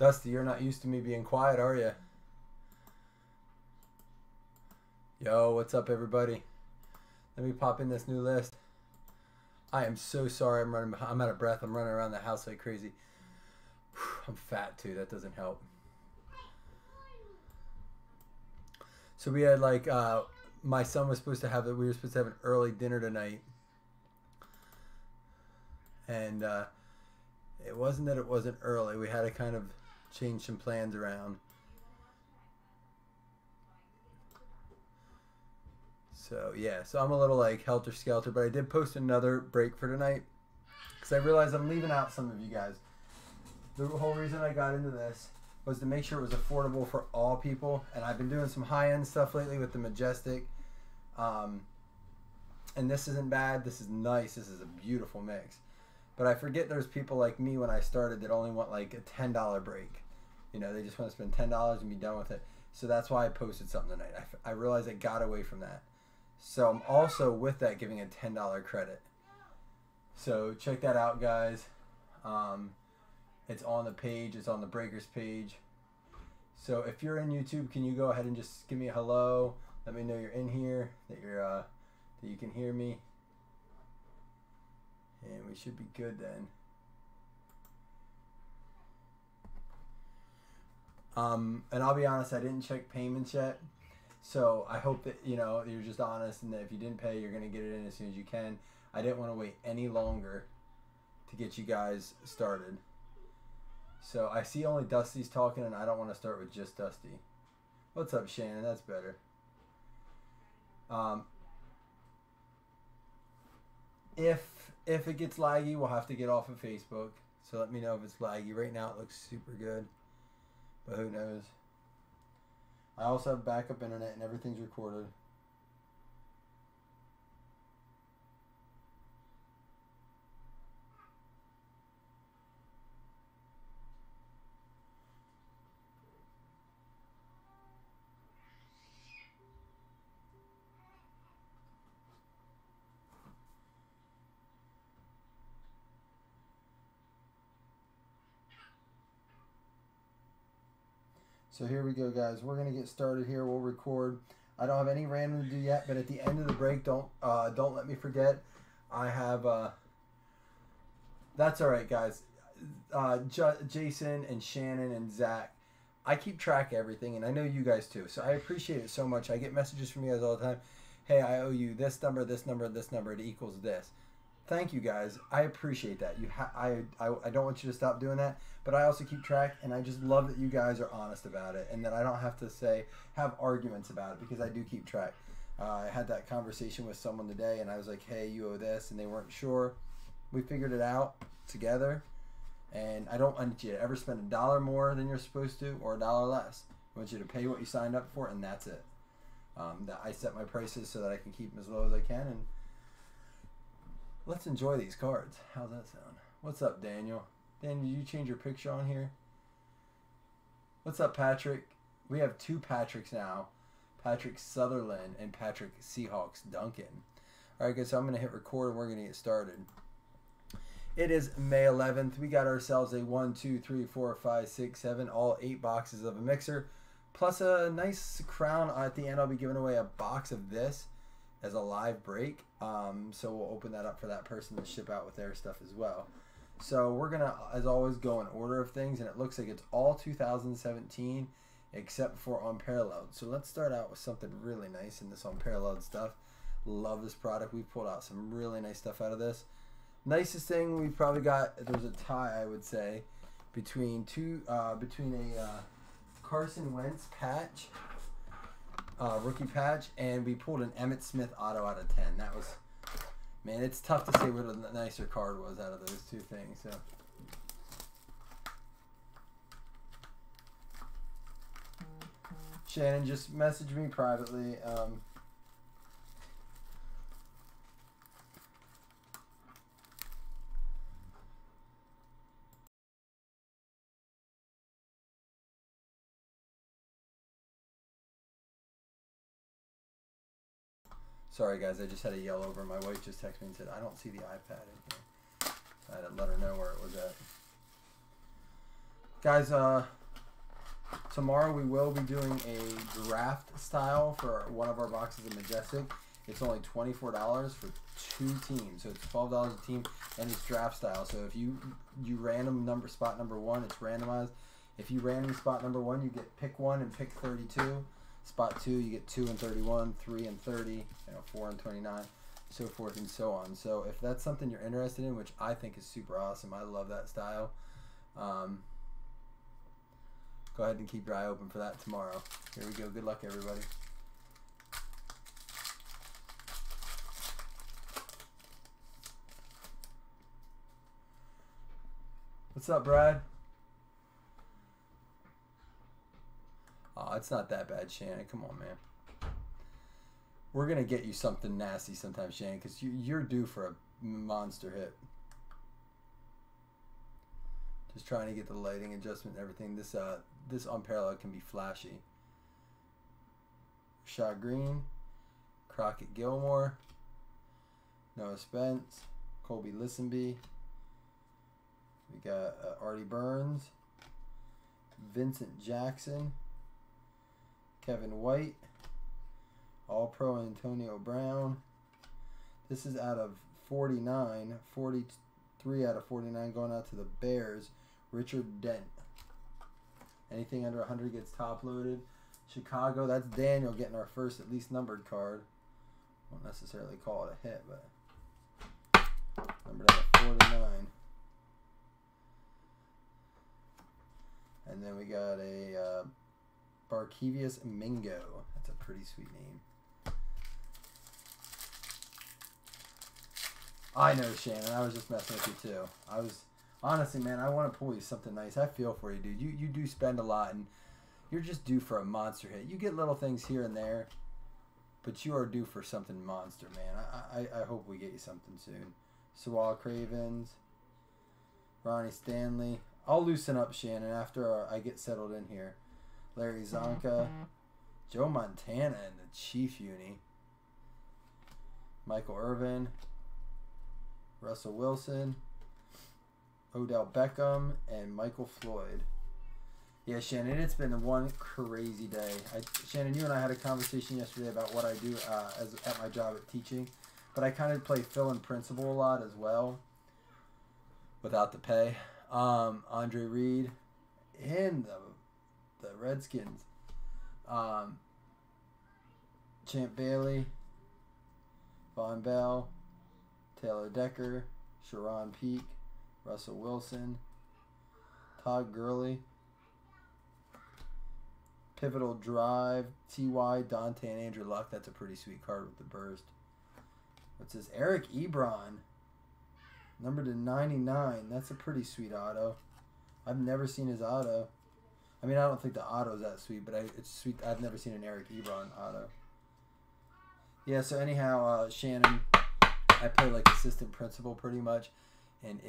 Dusty, you're not used to me being quiet, are you? Yo, what's up, everybody? Let me pop in this new list. I am so sorry I'm out of breath. I'm running around the house like crazy. I'm fat, too. That doesn't help. So we had, like, my son was supposed to have we were supposed to have an early dinner tonight. And it wasn't that it wasn't early. We had to kind of change some plans around. So, yeah. So I'm a little, like, helter-skelter. But I did post another break for tonight. Because I realized I'm leaving out some of you guys. The whole reason I got into this was to make sure it was affordable for all people. And I've been doing some high-end stuff lately with the Majestic. And this isn't bad. This is nice. This is a beautiful mix. But I forget there's people like me when I started that only want like a $10 break. You know, they just want to spend $10 and be done with it. So that's why I posted something tonight. I realized I got away from that. So I'm also with that giving a $10 credit. So check that out, guys. It's on the page. It's on the Breakers page. So if you're in YouTube, can you go ahead and just give me a hello? Let me know you're in here, that you're that you can hear me. And we should be good then. And I'll be honest, I didn't check payments yet. So I hope that, you know, you're just honest and that if you didn't pay, you're going to get it in as soon as you can. I didn't want to wait any longer to get you guys started. So I see only Dusty's talking and I don't want to start with just Dusty. What's up, Shannon? That's better. If it gets laggy, we'll have to get off of Facebook. So let me know if it's laggy. Right now it looks super good. But who knows? I also have backup internet and everything's recorded. So here we go, guys. We're gonna get started here. We'll record. I don't have any random to do yet, but at the end of the break, don't let me forget. I have. That's all right, guys. Jason and Shannon and Zach, I keep track of everything, and I know you guys too. So I appreciate it so much. I get messages from you guys all the time. Hey, I owe you this number, this number, this number. It equals this. Thank you, guys. I appreciate that. I don't want you to stop doing that, but I also keep track, and I just love that you guys are honest about it, and that I don't have to have arguments about it because I do keep track. I had that conversation with someone today, and I was like, "Hey, you owe this," and they weren't sure. We figured it out together, and I don't want you to ever spend $1 more than you're supposed to or $1 less. I want you to pay what you signed up for, and that's it. That I set my prices so that I can keep them as low as I can, and let's enjoy these cards. How's that sound? What's up, Daniel? Daniel, did you change your picture on here? What's up, Patrick? We have two Patricks now. Patrick Sutherland and Patrick Seahawks Duncan. All right, guys, so I'm going to hit record and we're going to get started. It is May 11th. We got ourselves a 1, 2, 3, 4, 5, 6, 7, all 8 boxes of a mixer, plus a nice crown. At the end, I'll be giving away a box of this as a live break. So we'll open that up for that person to ship out with their stuff as well. So we're going to, as always, go in order of things, and it looks like it's all 2017 except for Unparalleled. So let's start out with something really nice in this Unparalleled stuff. Love this product. We've pulled out some really nice stuff out of this. Nicest thing we've probably got, there's a tie, I would say, between a Carson Wentz patch, rookie patch, and we pulled an Emmitt Smith auto out of 10. That was, man, it's tough to say what a nicer card was out of those two things. So Shannon, just message me privately. Sorry, guys, I just had to yell over. My wife just texted me and said, I don't see the iPad in here. So I had to let her know where it was at. Guys, tomorrow we will be doing a draft style for one of our boxes of Majestic. It's only $24 for 2 teams, so it's $12 a team, and it's draft style. So if you random spot number 1, it's randomized. If you random spot number 1, you get pick 1 and pick 32. Spot 2, you get 2 and 31, 3 and 30, 4 and 29, so forth and so on. So if that's something you're interested in, which I think is super awesome, I love that style. Go ahead and keep your eye open for that tomorrow. Here we go. Good luck, everybody. What's up, Brad? Oh, it's not that bad, Shannon. Come on, man. We're going to get you something nasty sometime, Shannon, because you're due for a monster hit. Just trying to get the lighting adjustment and everything. This Unparalleled can be flashy. Rashad Green, Crockett Gilmore, Noah Spence, Colby Listenby. We got Artie Burns, Vincent Jackson, Kevin White, All-Pro Antonio Brown. This is out of 49, 43 out of 49 going out to the Bears. Richard Dent. Anything under 100 gets top loaded. Chicago, that's Daniel getting our first at least numbered card. Won't necessarily call it a hit, but numbered out of 49. And then we got a Barkevius Mingo. That's a pretty sweet name. I know, Shannon. I was just messing with you too. Honestly, man, I want to pull you something nice. I feel for you, dude. You do spend a lot, and you're just due for a monster hit. You get little things here and there, but you are due for something monster, man. I hope we get you something soon. Sewell Cravens, Ronnie Stanley. I'll loosen up, Shannon, after I get settled in here. Larry Zonka, Joe Montana in the Chief Uni, Michael Irvin, Russell Wilson, Odell Beckham, and Michael Floyd. Yeah, Shannon, it's been one crazy day. Shannon, you and I had a conversation yesterday about what I do at my job at teaching, but I kind of play fill-in principal a lot as well, without the pay. Andre Reed and the Redskins. Champ Bailey, Von Bell, Taylor Decker, Sharon Peak, Russell Wilson, Todd Gurley, Pivotal Drive, T.Y., Dante, and Andrew Luck. That's a pretty sweet card with the burst. What's this? Eric Ebron, number to 99. That's a pretty sweet auto. I've never seen his auto. I mean, I don't think the auto's that sweet, but it's sweet. I've never seen an Eric Ebron auto. Yeah, so anyhow, Shannon, I play like assistant principal pretty much, and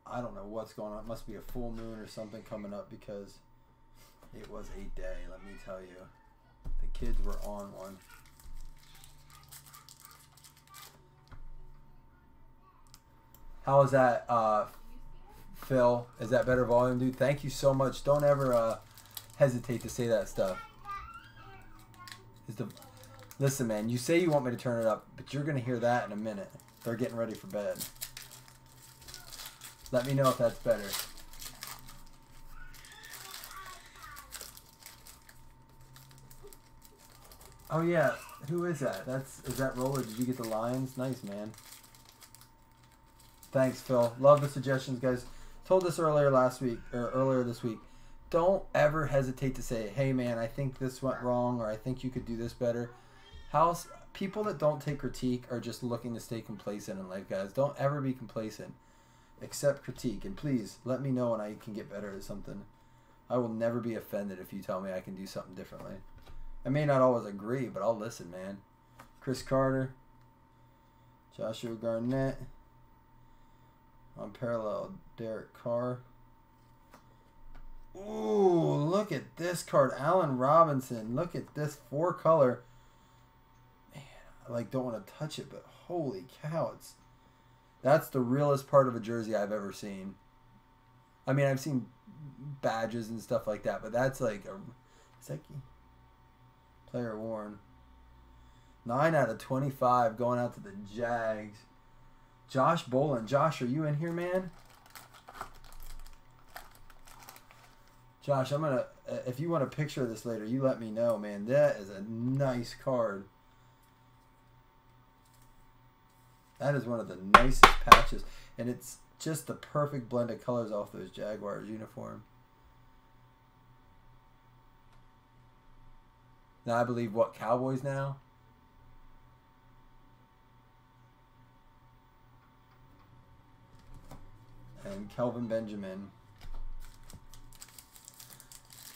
I don't know what's going on. It must be a full moon or something coming up because it was a day, let me tell you. The kids were on one. How is that, Phil? Is that better volume, dude? Thank you so much. Don't ever hesitate to say that stuff. Listen, man, you say you want me to turn it up, but you're going to hear that in a minute. They're getting ready for bed. Let me know if that's better. Oh, yeah. Who is that? Is that Roller? Did you get the Lions? Nice, man. Thanks, Phil. Love the suggestions, guys. Told this earlier this week. Don't ever hesitate to say, hey, man, I think this went wrong, or I think you could do this better. People that don't take critique are just looking to stay complacent in life, guys. Don't ever be complacent. Accept critique, and please let me know when I can get better at something. I will never be offended if you tell me I can do something differently. I may not always agree, but I'll listen, man. Chris Carter, Joshua Garnett, Unparalleled Derek Carr. Ooh, look at this card. Allen Robinson. Look at this 4-color. Man, I don't want to touch it, but holy cow, that's the realest part of a jersey I've ever seen. I mean, I've seen badges and stuff like that. But that's like a player worn. 9 out of 25 going out to the Jags. Josh Bolin. Josh, are you in here, man? Josh, I'm going to, if you want a picture of this later, you let me know, man. That is a nice card. That is one of the nicest patches. And it's just the perfect blend of colors off those Jaguars uniform. Now I believe, what, Cowboys now? And Kelvin Benjamin.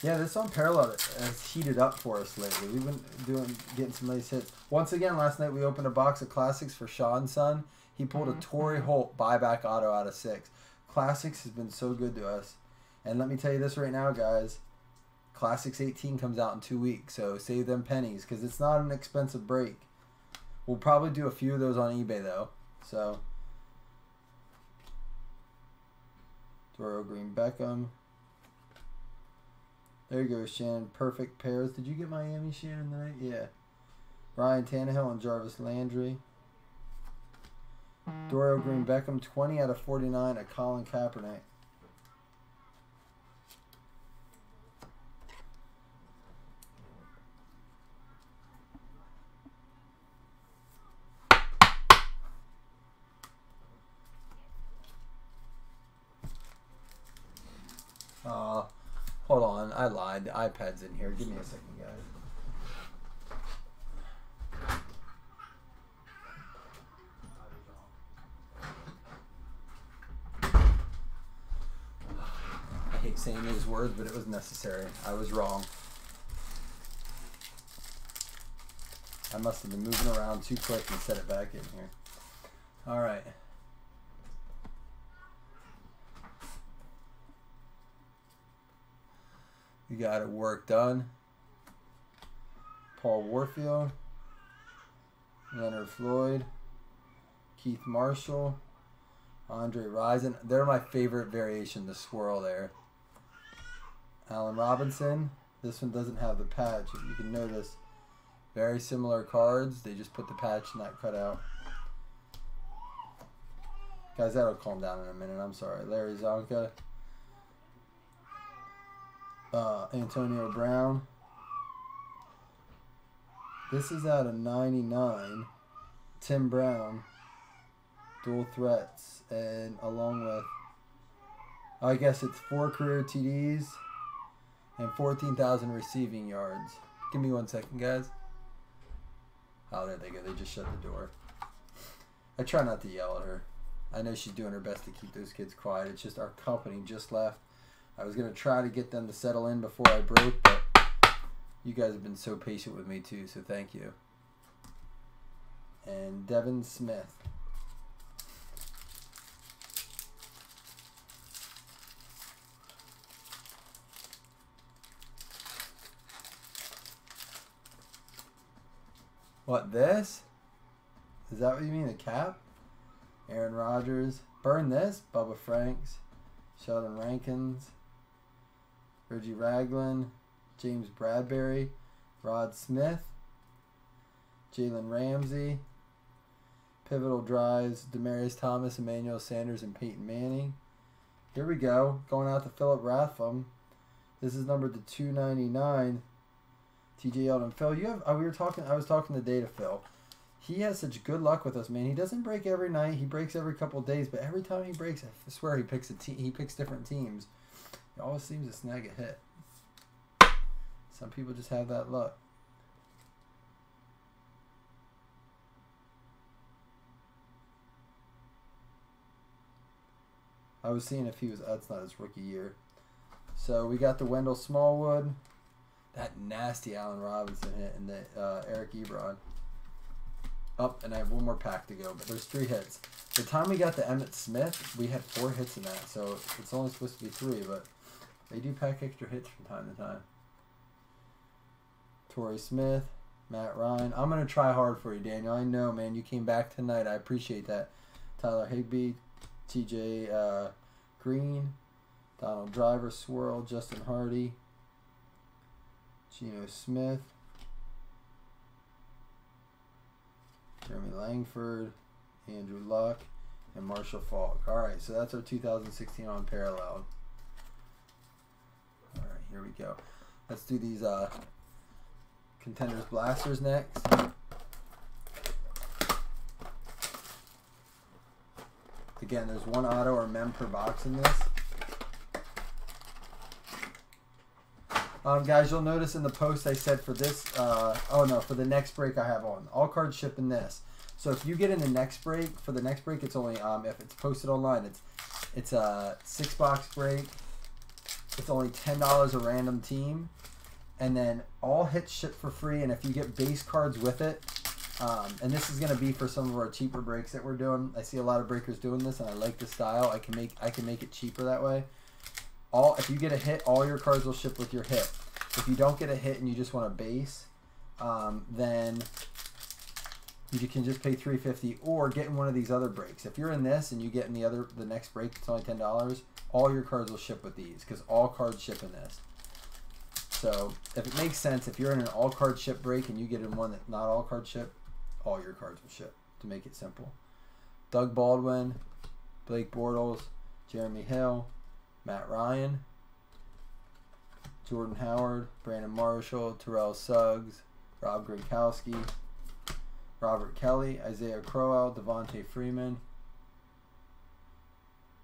Yeah, this Unparalleled has heated up for us lately. We've been getting some nice hits. Once again, last night we opened a box of Classics for Sean's son. He pulled a Torrey Holt buyback auto out of 6. Classics has been so good to us. And let me tell you this right now, guys. Classics 18 comes out in 2 weeks, so save them pennies because it's not an expensive break. We'll probably do a few of those on eBay, though. So, Doro Green Beckham. There you go, Shannon. Perfect pairs. Did you get Miami, Shannon, tonight? Yeah. Ryan Tannehill and Jarvis Landry. Doro Green Beckham, 20 out of 49 at Colin Kaepernick. Hold on, I lied. The iPad's in here. Give me a second, guys. I hate saying these words, but it was necessary. I was wrong. I must have been moving around too quick and set it back in here. All right. We got it work done. Paul Warfield, Leonard Floyd, Keith Marshall, Andre Rison. They're my favorite variation, the swirl there. Allen Robinson. This one doesn't have the patch. If you can notice, very similar cards. They just put the patch not cut out. Guys, that'll calm down in a minute. I'm sorry. Larry Zonka. Antonio Brown. This is out of 99. Tim Brown. Dual threats. And along with, I guess it's 4 career TDs and 14,000 receiving yards. Give me 1 second, guys. Oh, there they go. They just shut the door. I try not to yell at her. I know she's doing her best to keep those kids quiet. It's just our company just left. I was going to try to get them to settle in before I broke, but you guys have been so patient with me too, so thank you. And Devin Smith. What, this? Is that what you mean, the cap? Aaron Rodgers. Burn this. Bubba Franks. Sheldon Rankins. Reggie Ragland, James Bradbury, Rod Smith, Jalen Ramsey, pivotal drives, Demaryius Thomas, Emmanuel Sanders, and Peyton Manning. Here we go, going out to Philip Rathbun. This is numbered to 299. TJ Yeldon. Phil, you have. I was talking the day to Phil. He has such good luck with us, man. He doesn't break every night. He breaks every couple of days, but every time he breaks, I swear he picks He picks different teams. He always seems to snag a hit. Some people just have that luck. I was seeing if he was, that's not his rookie year. So we got the Wendell Smallwood, that nasty Allen Robinson hit, and the Eric Ebron. Up, and I have one more pack to go, but there's 3 hits. The time we got the Emmitt Smith, we had 4 hits in that, so it's only supposed to be 3, but they do pack extra hits from time to time. Torrey Smith, Matt Ryan. I'm going to try hard for you, Daniel. I know, man. You came back tonight. I appreciate that. Tyler Higbee, TJ Green, Donald Driver, Swirl, Justin Hardy, Geno Smith, Jeremy Langford, Andrew Luck, and Marshall Faulk. All right, so that's our 2016 on Parallel. All right, here we go. Let's do these Contenders Blasters next. Again, there's one auto or mem per box in this. Guys, you'll notice in the post I said for this, for the next break I have on. All cards ship in this. So if you get in the next break, for the next break it's only, if it's posted online, it's a 6-box break. It's only $10 a random team. And then all hits ship for free, and if you get base cards with it, and this is going to be for some of our cheaper breaks that we're doing. I see a lot of breakers doing this, and I like the style. I can make it cheaper that way. If you get a hit, all your cards will ship with your hit. If you don't get a hit and you just want a base, then you can just pay $3.50 or get in one of these other breaks. If you're in this and you get in the next break, it's only $10. All your cards will ship with these because all cards ship in this. So if it makes sense, if you're in an all card ship break and you get in one that not all card ship, all your cards will ship, to make it simple. Doug Baldwin, Blake Bortles, Jeremy Hill, Matt Ryan, Jordan Howard, Brandon Marshall, Terrell Suggs, Rob Gronkowski, Robert Kelly, Isaiah Crowell, Devontae Freeman.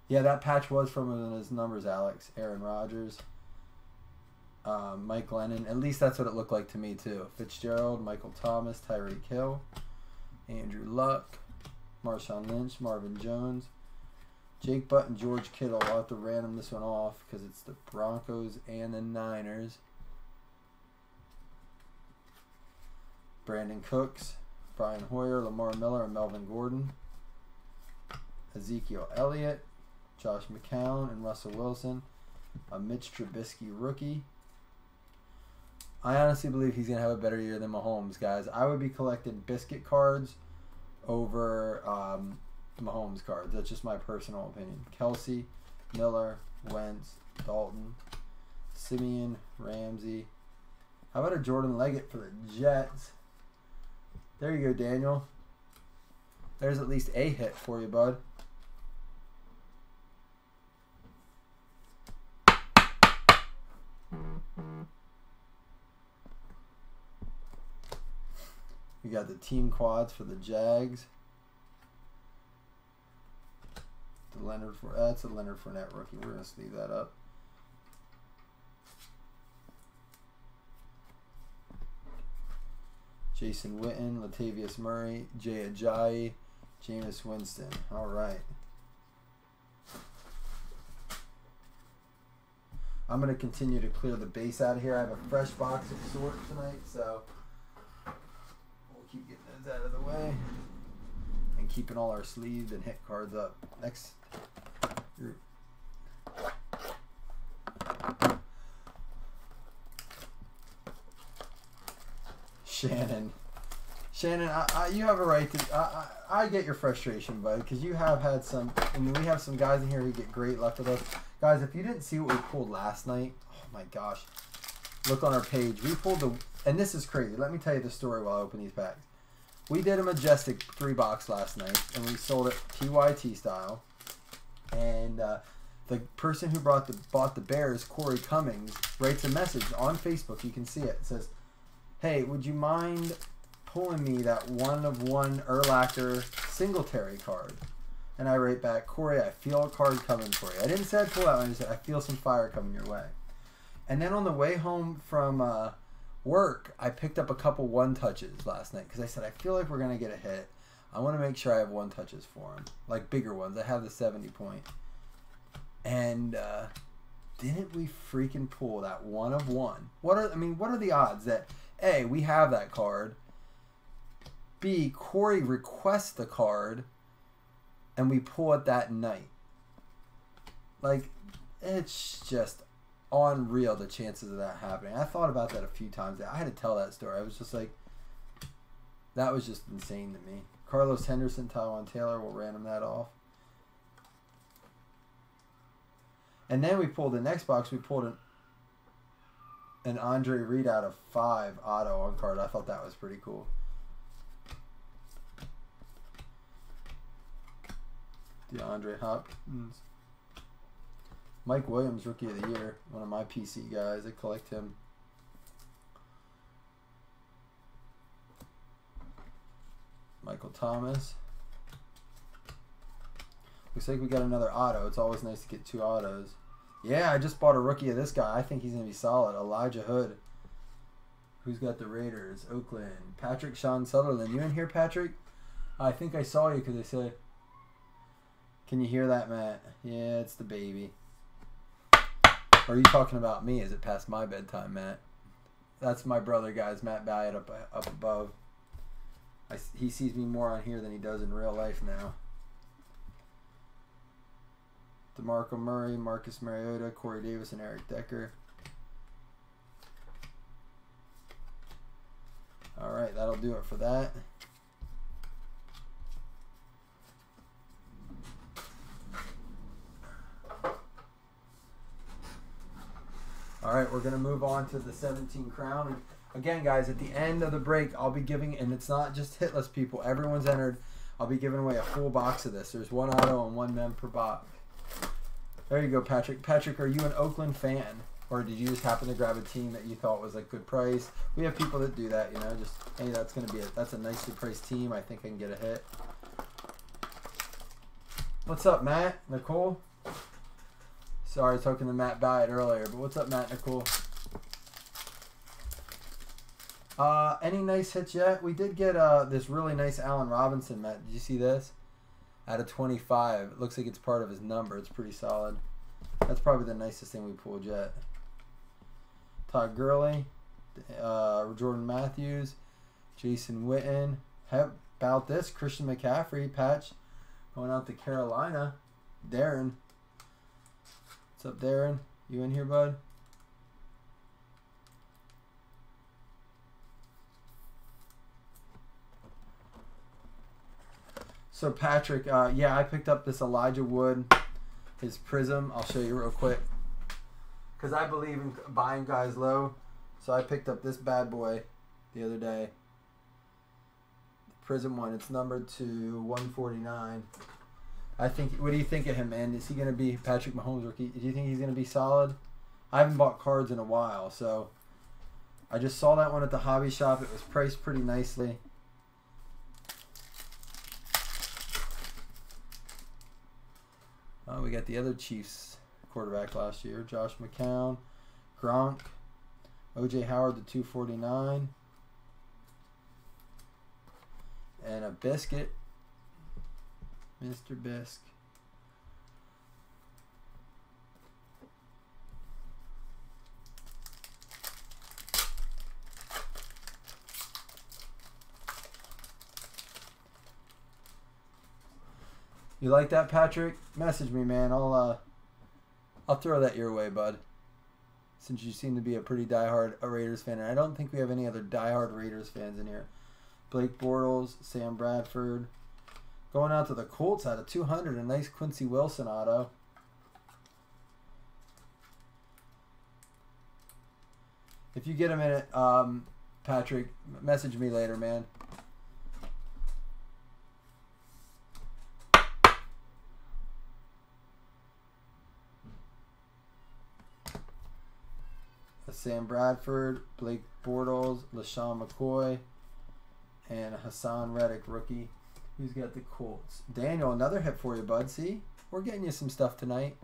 Yeah, that patch was from his numbers, Alex. Aaron Rodgers, Mike Glennon. At least that's what it looked like to me, too. Fitzgerald, Michael Thomas, Tyreek Hill, Andrew Luck, Marshawn Lynch, Marvin Jones, Jake Butt, and George Kittle. I'll have to random this one off because it's the Broncos and the Niners. Brandon Cooks, Brian Hoyer, Lamar Miller, and Melvin Gordon. Ezekiel Elliott, Josh McCown, and Russell Wilson. A Mitch Trubisky rookie. I honestly believe he's going to have a better year than Mahomes, guys. I would be collecting biscuit cards over Mahomes cards. That's just my personal opinion. Kelsey, Miller, Wentz, Dalton, Simeon, Ramsey. How about a Jordan Leggett for the Jets? There you go, Daniel. There's at least a hit for you, bud. We got the team quads for the Jags. That's a Leonard Fournette rookie. We're going to leave that up. Jason Witten, Latavius Murray, Jay Ajayi, Jameis Winston. All right. I'm going to continue to clear the base out of here. I have a fresh box of sort tonight, so we'll keep getting those out of the way and keeping all our sleeved and hit cards up. Next group. Shannon, you have a right to. I get your frustration, bud, because you have had some. I mean, we have some guys in here who get great luck with us. Guys, if you didn't see what we pulled last night, oh my gosh, look on our page. We pulled and this is crazy. Let me tell you the story while I open these packs. We did a Majestic 3-box last night, and we sold it PYT style. And the person who bought the Bears, Corey Cummings, writes a message on Facebook. You can see it. It says, "Hey, would you mind pulling me that 1/1 Urlacher Singletary card?" And I write back, "Corey, I feel a card coming for you." I didn't say I'd pull that one. I just said, "I feel some fire coming your way." And then on the way home from work, I picked up a couple one-touches last night because I said, I feel like we're going to get a hit. I want to make sure I have one-touches for him, like bigger ones. I have the 70-point. And didn't we freaking pull that 1/1? What are the odds that A, we have that card, B, Corey requests the card, and we pull it that night? Like, it's just unreal, the chances of that happening. I thought about that a few times. I had to tell that story. I was just like, that was just insane to me. Carlos Henderson, Tyrod Taylor, we'll random that off. And then we pulled the next box. We pulled an Andre Reed out of 5 auto on card. I thought that was pretty cool. DeAndre Hopkins. Mike Williams, Rookie of the Year. One of my PC guys. I collect him. Michael Thomas. Looks like we got another auto. It's always nice to get 2 autos. Yeah, I just bought a rookie of this guy. I think he's going to be solid. Elijah Hood. Who's got the Raiders? Oakland. Patrick Sean Sutherland. You in here, Patrick? I think I saw you because they said... Can you hear that, Matt? Yeah, it's the baby. Or are you talking about me? Is it past my bedtime, Matt? That's my brother, guys. Matt Ballard up above. He sees me more on here than he does in real life now. DeMarco Murray, Marcus Mariota, Corey Davis, and Eric Decker. All right, that'll do it for that. All right, we're going to move on to the 17 crown. And again, guys, at the end of the break, I'll be giving, and it's not just hitless people. Everyone's entered. I'll be giving away a full box of this. There's 1 auto and 1 mem per box. There you go, Patrick. Patrick, are you an Oakland fan? Or did you just happen to grab a team that you thought was a good price? We have people that do that, you know, just, hey, that's a nicely priced team. I think I can get a hit. What's up, Matt? Nicole? Sorry, I was talking to Matt Ballard earlier, but what's up, Matt, Nicole? Any nice hits yet? We did get this really nice Allen Robinson, Matt. Did you see this? Out of 25. It looks like it's part of his number. It's pretty solid. That's probably the nicest thing we pulled yet. Todd Gurley, Jordan Matthews, Jason Witten. How about this? Christian McCaffrey patch going out to Carolina. Darren. What's up, Darren? You in here, bud? So Patrick, yeah, I picked up this Elijah Wood, his Prism. I'll show you real quick. Because I believe in buying guys low. So I picked up this bad boy the other day. The Prism one. It's numbered to 149. I think, what do you think of him, man? Is he going to be Patrick Mahomes rookie? Do you think he's going to be solid? I haven't bought cards in a while, so I just saw that one at the hobby shop. It was priced pretty nicely. We got the other Chiefs quarterback last year, Josh McCown, Gronk, O.J. Howard to 249, and a biscuit, Mr. Bisk. You like that, Patrick? Message me, man. I'll throw that your way, bud. Since you seem to be a pretty diehard Raiders fan, and I don't think we have any other diehard Raiders fans in here. Blake Bortles, Sam Bradford. Going out to the Colts out of 200, a nice Quincy Wilson auto. If you get a minute, Patrick, message me later, man. Sam Bradford, Blake Bortles, LaShawn McCoy, and Hassan Reddick, rookie. Who's got the Colts? Daniel, another hit for you, bud. See? We're getting you some stuff tonight.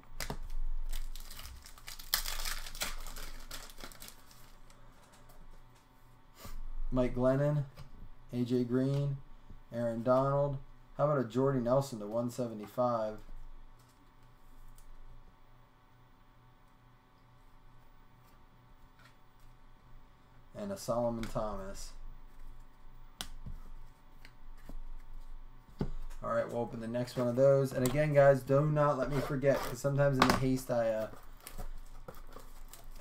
Mike Glennon, AJ Green, Aaron Donald. How about a Jordy Nelson to 175? And a Solomon Thomas. All right, we'll open the next one of those. And again, guys, do not let me forget, because sometimes in the haste I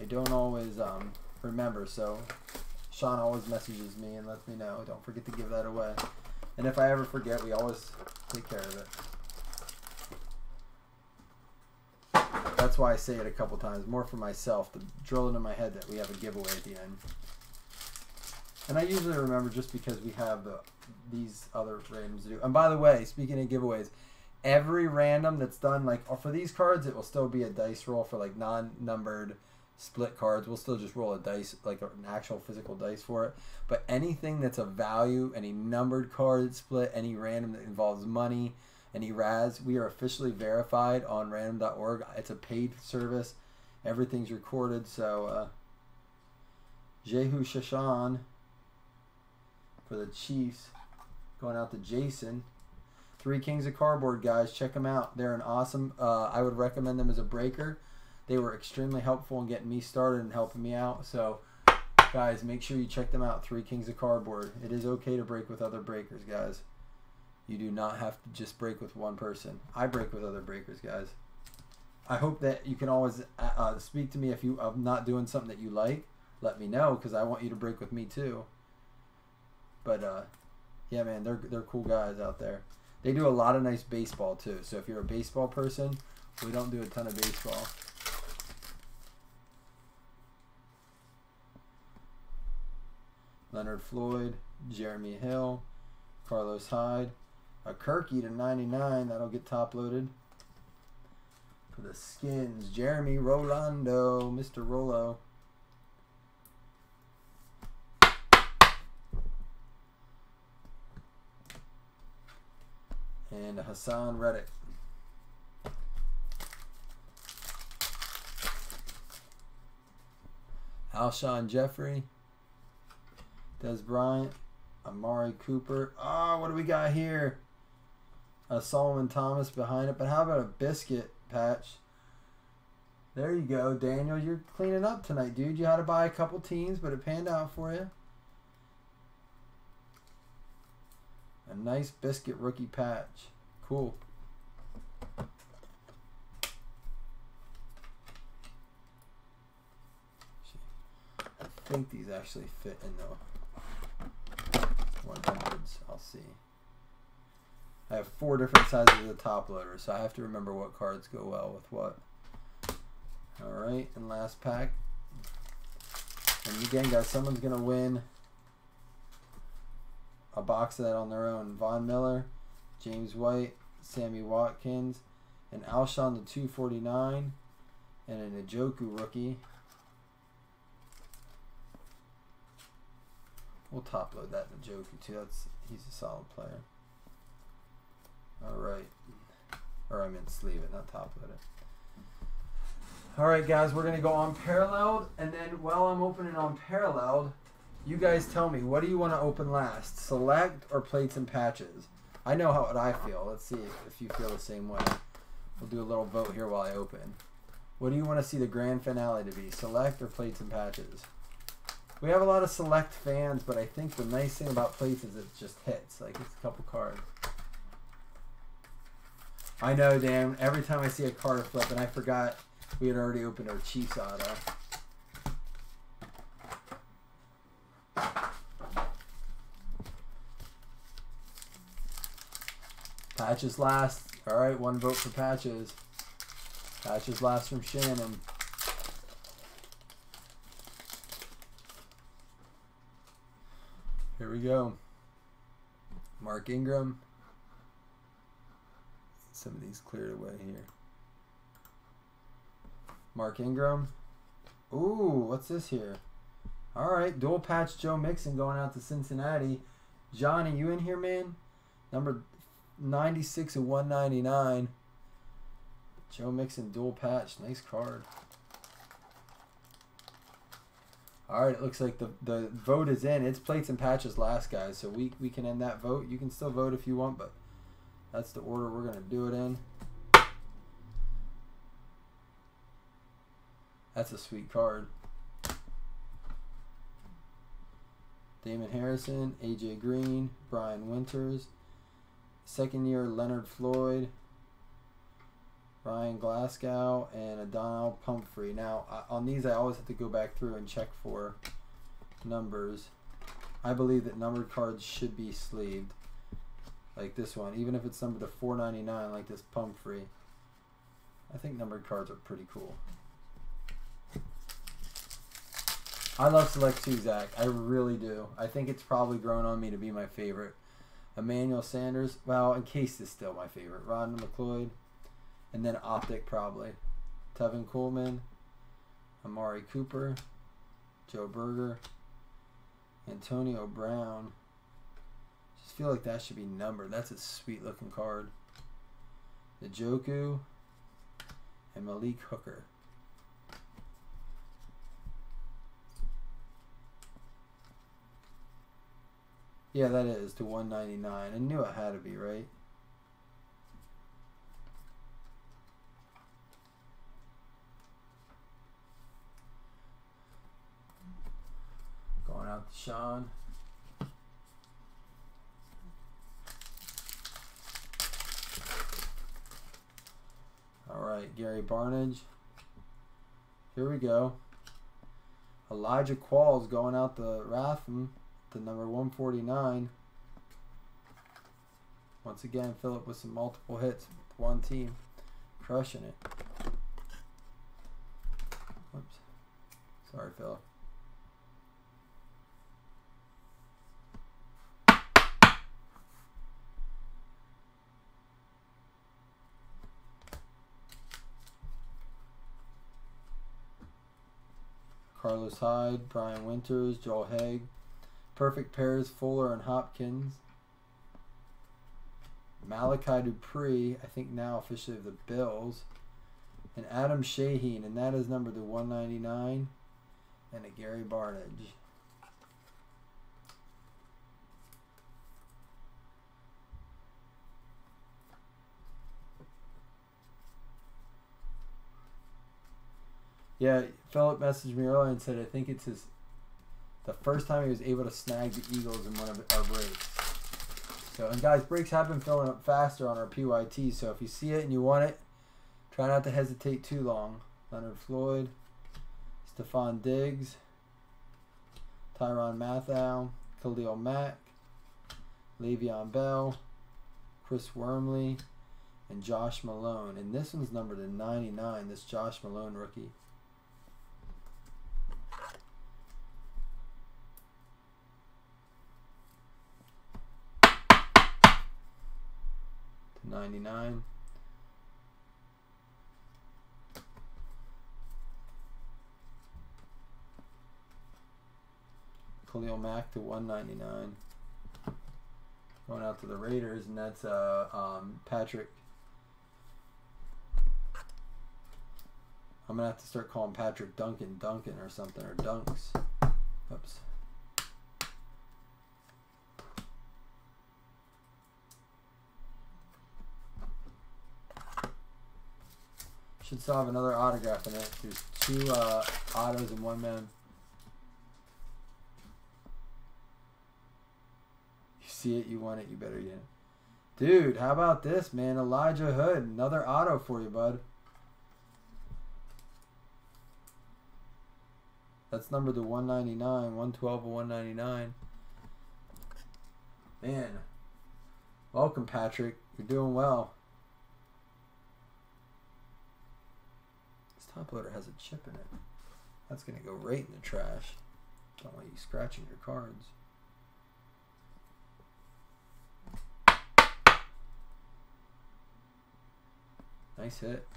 don't always remember. So Sean always messages me and lets me know. Don't forget to give that away. And if I ever forget, we always take care of it. That's that's why I say it a couple times, more for myself, to drill it in my head that we have a giveaway at the end. And I usually remember just because we have these other randoms to do. And by the way, speaking of giveaways, every random that's done, like for these cards, it will still be a dice roll for like non-numbered split cards. We'll still just roll a dice, like an actual physical dice for it. But anything that's of value, any numbered card split, any random that involves money, any RAS, we are officially verified on random.org. It's a paid service. Everything's recorded. So Jehu Shashan for the Chiefs, going out to Jason. 3 Kings of Cardboard, guys. Check them out. They're an awesome, I would recommend them as a breaker. They were extremely helpful in getting me started and helping me out. So, guys, make sure you check them out. 3 Kings of Cardboard. It is okay to break with other breakers, guys. You do not have to just break with one person. I break with other breakers, guys. I hope that you can always speak to me if I'm not doing something that you like. Let me know, because I want you to break with me too. But yeah, man, they're cool guys out there. They do a lot of nice baseball too. So if you're a baseball person, we don't do a ton of baseball. Leonard Floyd, Jeremy Hill, Carlos Hyde, a Kirky to 99. That'll get top loaded. For the Skins, Jeremy Rolando, Mr. Rolo. And Hassan Reddick. Alshon Jeffrey. Des Bryant. Amari Cooper. Oh, what do we got here? Solomon Thomas behind it. But how about a biscuit patch? There you go, Daniel. You're cleaning up tonight, dude. You had to buy a couple teams, but it panned out for you. A nice biscuit rookie patch. Cool. I think these actually fit in the 100s. I'll see. I have 4 different sizes of the top loader, so I have to remember what cards go well with what. Alright, and last pack. And again, guys, someone's going to win a box of that on their own. Von Miller, James White, Sammy Watkins, and Alshon to 249, and an Njoku rookie. We'll top load that Njoku too. He's a solid player. Alright. Or I meant sleeve it, not top load it. Alright guys, we're gonna go on paralleled, and then while I'm opening on paralleled, you guys tell me, what do you want to open last? Select or plates and patches? I know what I feel. Let's see if you feel the same way. We'll do a little vote here while I open. What do you want to see the grand finale to be? Select or plates and patches? We have a lot of select fans, but I think the nice thing about plates is it just hits. Like, it's a couple cards. I know, Dan. Every time I see a card flip, and I forgot we had already opened our Chiefs auto. Patches last. Alright, 1 vote for Patches. Patches last from Shannon. Here we go. Mark Ingram. Some of these cleared away here. Mark Ingram. Ooh, what's this here? Alright, dual patch Joe Mixon going out to Cincinnati. Johnny, you in here, man? Number 96 of 199. Joe Mixon dual patch. Nice card. Alright, it looks like the vote is in. It's plates and patches last, guys. So we can end that vote. You can still vote if you want, but that's the order we're going to do it in. That's a sweet card. Damon Harrison, AJ Green, Brian Winters. 2nd year Leonard Floyd, Ryan Glasgow, and Adonal Pumphrey. Now, on these, I always have to go back through and check for numbers. I believe that numbered cards should be sleeved, like this one, even if it's numbered to 499, like this Pumphrey. I think numbered cards are pretty cool. I love Select 2, Zach. I really do. I think it's probably grown on me to be my favorite. Emmanuel Sanders. Well, Encased is still my favorite. Rodney McLeod. And then Optic, probably. Tevin Coleman. Amari Cooper. Joe Berger. Antonio Brown. Just feel like that should be numbered. That's a sweet looking card. Njoku. And Malik Hooker. Yeah, that is to 199. I knew it had to be, right? Going out to Sean. All right, Gary Barnage. Here we go. Elijah Qualls going out the Ratham to number 149. Once again, Philip with some multiple hits with one team. Crushing it. Oops. Sorry, Philip. Carlos Hyde, Brian Winters, Joel Haig. Perfect pairs, Fuller and Hopkins. Malachi Dupree, I think now officially of the Bills. And Adam Shaheen, and that is numbered to 199. And a Gary Barnage. Yeah, Philip messaged me earlier and said I think it's the first time he was able to snag the Eagles in one of our breaks. So, and guys, breaks have been filling up faster on our PYT, so if you see it and you want it, try not to hesitate too long. Leonard Floyd, Stephon Diggs, Tyrann Mathieu, Khalil Mack, Le'Veon Bell, Chris Wormley, and Josh Malone. And this one's numbered to 99, this Josh Malone rookie. 99. Khalil Mack to 199. Going out to the Raiders, and that's Patrick. I'm gonna have to start calling Patrick Duncan or something, or Dunks. Oops. Should still have another autograph in it. There's two autos and one man. You see it, you want it, you better get it. Dude, how about this, man? Elijah Hood, another auto for you, bud. That's numbered to 199, 112 and 199. Man, welcome, Patrick. You're doing well. Top loader has a chip in it. That's going to go right in the trash. Don't want you scratching your cards. Nice hit.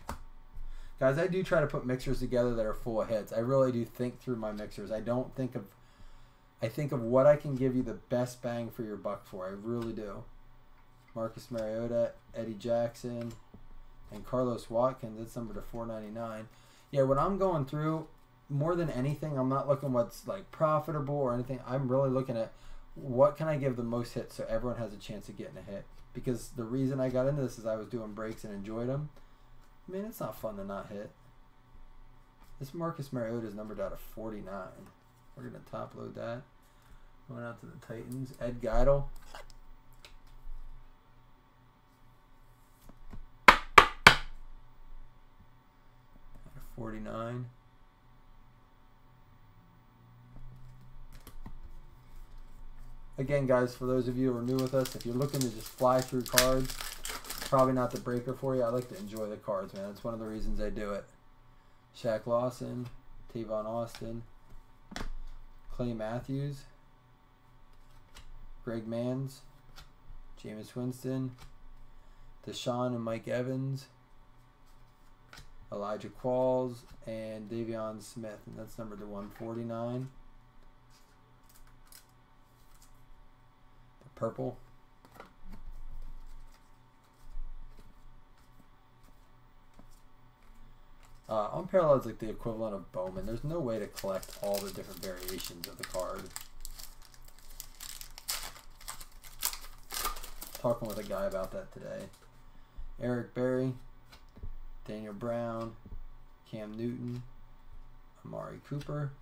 Guys, I do try to put mixers together that are full of hits. I really do think through my mixers. I think of what I can give you the best bang for your buck for. I really do. Marcus Mariota, Eddie Jackson, and Carlos Watkins. That's numbered to 499. Yeah, when I'm going through, more than anything, I'm not looking what's like profitable or anything. I'm really looking at what can I give the most hits so everyone has a chance of getting a hit. Because the reason I got into this is I was doing breaks and enjoyed them. I mean, it's not fun to not hit. This Marcus Mariota is numbered out of 49. We're going to top load that. Going out to the Titans. Ed Geidel. 49. Again, guys, for those of you who are new with us, if you're looking to just fly through cards, probably not the breaker for you. I like to enjoy the cards, man. That's one of the reasons I do it. Shaq Lawson, Tavon Austin, Clay Matthews, Greg Manns, Jameis Winston, Deshaun and Mike Evans, Elijah Qualls, and Davion Smith, and that's numbered to 149. The purple. Unparalleled is like the equivalent of Bowman. There's no way to collect all the different variations of the card. Talking with a guy about that today. Eric Berry, Daniel Brown, Cam Newton, Amari Cooper,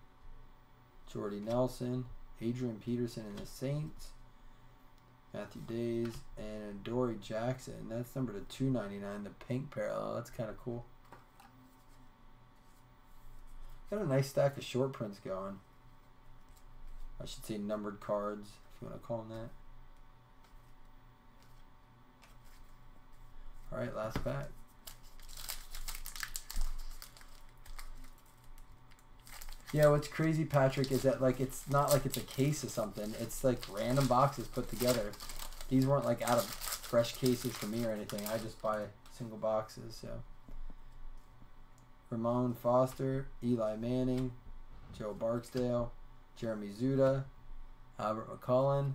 Jordy Nelson, Adrian Peterson and the Saints, Matthew Days, and Dory Jackson. That's numbered to 299, the pink parallel. That's kind of cool. Got a nice stack of short prints going. I should say numbered cards, if you want to call them that. Alright, last pack. Yeah, what's crazy, Patrick, is that like it's not like it's a case of something. It's like random boxes put together. These weren't like out of fresh cases for me or anything. I just buy single boxes, so. Ramon Foster, Eli Manning, Joe Barksdale, Jeremy Zuda, Albert McCullen,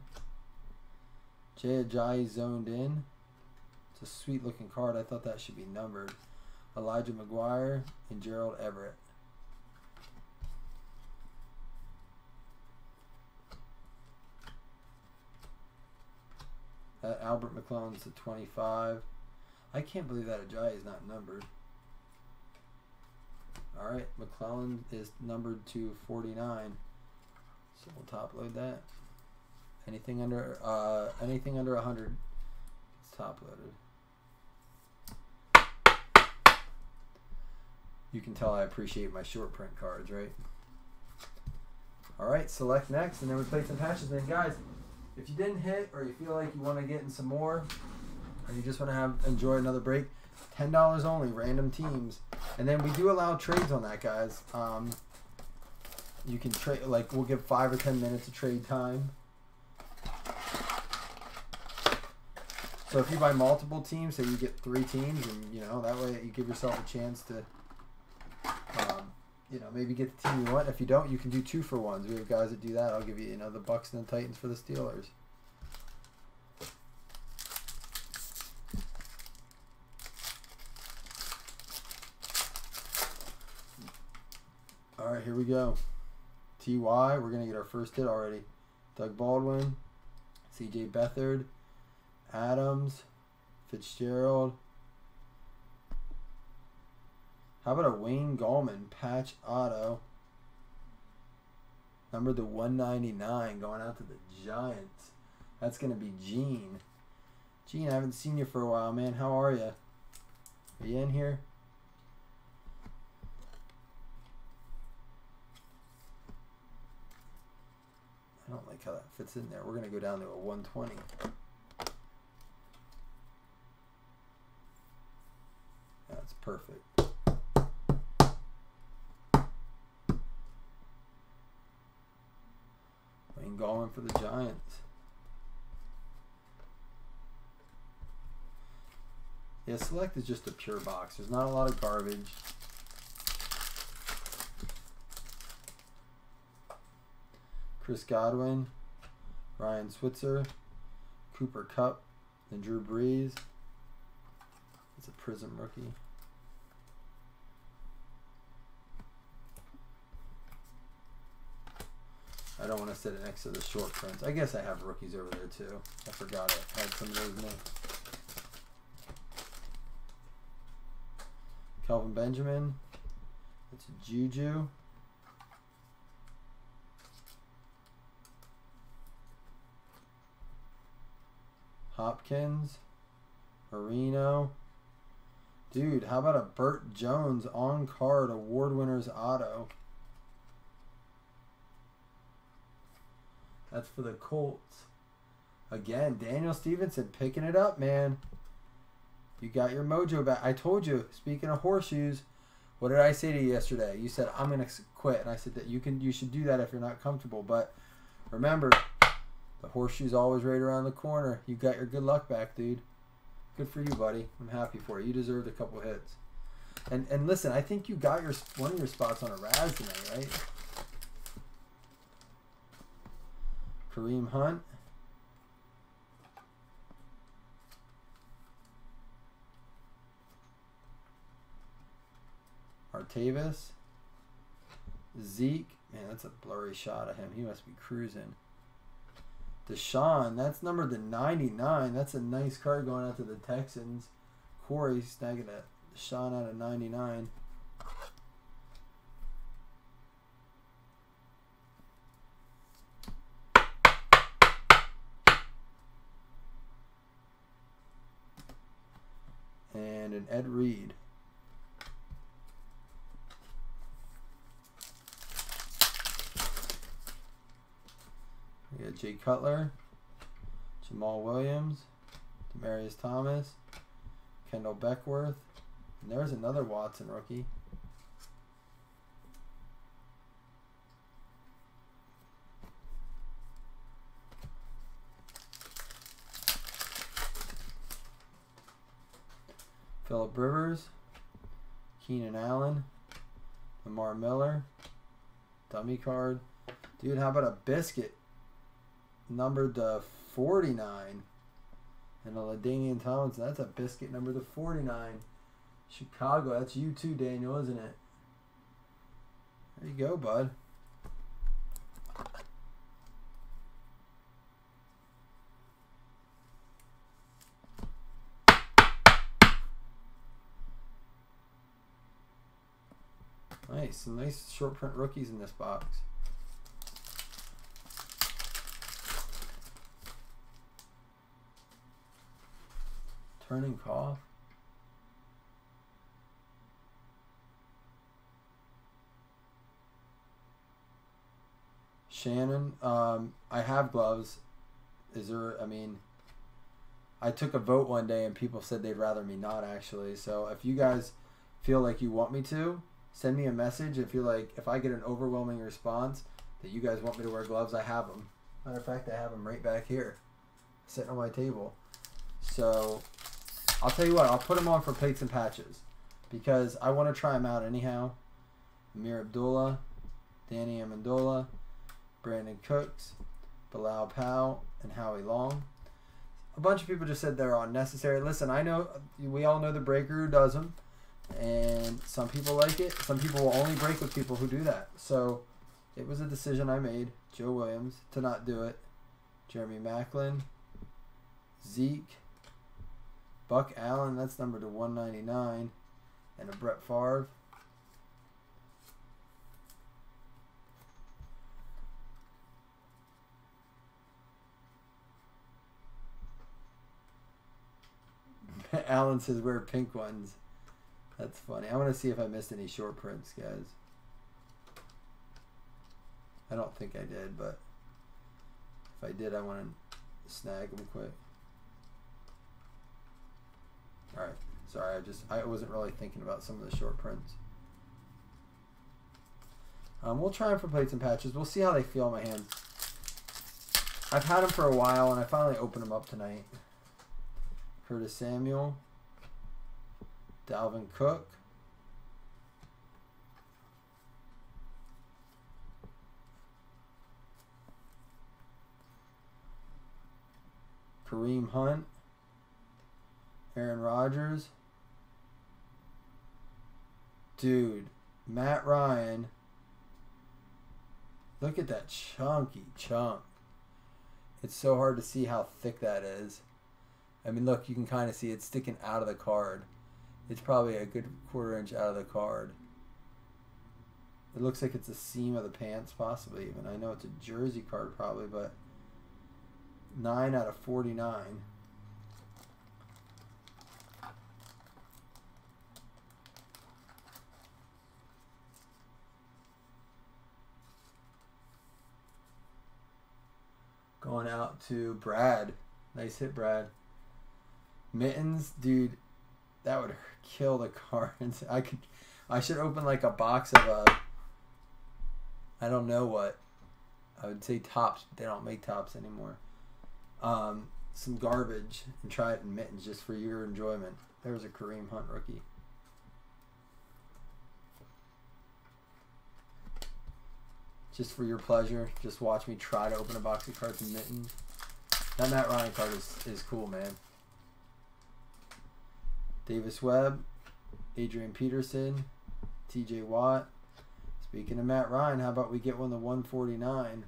Jay Ajayi zoned in. It's a sweet looking card. I thought that should be numbered. Elijah McGuire and Gerald Everett. Albert McClellan's to 25. I can't believe that Ajayi is not numbered. Alright, McClellan is numbered to 49. So we'll top load that. Anything under 100 is top loaded. You can tell I appreciate my short print cards, right? Alright, select next and then we play some patches. Then guys, if you didn't hit or you feel like you want to get in some more or you just want to enjoy another break, $10 only, random teams. And then we do allow trades on that, guys. You can trade, like, we'll give 5 or 10 minutes of trade time. So if you buy multiple teams, say you get 3 teams, and, you know, that way you give yourself a chance to, you know, maybe get the team you want. If you don't, you can do 2-for-1s. We have guys that do that. I'll give you, you know, the Bucks and the Titans for the Steelers. Alright, here we go. TY, we're going to get our first hit already. Doug Baldwin, CJ Beathard, Adams, Fitzgerald. How about a Wayne Gallman patch auto? Numbered to 199 going out to the Giants. That's going to be Gene. Gene, I haven't seen you for a while, man. How are you? Are you in here? I don't like how that fits in there. We're going to go down to a 120. That's perfect. Wayne Gallman for the Giants. Yeah, Select is just a pure box. There's not a lot of garbage. Chris Godwin, Ryan Switzer, Cooper Kupp, and Drew Brees. It's a Prism rookie. I don't want to set it next to the short prints. I guess I have rookies over there too. I forgot I had some of those in. Kelvin Benjamin. It's a Juju. Hopkins, Marino. Dude, how about a Burt Jones on-card award winners auto? That's for the Colts. Again, Daniel Stevenson picking it up, man. You got your mojo back. I told you, speaking of horseshoes, what did I say to you yesterday? You said, I'm going to quit. And I said that you should do that if you're not comfortable. But remember, the horseshoe's always right around the corner. You got your good luck back, dude. Good for you, buddy. I'm happy for you. You deserved a couple hits. And listen, I think you got one of your spots on a Raz tonight, right? Kareem Hunt. Artavis. Zeke. Man, that's a blurry shot of him. He must be cruising. Deshaun. That's numbered to 99. That's a nice card going out to the Texans. Corey snagging a Deshaun out of 99. And an Ed Reed. We got Jay Cutler, Jamal Williams, Demaryius Thomas, Kendall Beckworth, and there's another Watson rookie. Phillip Rivers, Keenan Allen, Lamar Miller, dummy card. Dude, how about a biscuit? Numbered to 49. And a LaDainian Tomlinson. That's a biscuit number to 49. Chicago. That's you too, Daniel, isn't it? There you go, bud. Nice. Some nice short print rookies in this box. Turning Cough. Shannon. I have gloves. Is there, I mean, I took a vote one day and people said they'd rather me not actually. So if you guys feel like you want me to, send me a message. If I get an overwhelming response that you guys want me to wear gloves, I have them. Matter of fact, I have them right back here, sitting on my table. So I'll tell you what, I'll put them on for plates and patches because I want to try them out anyhow. Amir Abdullah, Danny Amendola, Brandon Cooks, Bilal Powell, and Howie Long. A bunch of people just said they're unnecessary. Listen, I know, we all know the breaker who does them, and some people like it. Some people will only break with people who do that. So it was a decision I made, Joe Williams, to not do it. Jeremy Maclin, Zeke, Buck Allen, that's numbered to 199, and a Brett Favre. Allen says wear pink ones. That's funny. I want to see if I missed any short prints, guys. I don't think I did, but if I did, I want to snag them quick. Alright, sorry, I wasn't really thinking about some of the short prints. We'll try them for plates and patches. We'll see how they feel in my hands. I've had them for a while, and I finally opened them up tonight. Curtis Samuel, Dalvin Cook, Kareem Hunt, Aaron Rodgers. Dude, Matt Ryan. Look at that chunky chunk. It's so hard to see how thick that is. I mean, look, you can kind of see it sticking out of the card. It's probably a good quarter inch out of the card. It looks like it's the seam of the pants, possibly even. I know it's a jersey card probably, but 9 out of 49. Going out to Brad. Nice hit, Brad. Mittens, dude. That would kill the cards. I should open like a box of I don't know what. I would say Tops. They don't make Tops anymore. Some garbage and try it in Mittens just for your enjoyment. There's a Kareem Hunt rookie. Just for your pleasure. Just watch me try to open a box of cards in Mittens. That Matt Ryan card is cool, man. Davis Webb, Adrian Peterson, TJ Watt. Speaking of Matt Ryan, how about we get one to 149?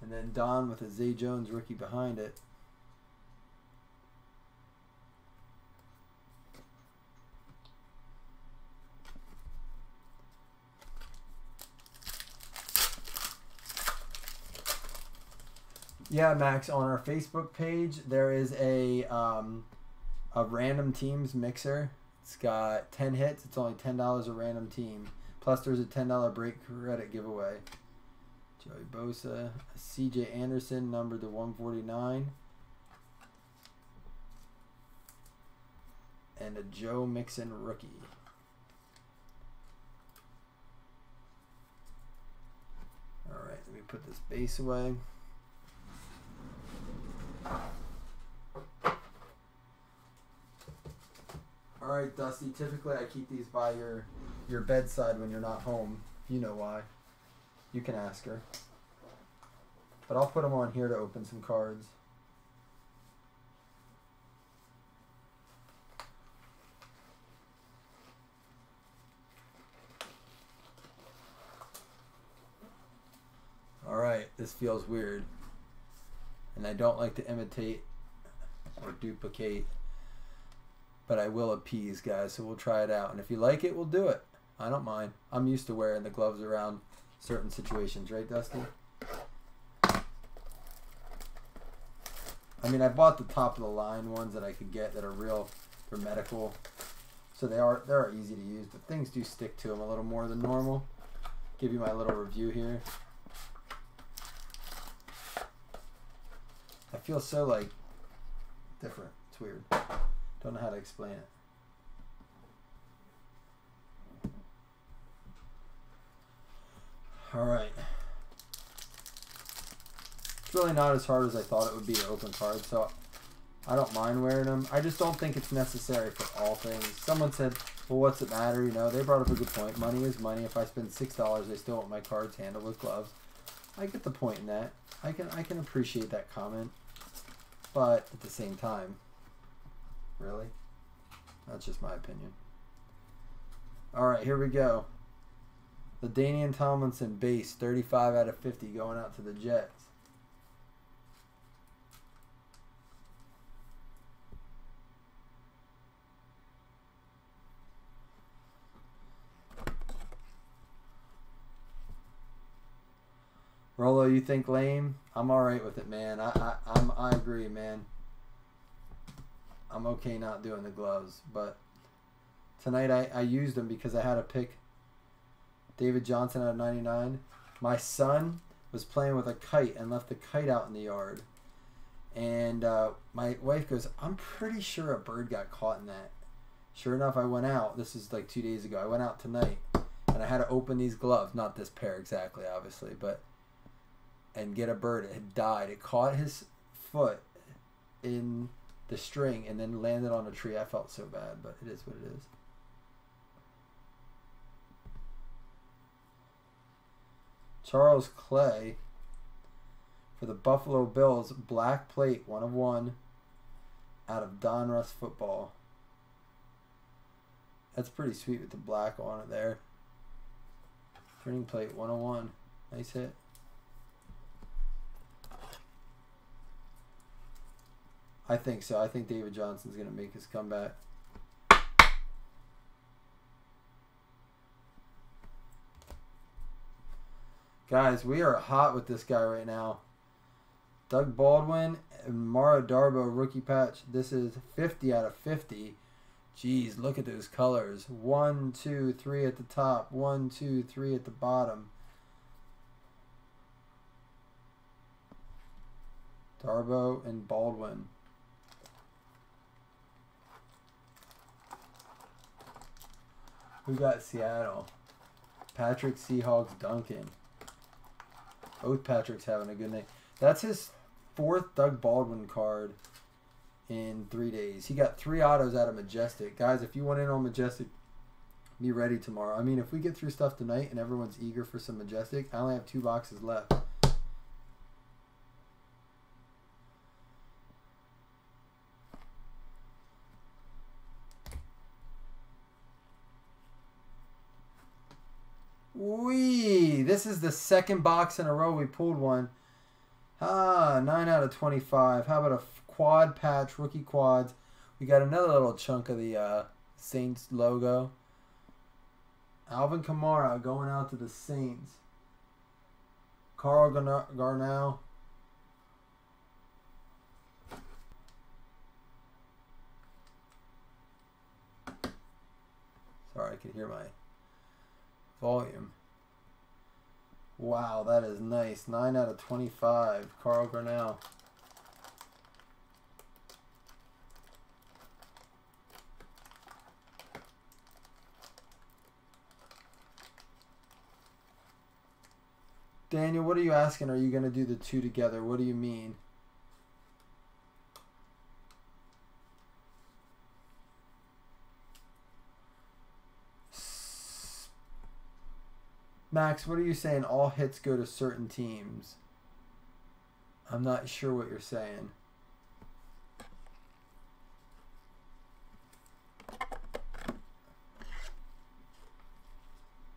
And then Don with a Zay Jones rookie behind it. Yeah, Max, on our Facebook page, there is a random teams mixer. It's got 10 hits. It's only $10 a random team. Plus, there's a $10 break credit giveaway. Joey Bosa, CJ Anderson, numbered to 149. And a Joe Mixon rookie. All right, let me put this base away. All right, Dusty, typically I keep these by your bedside when you're not home. You know why. You can ask her. But I'll put them on here to open some cards. All right, this feels weird. And I don't like to imitate or duplicate. But I will appease, guys, so we'll try it out. And if you like it, we'll do it. I don't mind. I'm used to wearing the gloves around certain situations, right, Dusty? I mean, I bought the top of the line ones that I could get that are real, they're medical. So they're easy to use, but things do stick to them a little more than normal. Give you my little review here. I feel so, like, different. It's weird. Don't know how to explain it. All right. It's really not as hard as I thought it would be to open cards, so I don't mind wearing them. I just don't think it's necessary for all things. Someone said, well, what's it matter? You know, they brought up a good point. Money is money. If I spend $6, I still want my cards handled with gloves. I get the point in that. I can appreciate that comment. But at the same time, really? That's just my opinion. All right, here we go. The Danian Tomlinson base, 35 out of 50, going out to the Jets. Rolo, you think lame? I'm all right with it, man. I agree, man. I'm okay not doing the gloves, but tonight I used them because I had to pick David Johnson out of 99. My son was playing with a kite and left the kite out in the yard. And my wife goes, I'm pretty sure a bird got caught in that. Sure enough, I went out. This is like 2 days ago. I went out tonight, and I had to open these gloves. Not this pair exactly, obviously, but and get a bird. It had died. It caught his foot in the string and then landed on a tree. I felt so bad, but it is what it is. Charles Clay for the Buffalo Bills, black plate, 1/1 out of Donruss Football. That's pretty sweet with the black on it there. Printing plate, 1/1. Nice hit. I think so. I think David Johnson's going to make his comeback. Guys, we are hot with this guy right now. Doug Baldwin and Mara Darbo rookie patch. This is 50 out of 50. Jeez, look at those colors. 1, 2, 3 at the top. 1, 2, 3 at the bottom. Darbo and Baldwin. Who got Seattle? Patrick, Seahawks, Duncan. Both Patrick's having a good night. That's his 4th Doug Baldwin card in 3 days. He got 3 autos out of Majestic. Guys, if you want in on Majestic, be ready tomorrow. I mean, if we get through stuff tonight and everyone's eager for some Majestic, I only have 2 boxes left. Wee! This is the 2nd box in a row we pulled one. 9 out of 25. How about a quad patch, rookie quads? We got another little chunk of the Saints logo. Alvin Kamara going out to the Saints. Carl Garnell. Sorry, I could hear my volume. Wow, that is nice. 9 out of 25. Carl Garnell. Daniel, what are you asking? Are you going to do the 2 together? What do you mean? Max, what are you saying? All hits go to certain teams. I'm not sure what you're saying.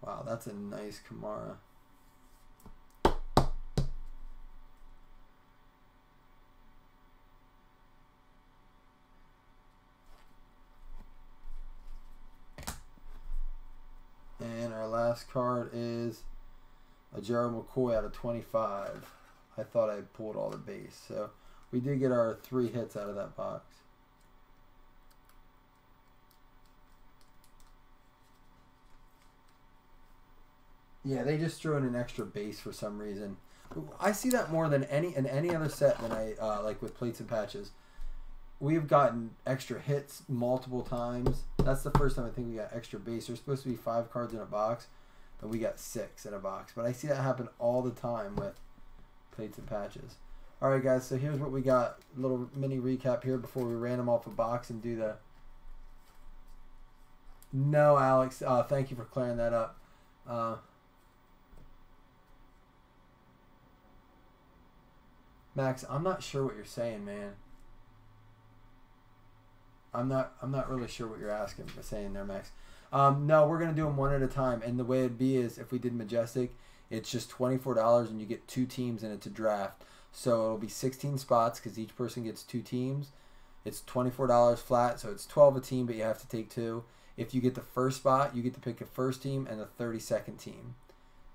Wow, that's a nice Kamara. And our last card is a Gerald McCoy out of 25. I thought I pulled all the base. So we did get our 3 hits out of that box. Yeah, they just threw in an extra base for some reason. I see that more than any other set than I like with plates and patches. We've gotten extra hits multiple times. That's the first time I think we got extra base. There's supposed to be 5 cards in a box, and we got 6 in a box. But I see that happen all the time with plates and patches. All right, guys, so here's what we got. A little mini recap here before we ran them off a box and do the... No, Alex, thank you for clearing that up. Max, I'm not sure what you're saying, man. I'm not really sure what you're saying there, Max. No, we're gonna do them one at a time, and the way it'd be is if we did Majestic, it's just $24 and you get 2 teams and it's a draft. So it'll be 16 spots because each person gets 2 teams. It's $24 flat, so it's 12 a team, but you have to take 2. If you get the first spot, you get to pick a first team and the 32nd team.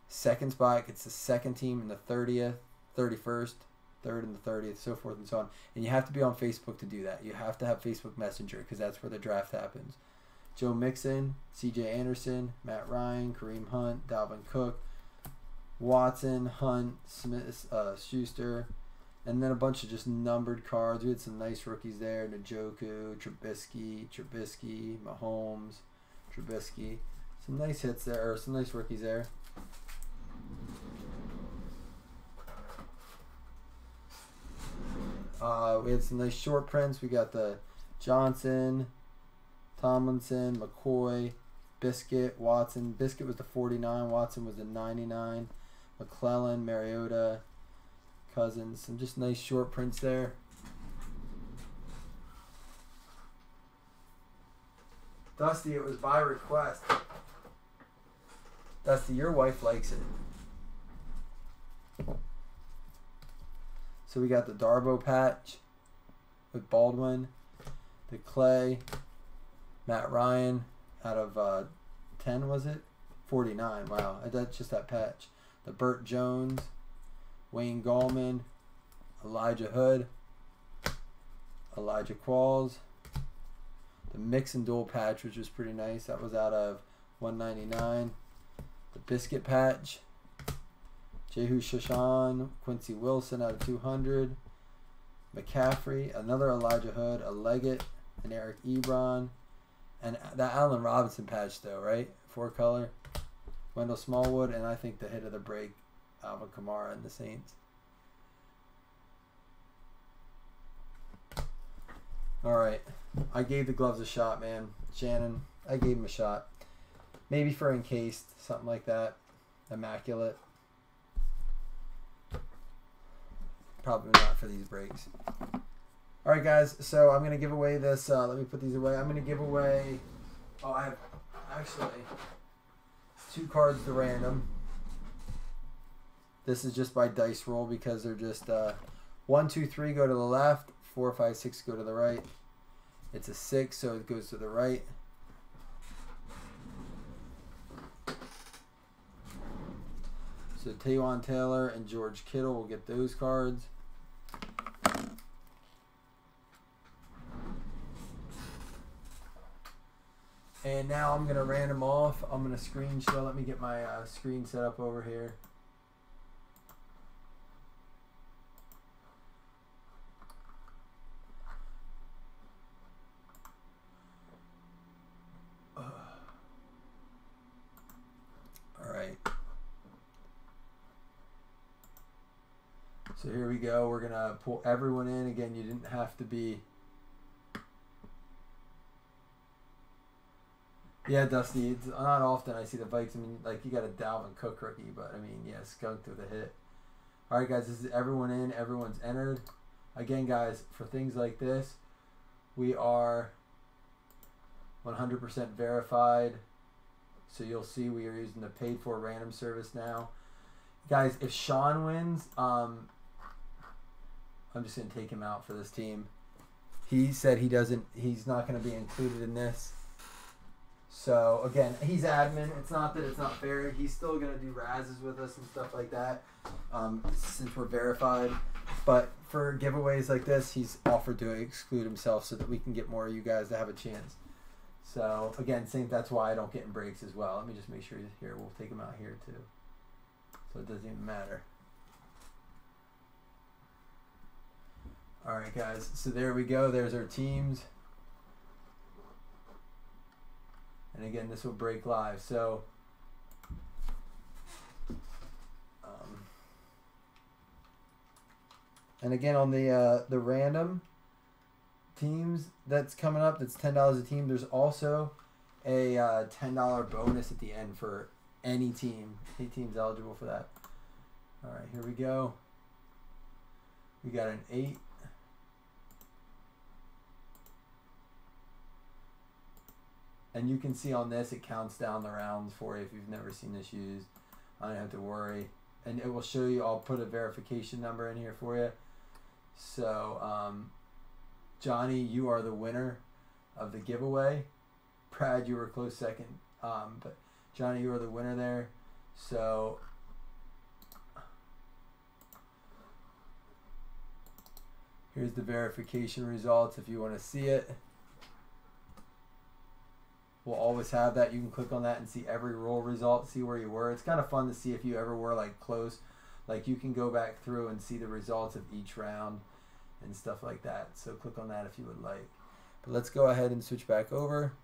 Second spot gets the second team and the 30th, 31st. 3rd and the 30th, so forth and so on. And you have to be on Facebook to do that. You have to have Facebook Messenger because that's where the draft happens. Joe Mixon, C.J. Anderson, Matt Ryan, Kareem Hunt, Dalvin Cook, Watson, Hunt, Smith, Schuster, and then a bunch of just numbered cards. We had some nice rookies there. Njoku, Trubisky, Mahomes, Trubisky. Some nice hits there, or some nice rookies there. We had some nice short prints. We got the Johnson, Tomlinson, McCoy, Biscuit, Watson. Biscuit was the 49. Watson was the 99. McClellan, Mariota, Cousins. Some just nice short prints there. Dusty, it was by request. Dusty, your wife likes it. So we got the Darbo patch with Baldwin, the Clay, Matt Ryan out of 10, was it? 49, wow. That's just that patch. The Burt Jones, Wayne Gallman, Elijah Hood, Elijah Qualls, the Mix and Duel patch, which was pretty nice. That was out of 199. The Biscuit patch. Jehu Shashan, Quincy Wilson out of 200. McCaffrey, another Elijah Hood, a Leggett, and Eric Ebron. And that Allen Robinson patch, though, right? 4 color. Wendell Smallwood, and I think the hit of the break, Alvin Kamara and the Saints. All right. I gave the gloves a shot, man. Shannon, I gave him a shot. Maybe for encased, something like that. Immaculate. Probably not for these breaks. All right, guys. So I'm going to give away this. Let me put these away. I'm going to give away... Oh, I have actually 2 cards to random. This is just by dice roll because they're just 1, 2, 3 go to the left. 4, 5, 6 go to the right. It's a 6, so it goes to the right. So Taywan Taylor and George Kittle will get those cards. And now I'm going to random off. I'm going to screen share. Let me get my screen set up over here. So here we go. We're going to pull everyone in. Again, you didn't have to be... Yeah, Dusty, it's not often I see the Vikes. I mean, like, you got a Dalvin Cook rookie, but, I mean, yeah, skunked with a hit. All right, guys, this is everyone in. Everyone's entered. Again, guys, for things like this, we are 100% verified. So you'll see we are using the paid-for random service now. Guys, if Sean wins... I'm just going to take him out for this team. He said he's not going to be included in this. So, again, he's admin. It's not that it's not fair. He's still going to do razzes with us and stuff like that since we're verified. But for giveaways like this, he's offered to exclude himself so that we can get more of you guys to have a chance. So, again, that's why I don't get in breaks as well. Let me just make sure he's here. We'll take him out here, too. So it doesn't even matter. All right, guys. So there we go. There's our teams. And again, this will break live. So, and again on the random teams that's coming up, that's $10 a team. There's also a $10 bonus at the end for any team. Any team's eligible for that. All right, here we go. We got an 8. And you can see on this, it counts down the rounds for you if you've never seen this used. I don't have to worry. And it will show you, I'll put a verification number in here for you. So, Johnny, you are the winner of the giveaway. Brad, you were a close second. But Johnny, you are the winner there. So, here's the verification results if you want to see it. We'll always have that. You can click on that and see every roll result, see where you were. It's kind of fun to see if you ever were like close. Like you can go back through and see the results of each round and stuff like that. So click on that if you would like. But let's go ahead and switch back over.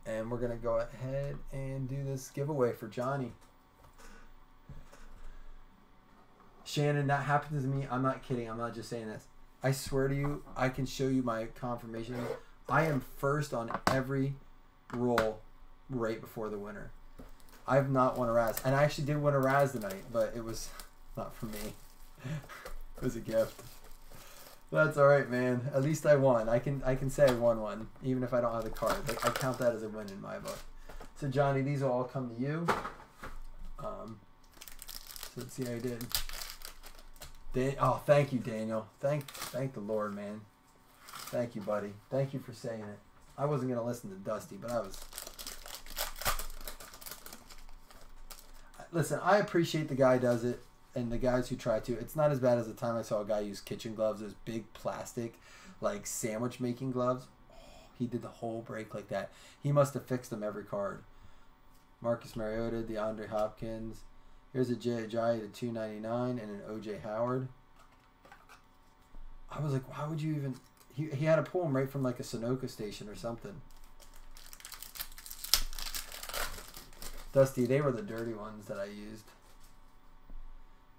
And we're going to go ahead and do this giveaway for Johnny. Shannon, that happened to me. I'm not kidding. I'm not just saying this. I swear to you, I can show you my confirmation. I am first on every roll right before the winner. I've not won a Raz. And I actually did win a Raz tonight, but it was not for me. It was a gift. That's all right, man. At least I won. I can say I won one, even if I don't have the card. Like, I count that as a win in my book. So, Johnny, these will all come to you. So let's see how you did. Oh, thank you, Daniel. Thank the Lord, man. Thank you, buddy. Thank you for saying it. I wasn't going to listen to Dusty, but I was. Listen, I appreciate the guy does it and the guys who try to. It's not as bad as the time I saw a guy use kitchen gloves, those big plastic, like sandwich making gloves. Oh, he did the whole break like that. He must have fixed them every card. Marcus Mariota, DeAndre Hopkins. Here's a Jay Ajayi to $2.99 and an O.J. Howard. I was like, why would you even... He had to pull him right from like a Sunoco station or something. Dusty, they were the dirty ones that I used.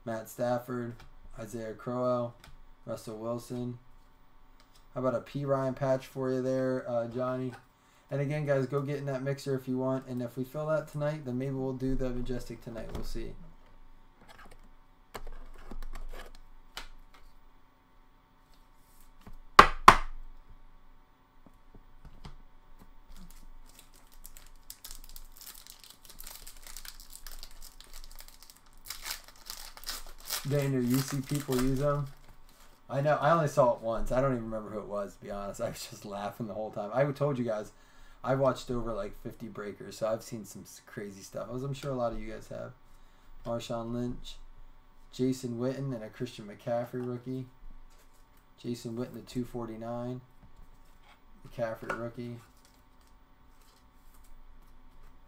Matt Stafford, Isaiah Crowell, Russell Wilson. How about a P. Ryan patch for you there, Johnny? And again, guys, go get in that mixer if you want. And if we fill that tonight, then maybe we'll do the Majestic tonight. We'll see. Daniel, you see people use them? I know. I only saw it once. I don't even remember who it was, to be honest. I was just laughing the whole time. I told you guys, I watched over like 50 breakers, so I've seen some crazy stuff. As I'm sure a lot of you guys have. Marshawn Lynch, Jason Witten, and a Christian McCaffrey rookie. Jason Witten to 249. McCaffrey rookie.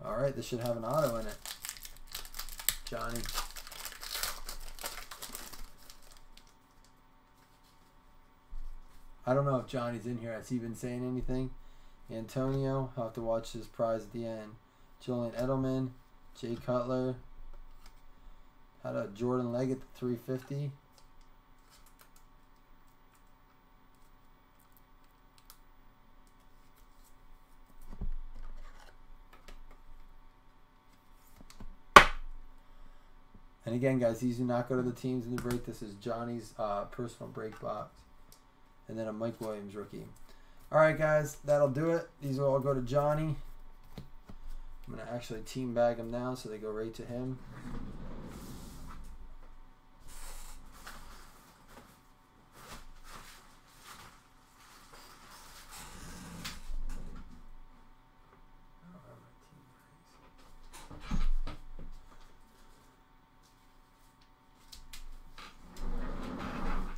All right, this should have an auto in it. Johnny. I don't know if Johnny's in here. Has he been saying anything? Antonio. I'll have to watch this prize at the end. Julian Edelman. Jay Cutler. Had a Jordan Leggett to 350. And again, guys, these do not go to the teams in the break. This is Johnny's personal break box. And then a Mike Williams rookie. All right, guys, that'll do it. These will all go to Johnny. I'm going to actually team bag them now so they go right to him.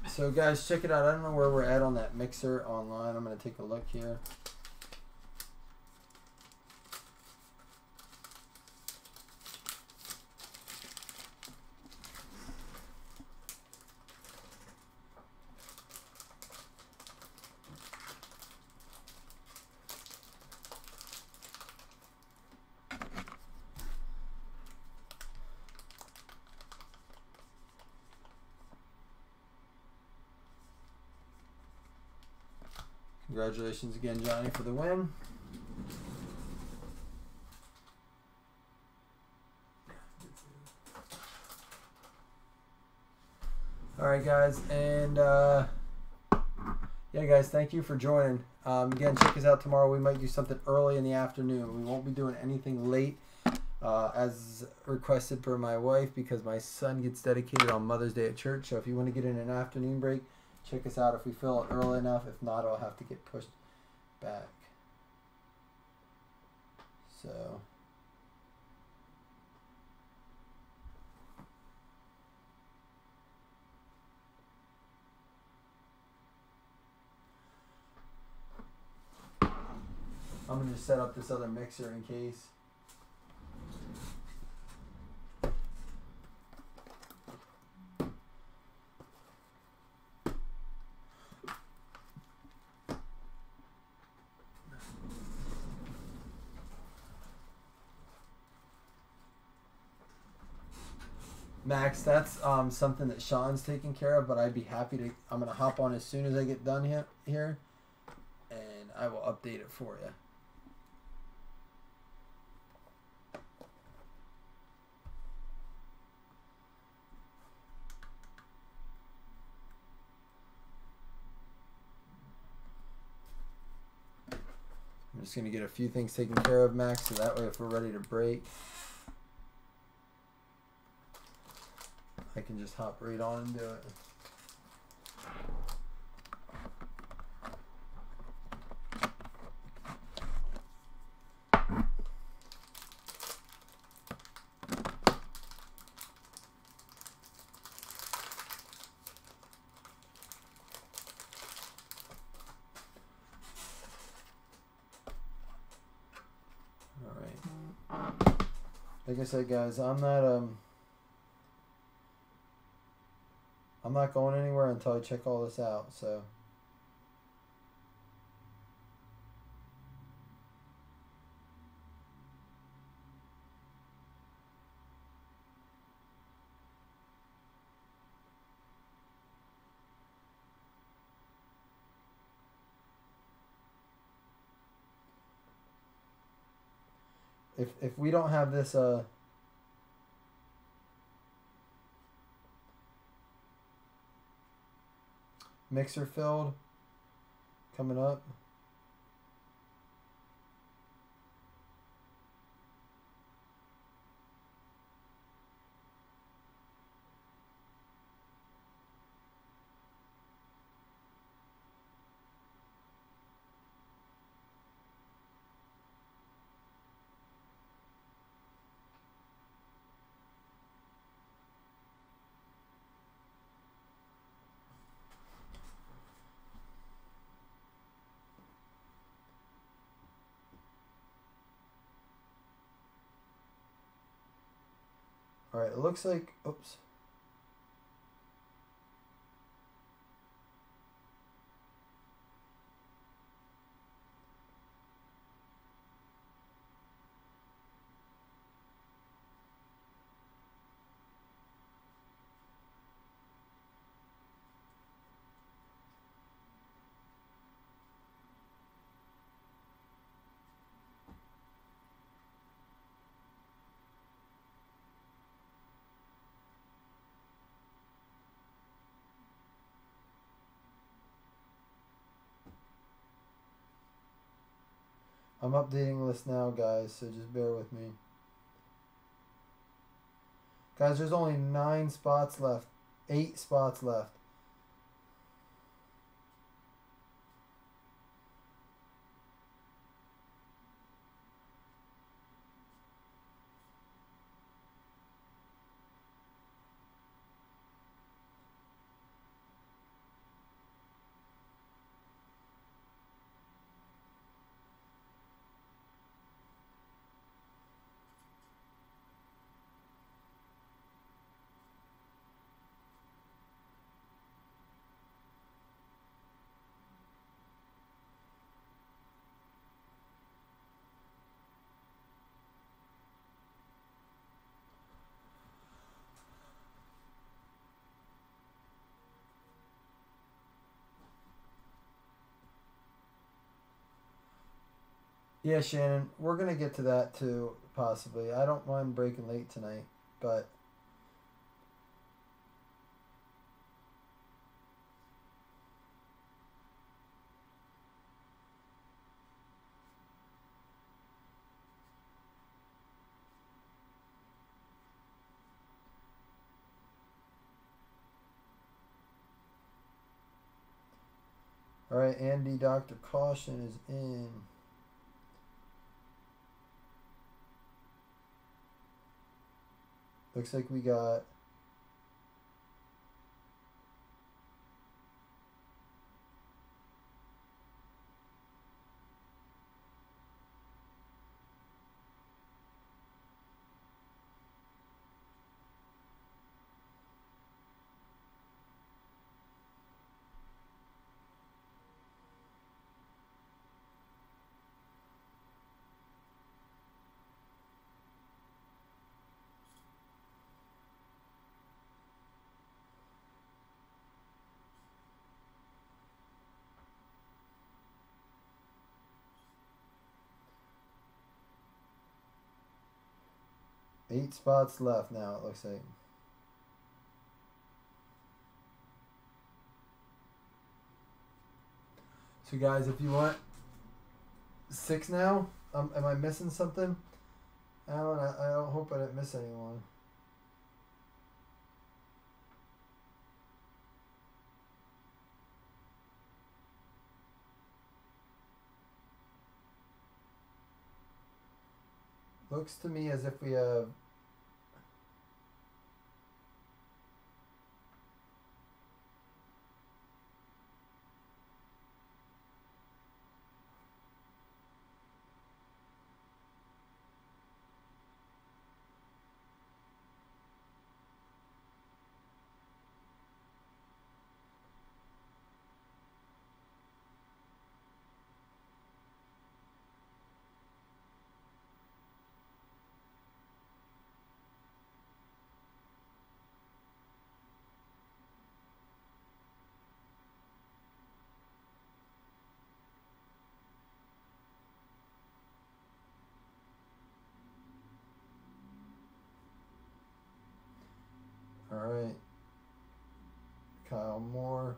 So guys, check it out. I don't know where we're at on that mixer online. I'm going to take a look here. Congratulations again, Johnny, for the win. All right, guys, and yeah, guys, thank you for joining. Again, check us out tomorrow. We might do something early in the afternoon. We won't be doing anything late, as requested per my wife, because my son gets dedicated on Mother's Day at church. So if you want to get in an afternoon break, check us out if we fill it early enough. If not, I'll have to get pushed back. So I'm going to just set up this other mixer in case. Max, that's something that Sean's taking care of, but I'd be happy to. I'm going to hop on as soon as I get done here, and I will update it for you. I'm just going to get a few things taken care of, Max, so that way if we're ready to break, I can just hop right on and do it. All right. Like I said, guys, I'm not going anywhere until I check all this out, so. If we don't have this mixer filled coming up. All right, it looks like, oops. I'm updating this now, guys, so just bear with me. Guys, there's only 9 spots left. 8 spots left. Yeah, Shannon, we're going to get to that too, possibly. I don't mind breaking late tonight, but... All right, Andy, Dr. Caution is in. Looks like we got... Eight spots left now, it looks like. So guys, if you want 6 now, am I missing something? Alan, I don't hope I didn't miss anyone. Looks to me as if we have... Kyle Moore.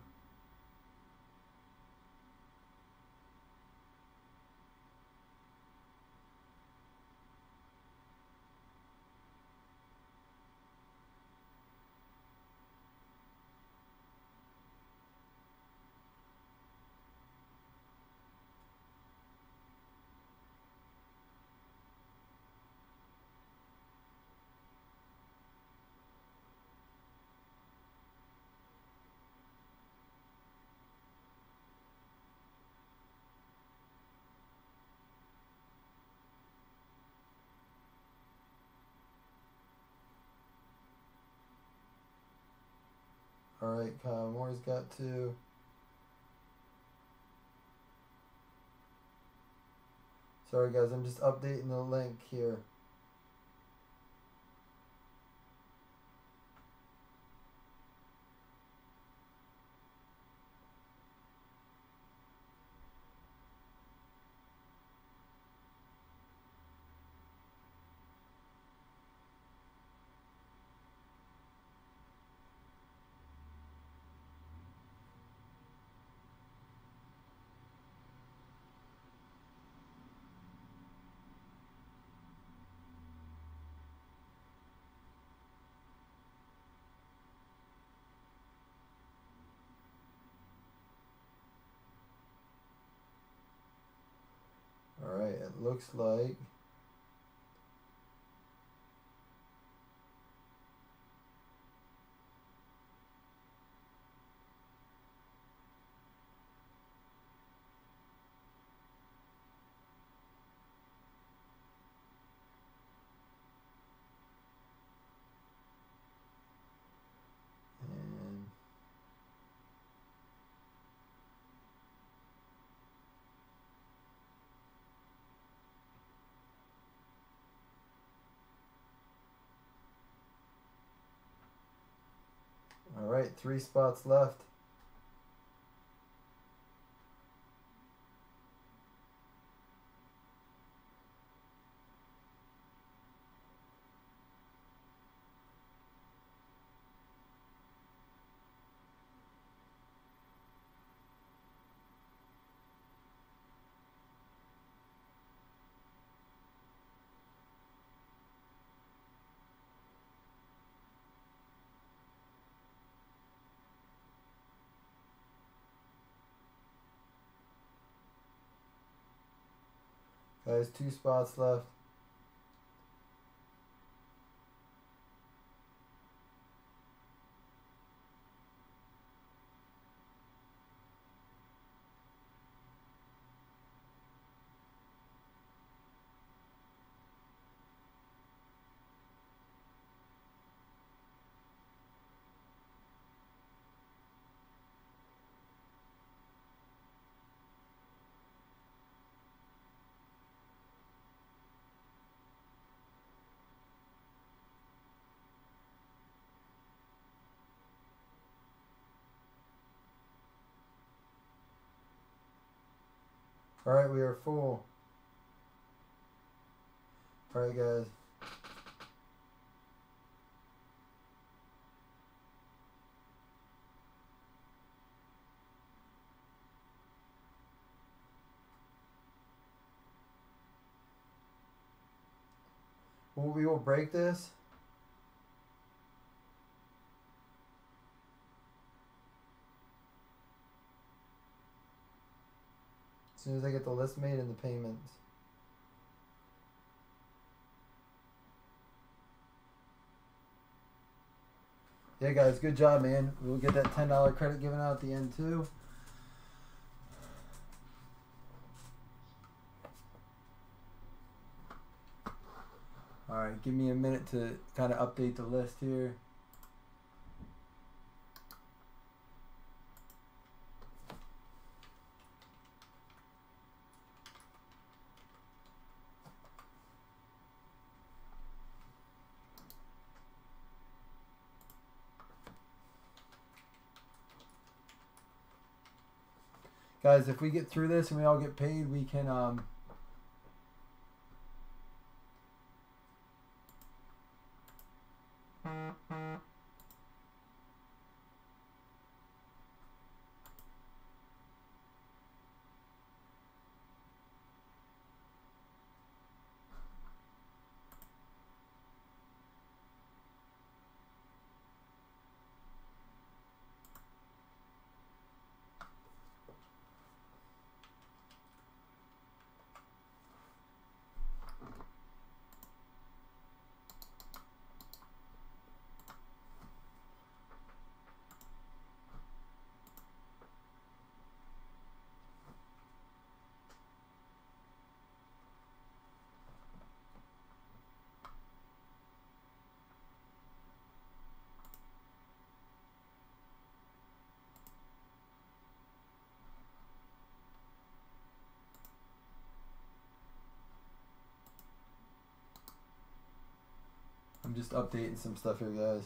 Alright, Kyle Moore's got 2. Sorry guys, I'm just updating the link here. Alright, it looks like and alright, 3 spots left. Guys, 2 spots left. Alright, we are full. Alright guys. We will break this. As soon as I get the list made and the payments. Yeah, guys, good job, man. We'll get that $10 credit given out at the end, too. Alright, give me a minute to kind of update the list here. Guys, if we get through this and we all get paid, we can just updating some stuff here, guys.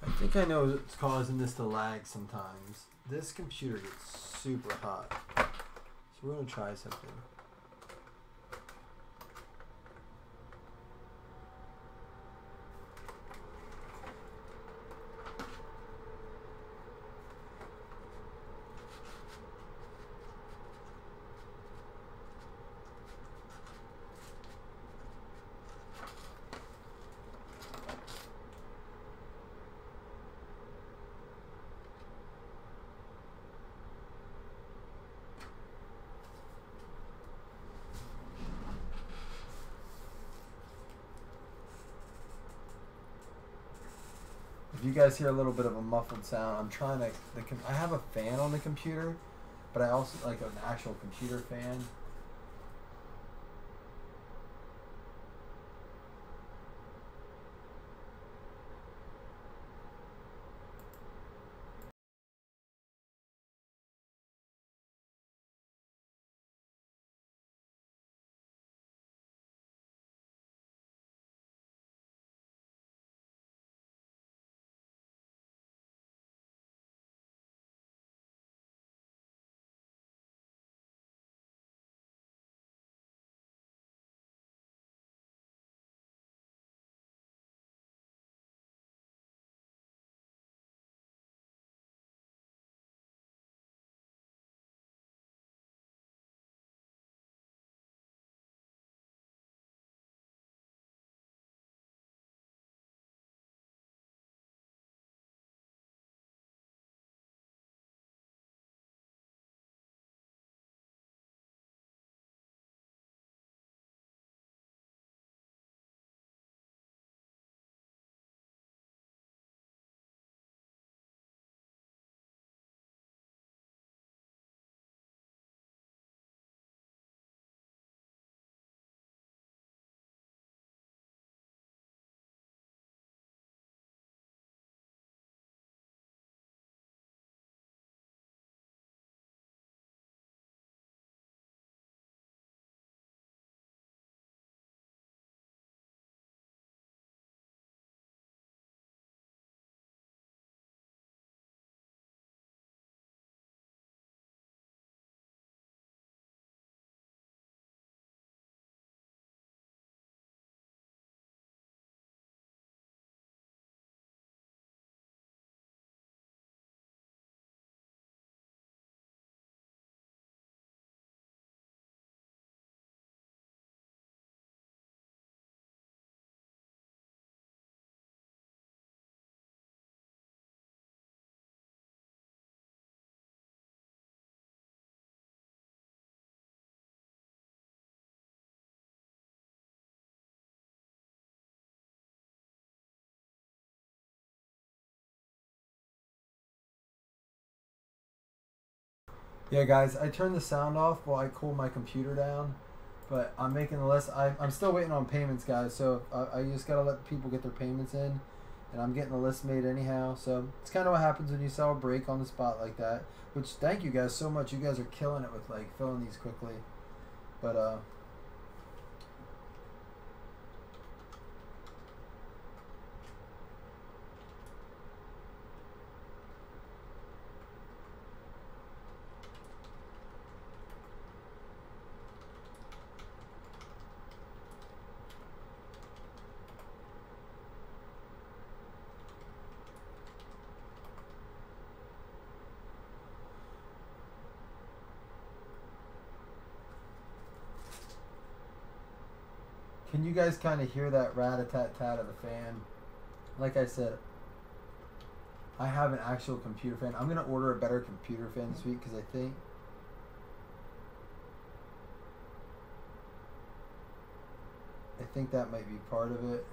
I think I know what's causing this to lag sometimes. This computer gets super hot. So we're going to try something. If you guys hear a little bit of a muffled sound, I'm trying to. I have a fan on the computer, but I also like an actual computer fan. Yeah, guys, I turned the sound off while I cooled my computer down, but I'm making the list. I'm still waiting on payments, guys, so I just got to let people get their payments in, and I'm getting the list made anyhow. So it's kind of what happens when you sell a break on the spot like that, which thank you guys so much. You guys are killing it with, like, filling these quickly. But, Can you guys kind of hear that rat-a-tat-tat of the fan? Like I said, I have an actual computer fan. I'm gonna order a better computer fan this week because I think that might be part of it.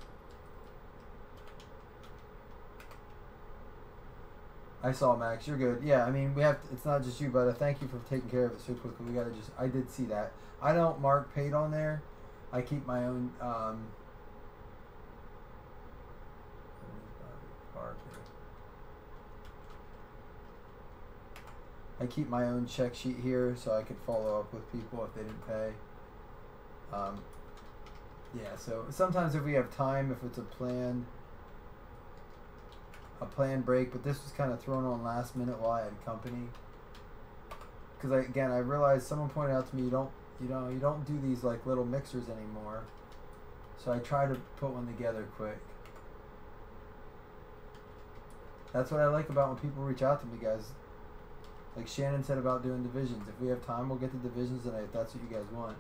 I saw Max. You're good. Yeah, I mean, we have. It's not just you, but thank you for taking care of it so quickly. We gotta just. I did see that. I don't mark paid on there. I keep my own. I keep my own check sheet here so I could follow up with people if they didn't pay. Yeah, so sometimes if we have time, if it's a planned break, but this was kind of thrown on last minute while I had company. Because I realized someone pointed out to me you don't do these like little mixers anymore. So I tried to put one together quick. That's what I like about when people reach out to me, guys. Like Shannon said about doing divisions. If we have time, we'll get the divisions tonight if that's what you guys want.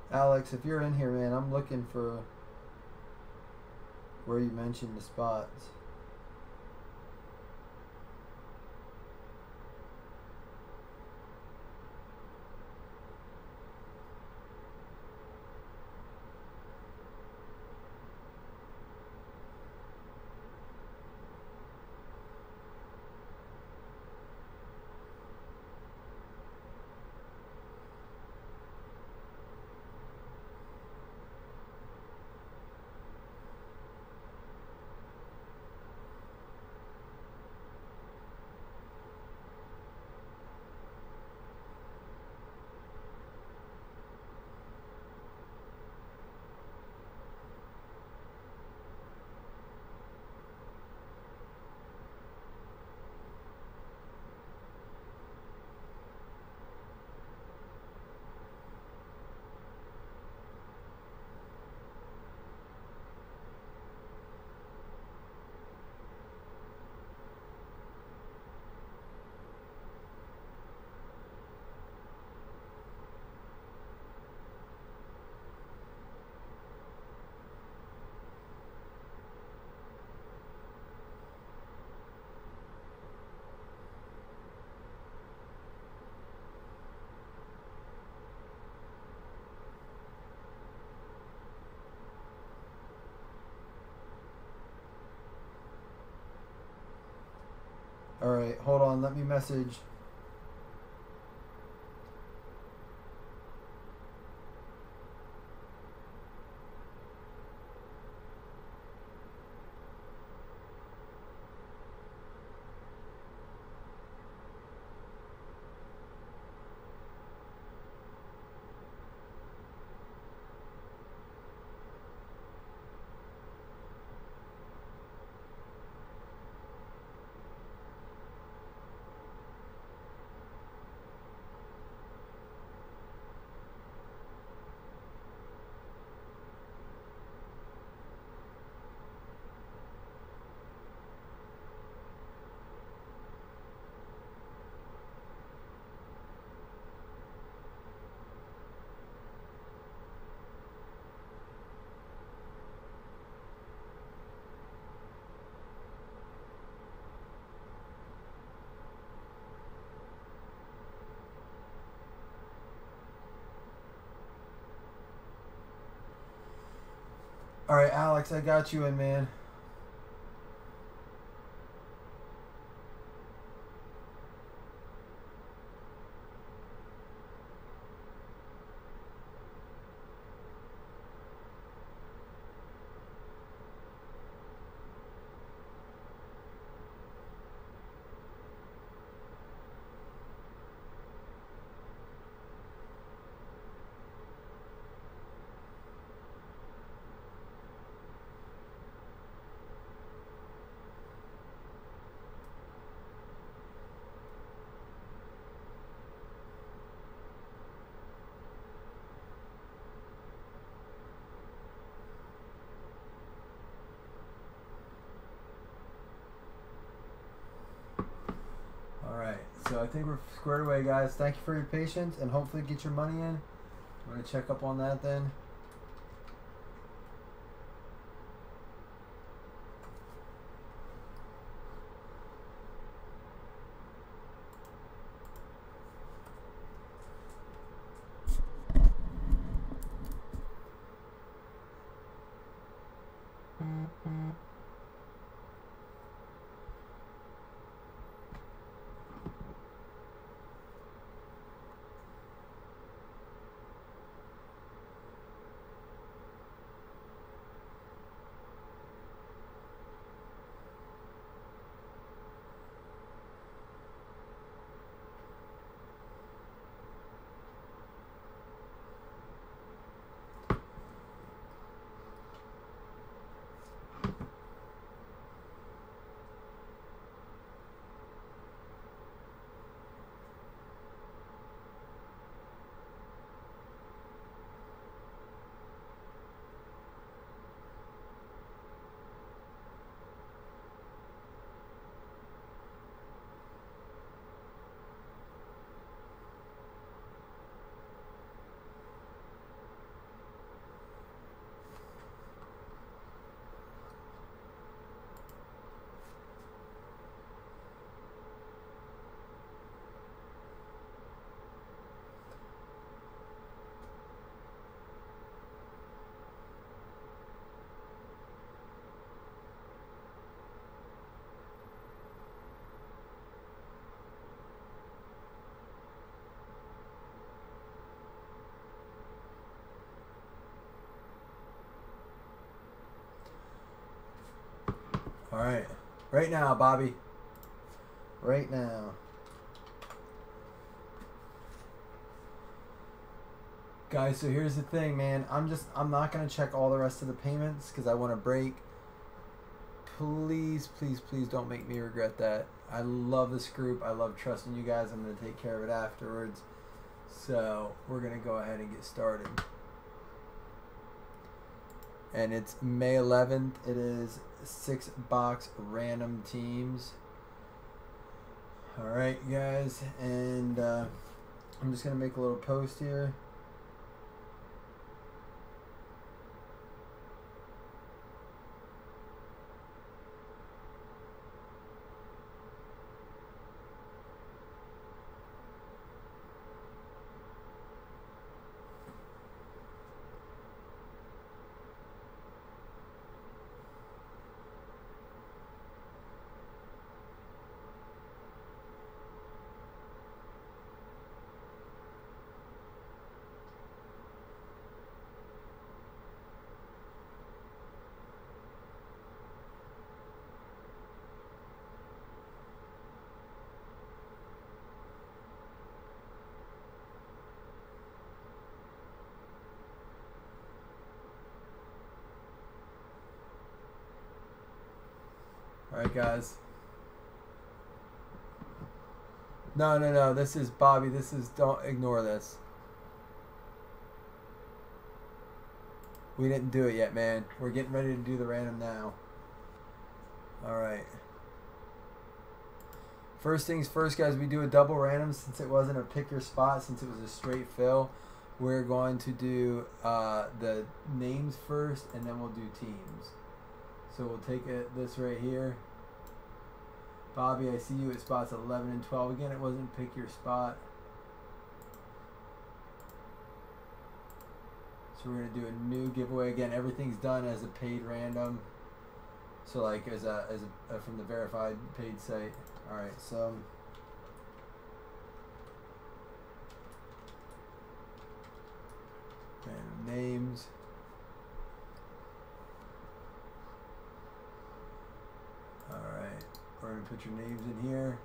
Alex, if you're in here, man, I'm looking for where you mentioned the spots. Alright, hold on, let me message. All right, Alex, I got you in, man. So I think we're squared away, guys. Thank you for your patience, and hopefully get your money in. I'm going to check up on that then. All right. Right now, Bobby. Right now. Guys, so here's the thing, man. I'm not going to check all the rest of the payments because I want to break. Please, please, please don't make me regret that. I love this group. I love trusting you guys. I'm going to take care of it afterwards. So we're going to go ahead and get started. And it's May 11th. It is 6-box random teams. All right, guys. And I'm just going to make a little post here. All right, guys. No. This is Bobby. This is, don't ignore this. We didn't do it yet, man. We're getting ready to do the random now. All right. First things first, guys. We do a double random since it wasn't a pick your spot, since it was a straight fill. We're going to do the names first, and then we'll do teams. So we'll take this right here. Bobby, I see you at spots 11 and 12. Again, it wasn't pick your spot. So we're gonna do a new giveaway again. Everything's done as a paid random. So like as a from the verified paid site. All right, so random names. All right, we're gonna put your names in here.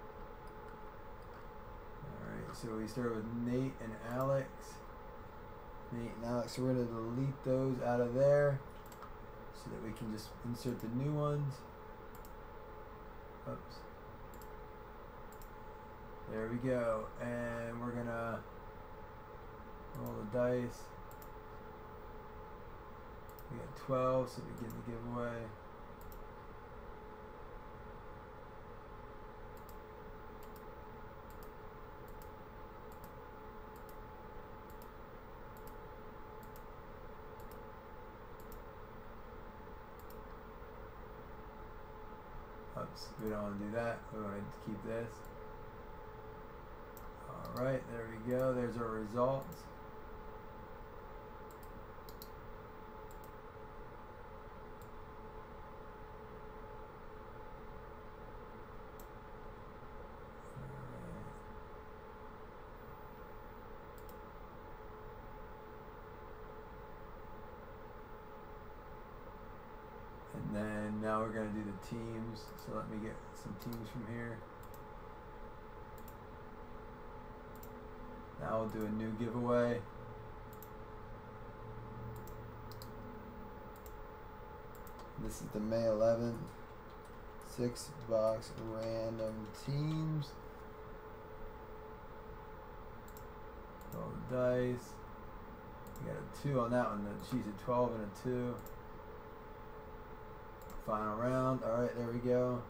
All right, so we start with Nate and Alex. Nate and Alex. So we're gonna delete those out of there, so that we can just insert the new ones. Oops. There we go. And we're gonna roll the dice. We got 12, so we get the giveaway. Oops, we don't want to do that. We want to keep this. Alright, there we go. There's our results. And then now we're going to do the teams. So let me get some teams from here. Now we'll do a new giveaway. This is the May 11th 6-box random teams. Roll the dice. We got a 2 on that one. She's a 12 and a 2. Final round. Alright, there we go.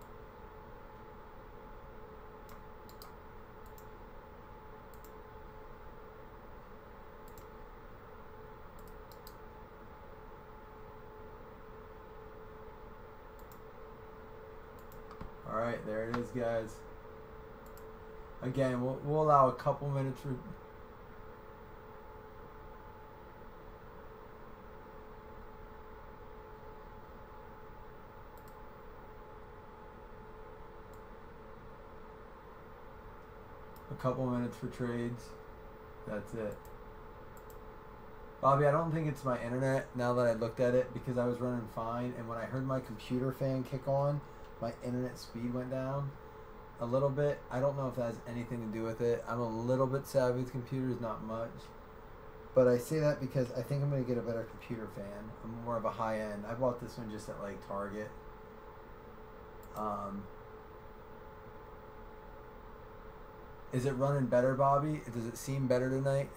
Alright, there it is, guys. Again, we'll allow a couple minutes for... trades. That's it. Bobby, I don't think it's my internet now that I looked at it, because I was running fine, and when I heard my computer fan kick on, my internet speed went down a little bit. I don't know if that has anything to do with it. I'm a little bit savvy with computers, not much. But I say that because I think I'm going to get a better computer fan. I'm more of a high end. I bought this one just at like Target. Is it running better, Bobby? Does it seem better tonight?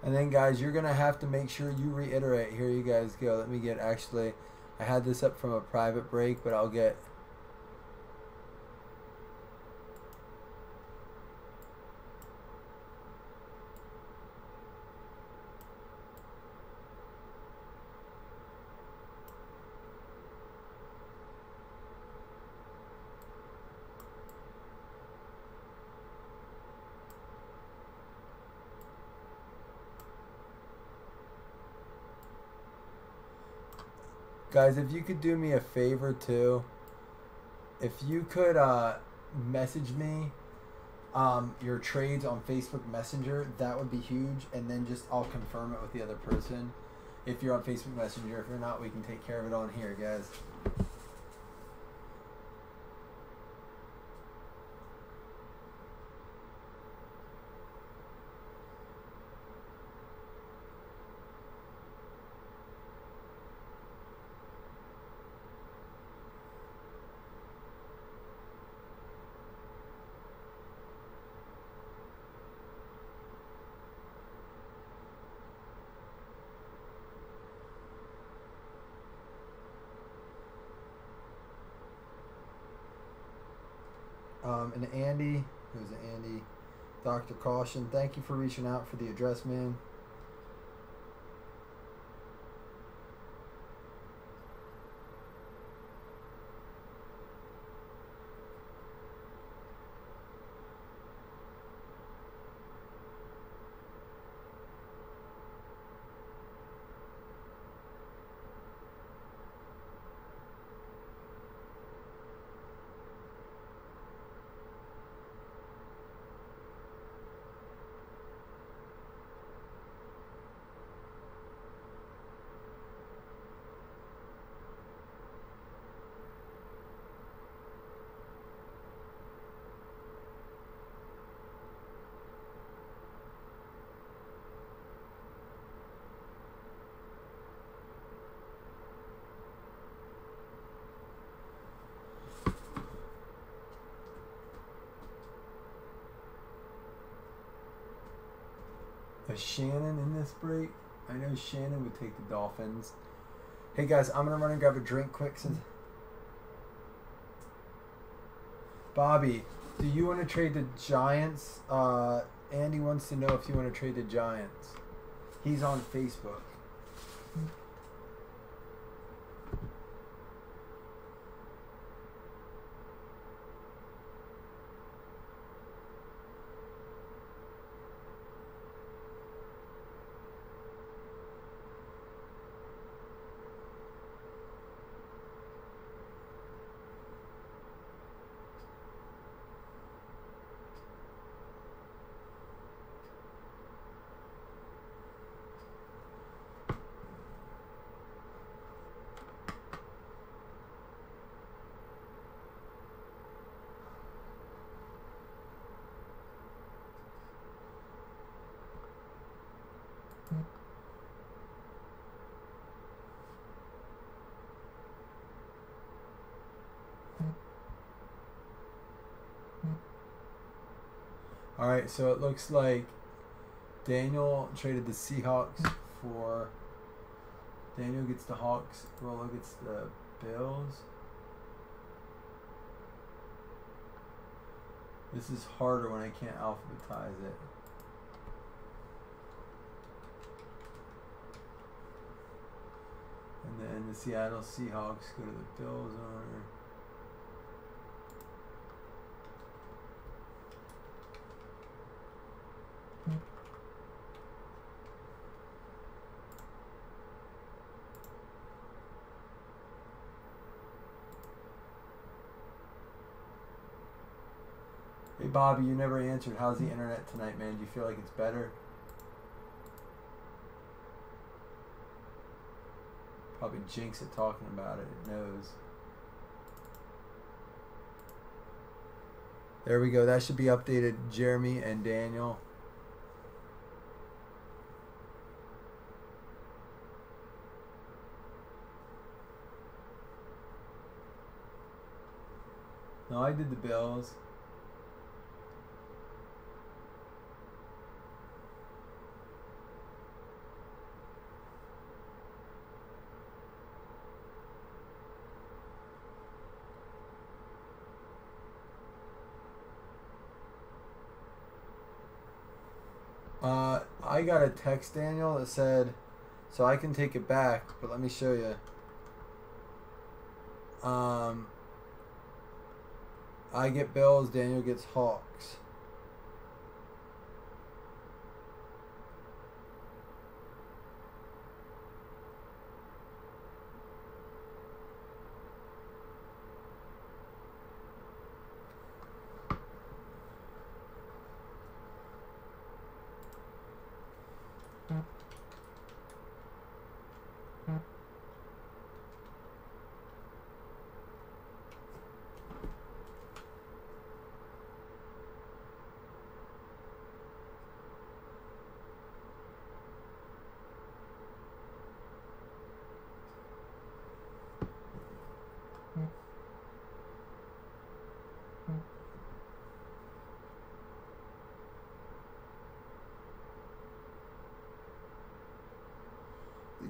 And then, guys, you're going to have to make sure you reiterate. Here you guys go. Let me get, actually, I had this up from a private break, but I'll get... Guys, if you could do me a favor too, if you could message me your trades on Facebook Messenger, that would be huge, and then just I'll confirm it with the other person. If you're on Facebook Messenger, if you're not, we can take care of it on here, guys. And Andy, who's Andy? Dr. Caution, thank you for reaching out for the address, man. Is Shannon in this break? I know Shannon would take the Dolphins. Hey guys, I'm gonna run and grab a drink quick since. Bobby, do you want to trade the Giants? Andy wants to know if you want to trade the Giants. He's on Facebook. Alright, so it looks like Daniel traded the Seahawks for... Daniel gets the Hawks, Rolo gets the Bills. This is harder when I can't alphabetize it. And then the Seattle Seahawks go to the Bills owner. Hey Bobby, you never answered. How's the internet tonight, man? Do you feel like it's better? Probably jinx it talking about it. It knows. There we go. That should be updated. Jeremy and Daniel. No, I did the Bills. I got a text, Daniel, that said, so I can take it back, but let me show you. I get Bills, Daniel gets Hawks.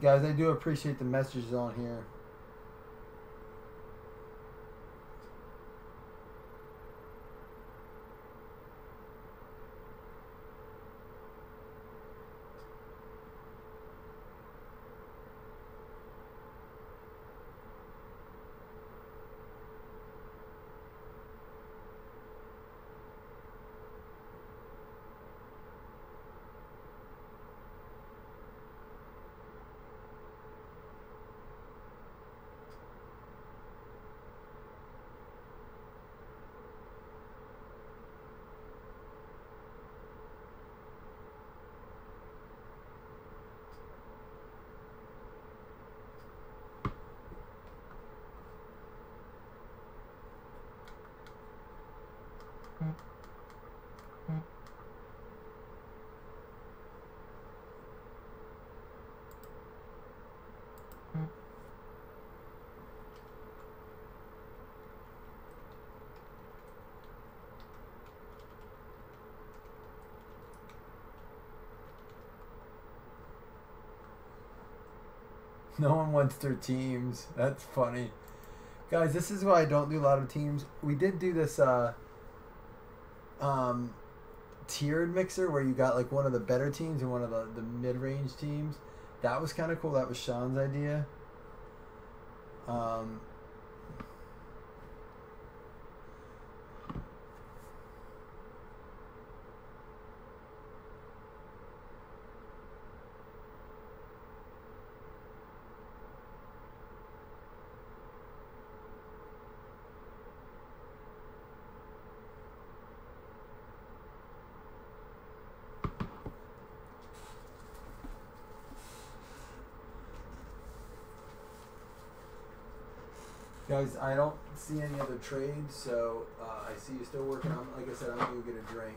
Guys, I do appreciate the messages on here. No one wants their teams. That's funny. Guys, this is why I don't do a lot of teams. We did do this tiered mixer where you got like one of the better teams and one of the mid-range teams. That was kind of cool. That was Sean's idea. Guys, I don't see any other trades, so I see you still working on. Like I said, I'm gonna go get a drink.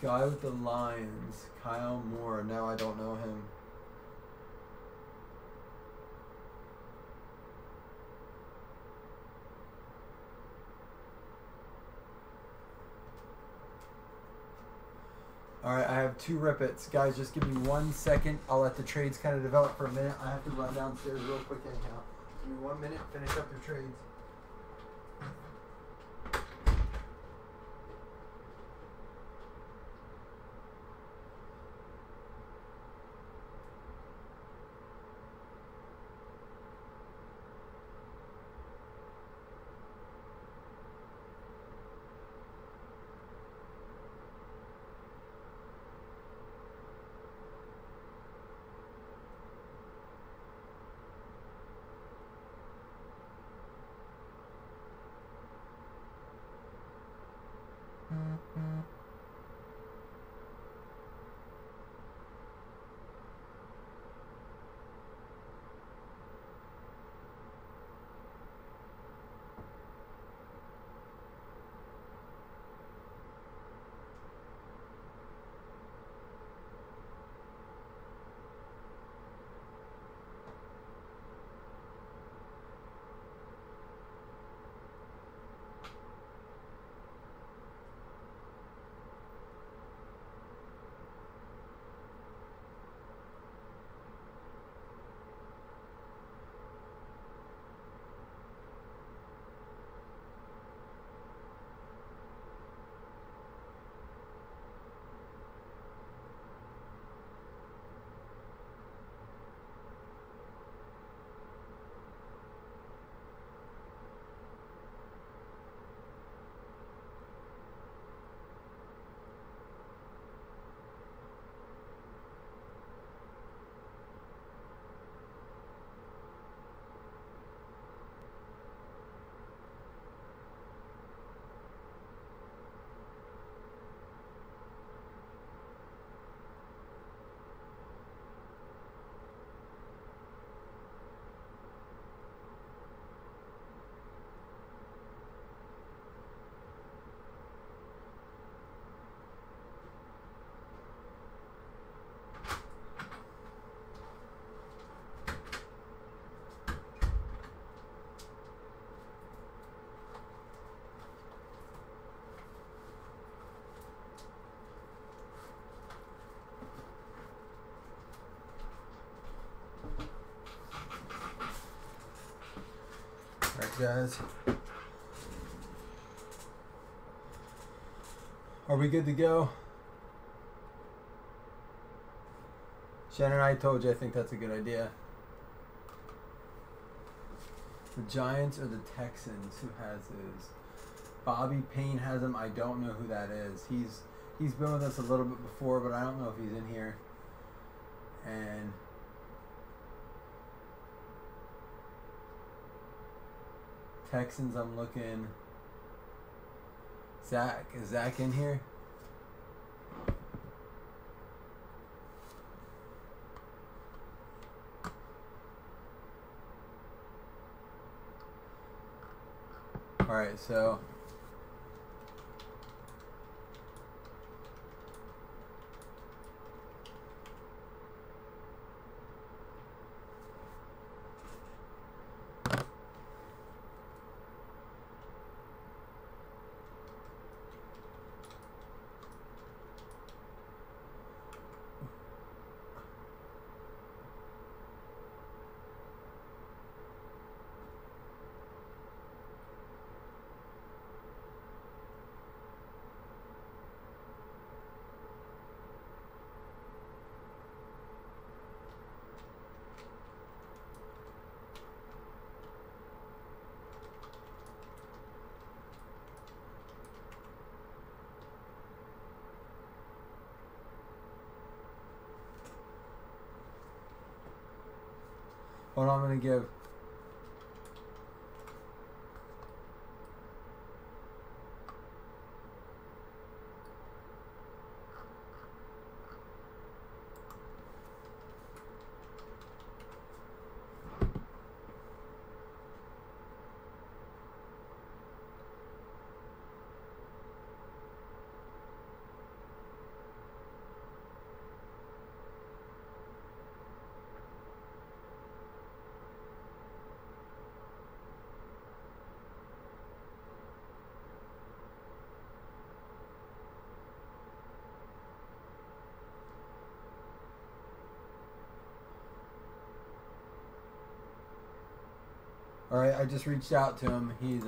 Guy with the Lions, Kyle Moore. Now I don't know him. Alright, I have 2 Rippets. Guys, just give me 1 second. I'll let the trades kind of develop for a minute. I have to run downstairs real quick anyhow. Give me 1 minute, finish up your trades. Guys, are we good to go? Shannon, I told you I think that's a good idea. The Giants or the Texans? Who has his? Bobby Payne has him. I don't know who that is. He's been with us a little bit before, but I don't know if he's in here. And Texans, I'm looking. Zach. Is Zach in here? All right, so. Hold on, I'm going to give. All right, I just reached out to him. He's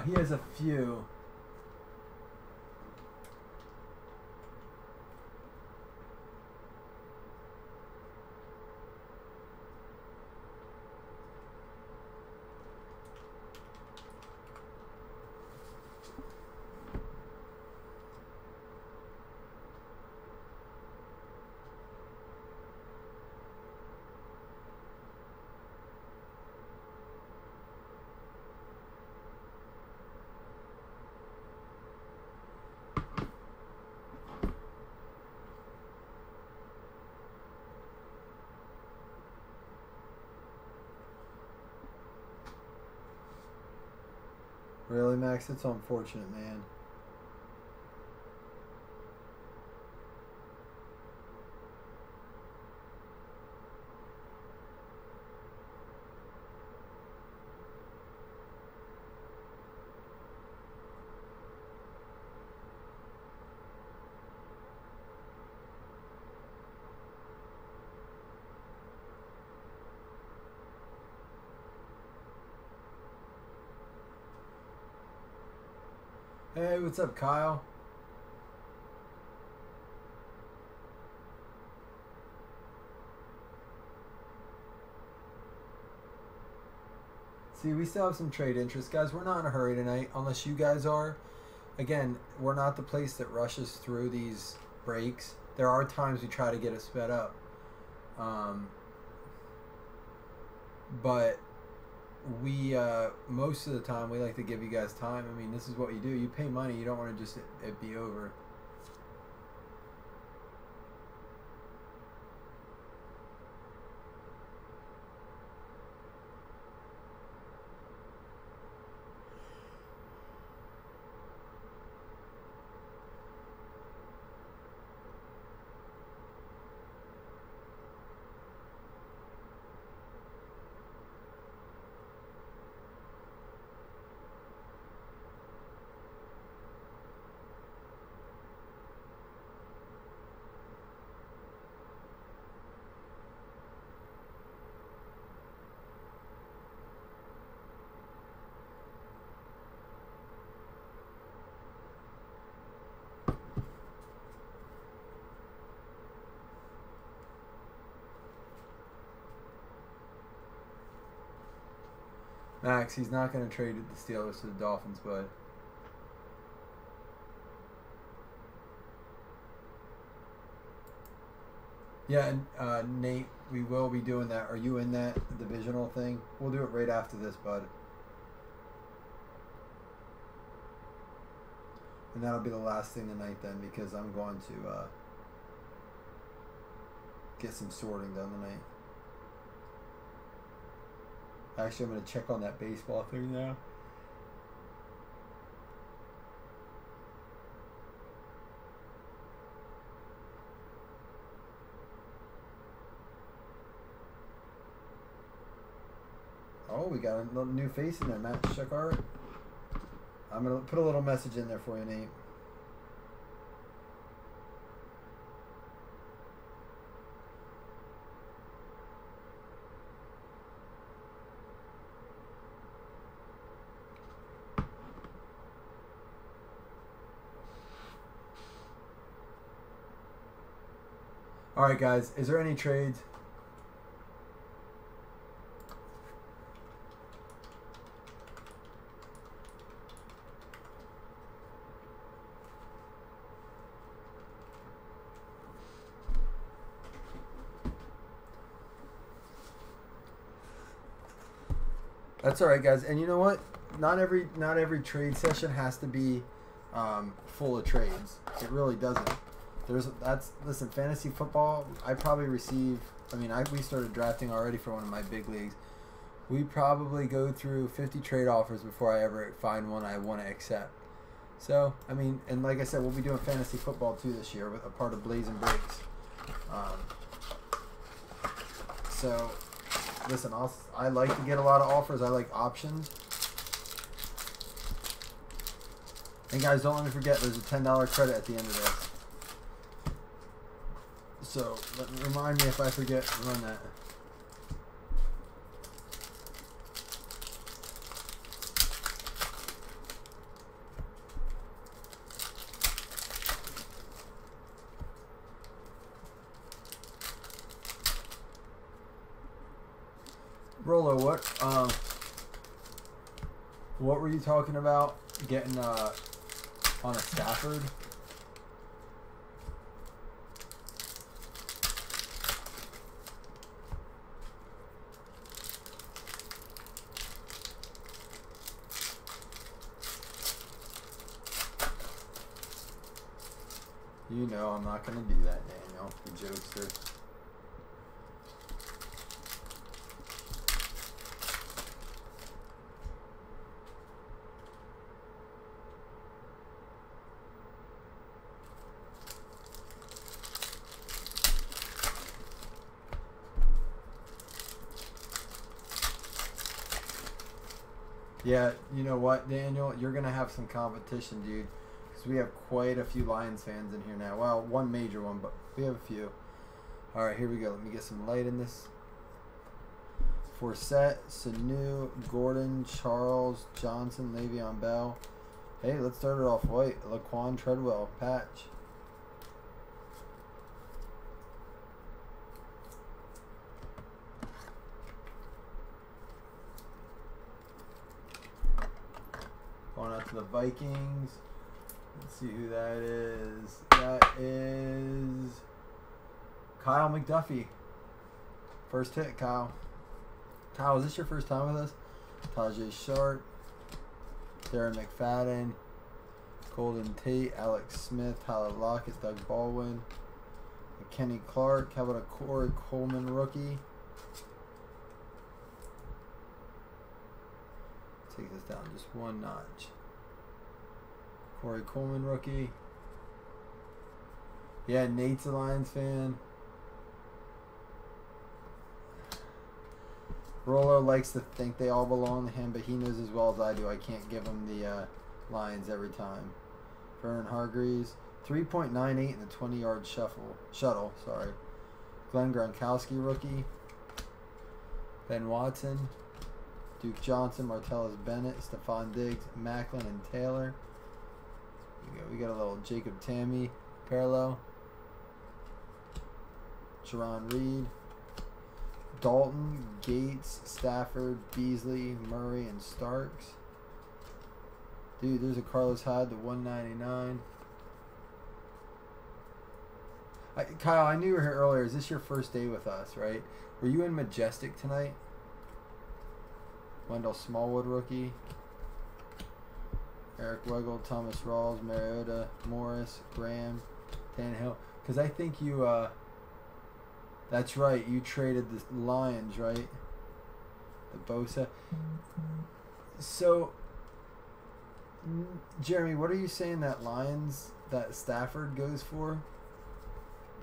he has a few. Really, Max? It's unfortunate, man. Hey, what's up, Kyle? See, we still have some trade interest. Guys, we're not in a hurry tonight, unless you guys are. Again, we're not the place that rushes through these breaks. There are times we try to get it sped up. But we, most of the time, we like to give you guys time. I mean, this is what you do. You pay money. You don't want to just it be over. Max, he's not going to trade the Steelers to the Dolphins, bud. Yeah, and Nate, we will be doing that. Are you in that divisional thing? We'll do it right after this, bud. And that'll be the last thing tonight then, because I'm going to get some sorting done tonight. Actually, I'm going to check on that baseball thing now. Oh, we got a little new face in there, Matt Shakar. I'm going to put a little message in there for you, Nate. All right, guys, is there any trades? That's all right, guys. And you know what? Not every trade session has to be full of trades. It really doesn't. Listen, fantasy football. I probably receive. I mean, we started drafting already for one of my big leagues. We probably go through 50 trade offers before I ever find one I want to accept. So, I mean, and like I said, we'll be doing fantasy football too this year with a part of Blazzzin Breaks. So, listen, I like to get a lot of offers. I like options. And guys, don't let me forget, there's a $10 credit at the end of this. So, remind me if I forget to run that. Rolo, what were you talking about getting on a Stafford? You know I'm not going to do that, Daniel, you jokester. Yeah, you know what, Daniel? You're going to have some competition, dude. Because we have quite a few Lions fans in here now. Well, one major one, but we have a few. All right, here we go. Let me get some light in this. Forsett, Sanu, Gordon, Charles, Johnson, Le'Veon Bell. Hey, let's start it off white. Laquan Treadwell, patch. Going out to the Vikings. Let's see who that is. That is Kyle McDuffie. First hit, Kyle. Kyle, is this your first time with us? Tajay Sharp, Darren McFadden, Golden Tate, Alex Smith, Tyler Lockett, Doug Baldwin, Kenny Clark. How about a Corey Coleman rookie? Take this down just one notch. Corey Coleman rookie. Yeah, Nate's a Lions fan. Rolo likes to think they all belong to him, but he knows as well as I do I can't give him the Lions every time. Vernon Hargreaves. 3.98 in the 20-yard shuttle. Sorry. Glenn Gronkowski rookie. Ben Watson. Duke Johnson, Martellus Bennett, Stephon Diggs, Macklin, and Taylor. We got a little Jacob Tammy parallel. Jerron Reed. Dalton, Gates, Stafford, Beasley, Murray, and Starks. Dude, there's a Carlos Hyde to 199. Kyle, I knew you were here earlier. Is this your first day with us, right? Were you in Majestic tonight? Wendell Smallwood rookie. Eric Weigel, Thomas Rawls, Mariota, Morris, Graham, Tannehill. Because I think you, that's right, you traded the Lions, right? The Bosa. So, Jeremy, what are you saying that Lions, that Stafford goes for?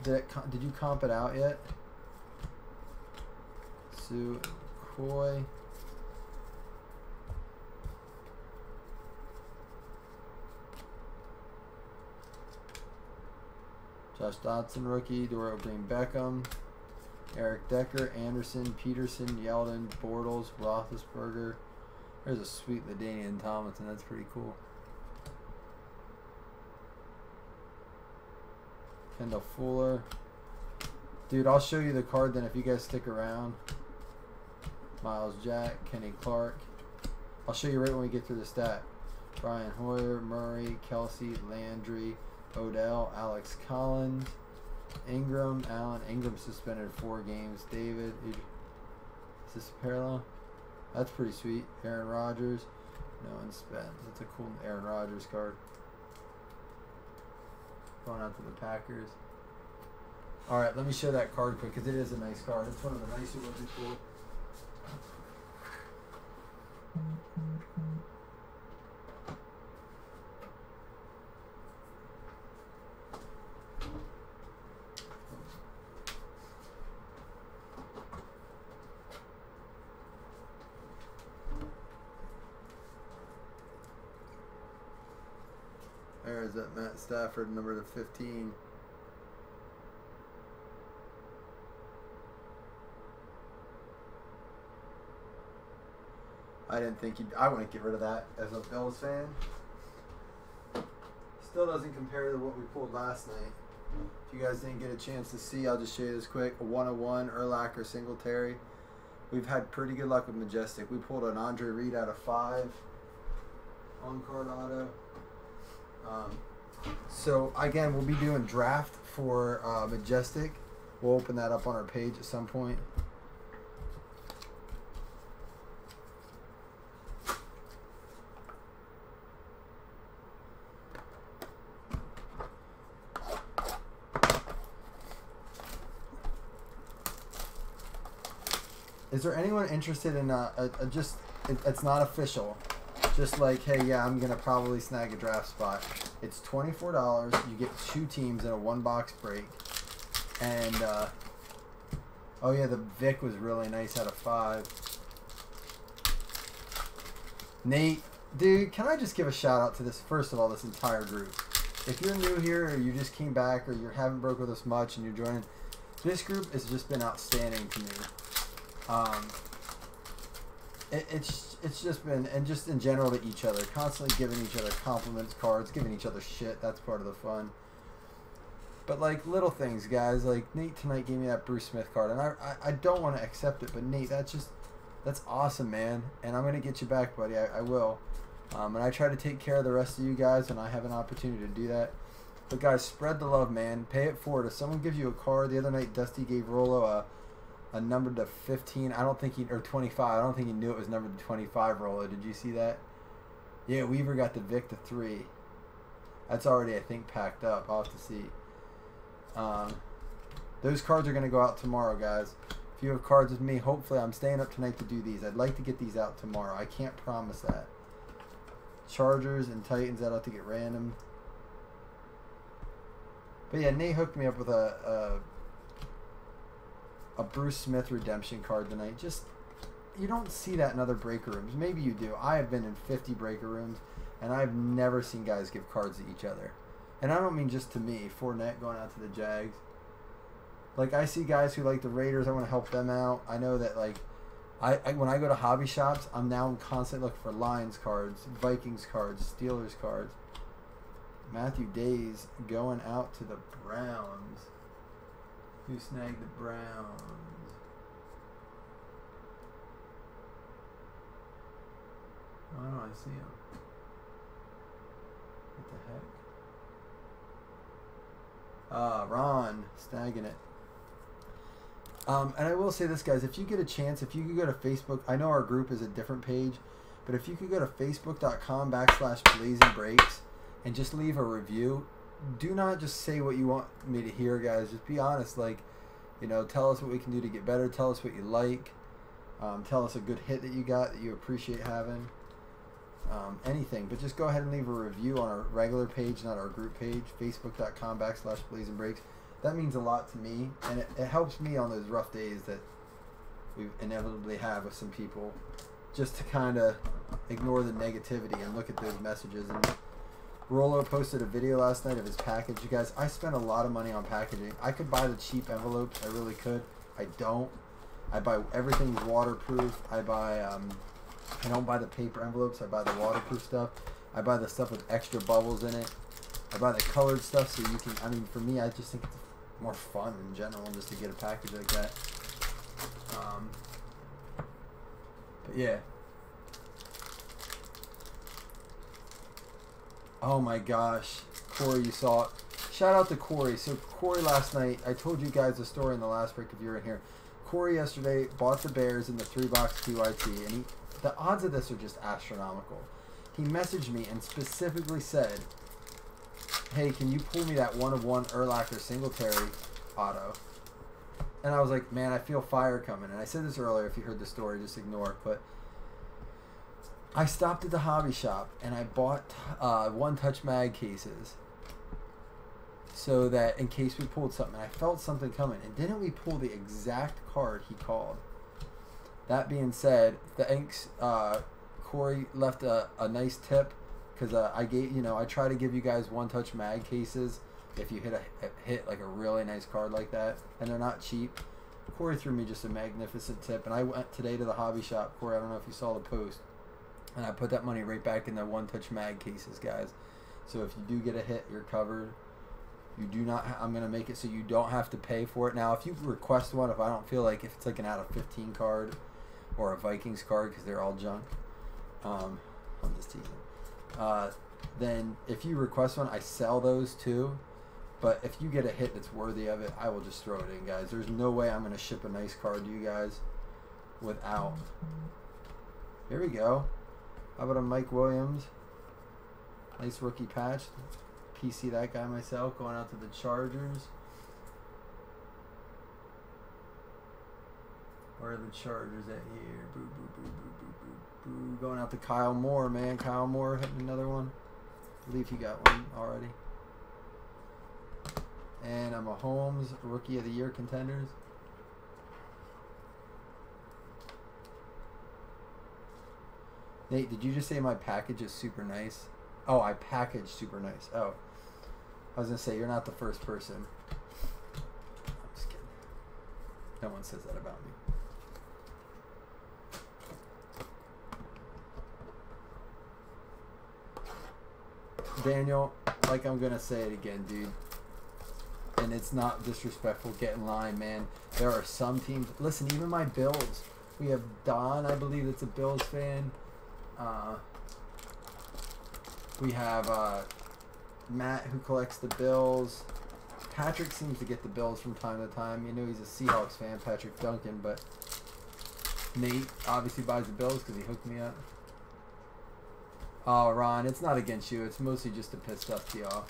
Did you comp it out yet? Sue Coy. Josh Dotson rookie, Dorial Green Beckham, Eric Decker, Anderson, Peterson, Yeldon, Bortles, Roethlisberger. There's a sweet LaDainian Tomlinson. That's pretty cool. Kendall Fuller. Dude, I'll show you the card then if you guys stick around. Miles Jack, Kenny Clark. I'll show you right when we get through the stack. Brian Hoyer, Murray, Kelsey, Landry, Odell, Alex Collins, Ingram, Allen. Ingram suspended 4 games. David. Is this a parallel? That's pretty sweet. Aaron Rodgers. No one spent. That's a cool Aaron Rodgers card. Going out to the Packers. Alright, let me show that card quick because it is a nice card. It's one of the nicer ones we pulled. There's that Matt Stafford, number to 15. I didn't think I wouldn't get rid of that as a Bills fan. Still doesn't compare to what we pulled last night. If you guys didn't get a chance to see, I'll just show you this quick. A 101, Urlacher, Singletary. We've had pretty good luck with Majestic. We pulled an Andre Reed out of 5 on card auto. So again, we'll be doing draft for Majestic. We'll open that up on our page at some point. Is there anyone interested in it's not official, just like, hey, yeah, I'm gonna probably snag a draft spot. It's $24. You get 2 teams in a 1-box break, and oh yeah, the Vic was really nice out of 5. Nate, dude, can I just give a shout out to this, first of all, this entire group. If you're new here, or you just came back, or you haven't broke with us much and you're joining, this group has just been outstanding to me. It's just been, and just in general to each other, constantly giving each other compliments, cards, giving each other shit. That's part of the fun. But like little things, guys. Like Nate tonight gave me that Bruce Smith card, and I don't want to accept it, but Nate, that's awesome, man. And I'm gonna get you back, buddy. I will. And I try to take care of the rest of you guys, and I have an opportunity to do that. But guys, spread the love, man. Pay it forward. If someone gives you a card, the other night Dusty gave Rolo a number to 15. I don't think or 25. I don't think he knew it was numbered to 25. Rolo, did you see that? Yeah, Weaver got the Vic to 3. That's already, I think, packed up. I'll have to see. Those cards are gonna go out tomorrow, guys. If you have cards with me, hopefully I'm staying up tonight to do these. I'd like to get these out tomorrow. I can't promise that. Chargers and Titans, I'd have to get random. But yeah, Nate hooked me up with a Bruce Smith redemption card tonight. Just, you don't see that in other breaker rooms. Maybe you do. I have been in 50 breaker rooms, and I've never seen guys give cards to each other. And I don't mean just to me. Fournette going out to the Jags. Like, I see guys who like the Raiders. I want to help them out. I know that, like, when I go to hobby shops, I'm now constantly looking for Lions cards, Vikings cards, Steelers cards. Matthew Days going out to the Browns. Who snagged the Browns? Why don't I see him? What the heck? Ron, snagging it. And I will say this, guys, if you get a chance, if you could go to Facebook, I know our group is a different page, but if you could go to facebook.com/BlazzinBreaks and just leave a review, do not just say what you want me to hear, guys. Just be honest, like, you know, tell us what we can do to get better. Tell us what you like. Tell us a good hit that you got that you appreciate having. Anything, but just go ahead and leave a review on our regular page, not our group page, facebook.com/BlazzinBreaks. That means a lot to me, and it helps me on those rough days that we inevitably have with some people, just to kind of ignore the negativity and look at those messages. And Rollo posted a video last night of his package. You guys, I spent a lot of money on packaging. I could buy the cheap envelopes, I really could. I don't. I buy everything's waterproof. I don't buy the paper envelopes. I buy the waterproof stuff. I buy the stuff with extra bubbles in it. I buy the colored stuff so you can, I mean, for me, I just think it's more fun in general just to get a package like that. But yeah. Oh my gosh. Corey, you saw it. Shout out to Corey. So Corey last night, I told you guys the story in the last break if you were in here. Corey yesterday bought the Bears in the 3-box PYT, and the odds of this are just astronomical. He messaged me and specifically said, hey, can you pull me that 1/1 Urlacher Singletary auto? And I was like, man, I feel fire coming. And I said this earlier, if you heard the story, just ignore it. But I stopped at the hobby shop and I bought one-touch mag cases so that in case we pulled something, and I felt something coming. And didn't we pull the exact card he called? That being said, thanks, Corey left a nice tip, because I try to give you guys one-touch mag cases if you hit like a really nice card like that, and they're not cheap. Corey threw me just a magnificent tip, and I went today to the hobby shop. Corey, I don't know if you saw the post, and I put that money right back in the one-touch mag cases, guys. So if you do get a hit, you're covered. You do not. I'm gonna make it so you don't have to pay for it. Now, if you request one, if I don't feel like, if it's like an out of 15 card or a Vikings card, because they're all junk. I'm just teasing. Then if you request one, I sell those too. But if you get a hit that's worthy of it, I will just throw it in, guys. There's no way I'm going to ship a nice card to you guys without. Here we go. How about a Mike Williams? Nice rookie patch. PC that guy myself, going out to the Chargers. Where are the Chargers at here? Boo, boo, boo, boo, boo, boo, boo. Going out to Kyle Moore, man. Kyle Moore hitting another one. I believe he got one already. And I'm a Holmes Rookie of the Year contenders. Nate, did you just say my package is super nice? Oh, I package super nice. Oh, I was going to say, you're not the first person. I'm just kidding. No one says that about me. Daniel, like I'm going to say it again, dude. And it's not disrespectful. Get in line, man. There are some teams. Listen, even my Bills. We have Don, I believe that's a Bills fan. We have Matt, who collects the Bills. Patrick seems to get the Bills from time to time. You know, he's a Seahawks fan, Patrick Duncan. But Nate obviously buys the Bills because he hooked me up. Oh, Ron, it's not against you. It's mostly just to piss Dusty off.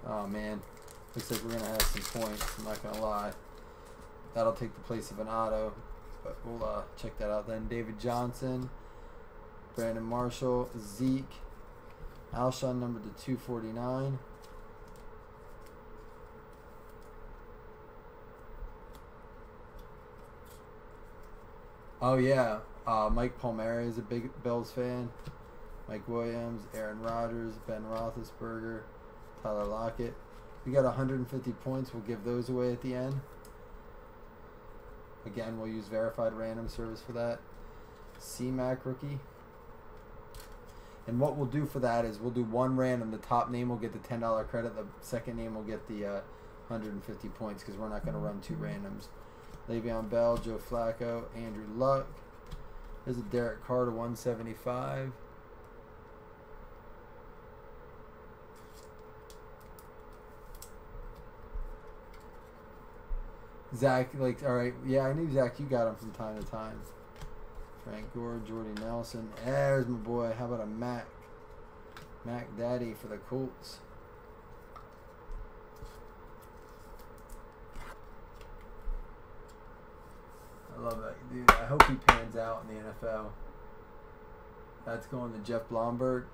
Oh, man. Looks like we're going to have some points. I'm not going to lie. That'll take the place of an auto. But we'll check that out then. David Johnson. Brandon Marshall. Zeke. Alshon numbered to 249. Oh, yeah. Mike Palmieri is a big Bills fan. Mike Williams, Aaron Rodgers, Ben Roethlisberger, Tyler Lockett. We got 150 points. We'll give those away at the end. Again, we'll use verified random service for that. C-Mac rookie. And what we'll do for that is we'll do one random. The top name will get the $10 credit. The second name will get the 150 points because we're not going to run 2 randoms. Le'Veon Bell, Joe Flacco, Andrew Luck. There's a Derek Carr to 175. Zach, like, all right, yeah, I knew Zach, you got him from time to time. Frank Gore, Jordy Nelson. There's my boy. How about a Mac Daddy for the Colts? I love that dude. I hope he pans out in the NFL. That's going to Jeff Blomberg.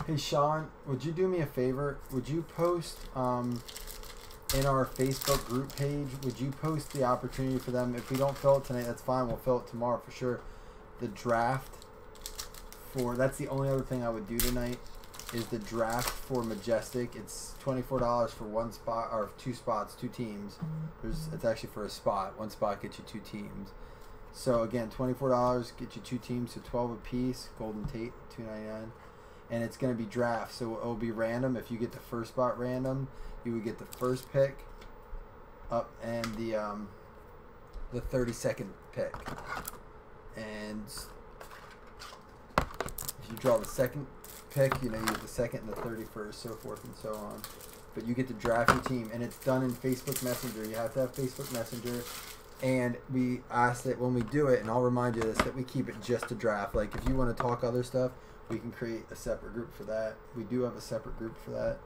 Hey Sean, would you do me a favor? Would you post in our Facebook group page, would you post the opportunity for them? If we don't fill it tonight, that's fine. We'll fill it tomorrow for sure. The draft for, that's the only other thing I would do tonight, is the draft for Majestic. It's $24 for 1 spot, or 2 spots, 2 teams. It's actually for a spot. 1 spot gets you 2 teams. So again, $24 get you 2 teams, so 12 apiece. Golden Tate, $2.99. And it's going to be draft, so it'll be random. If you get the first spot random, you would get the first pick up and the 32nd pick. And if you draw the second pick, you know, you get the second and the 31st, so forth and so on. But you get to draft your team, and it's done in Facebook Messenger. You have to have Facebook Messenger. And we ask that when we do it, and I'll remind you of this, that we keep it just to draft. Like, if you want to talk other stuff, we can create a separate group for that. We do have a separate group for that.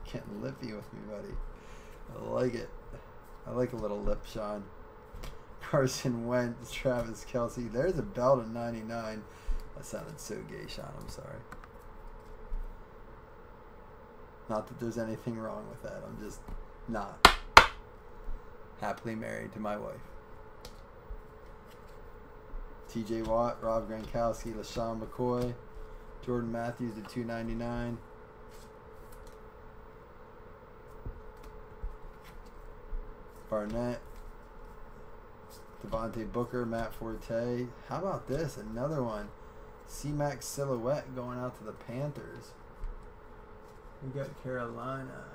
Getting lippy with me, buddy. I like it. I like a little lip, Sean. Carson Wentz, Travis Kelce. There's a bell to 99. That sounded so gay, Sean. I'm sorry. Not that there's anything wrong with that. I'm just not. Happily married to my wife. TJ Watt, Rob Gronkowski, LaShawn McCoy, Jordan Matthews to 299. Barnett, Devontae Booker, Matt Forte. How about this? Another one. C-Mac silhouette going out to the Panthers. We got Carolina.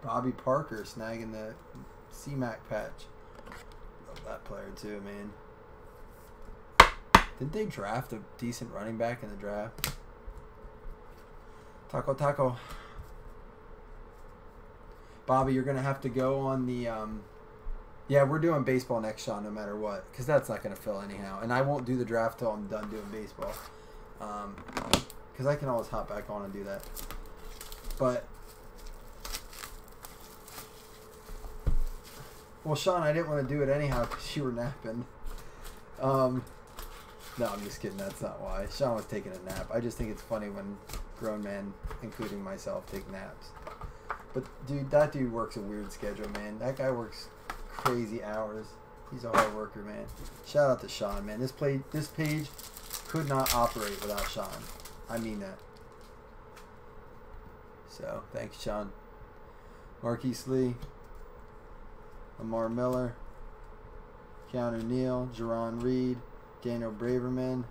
Bobby Parker snagging the C-Mac patch. Love that player too, man. Didn't they draft a decent running back in the draft? Taco. Bobby, you're going to have to go on the... yeah, we're doing baseball next, Sean, no matter what. Because that's not going to fill anyhow. And I won't do the draft till I'm done doing baseball. Because I can always hop back on and do that. But... well, Sean, I didn't want to do it anyhow because you were napping. No, I'm just kidding. That's not why. Sean was taking a nap. I just think it's funny when grown men, including myself, take naps. But, dude, that dude works a weird schedule, man. That guy works crazy hours. He's a hard worker, man. Shout out to Sean, man. This page could not operate without Sean. I mean that. So, thanks, Sean. Marquise Lee. Lamar Miller, Keanu Neal, Jerron Reed, Daniel Braverman,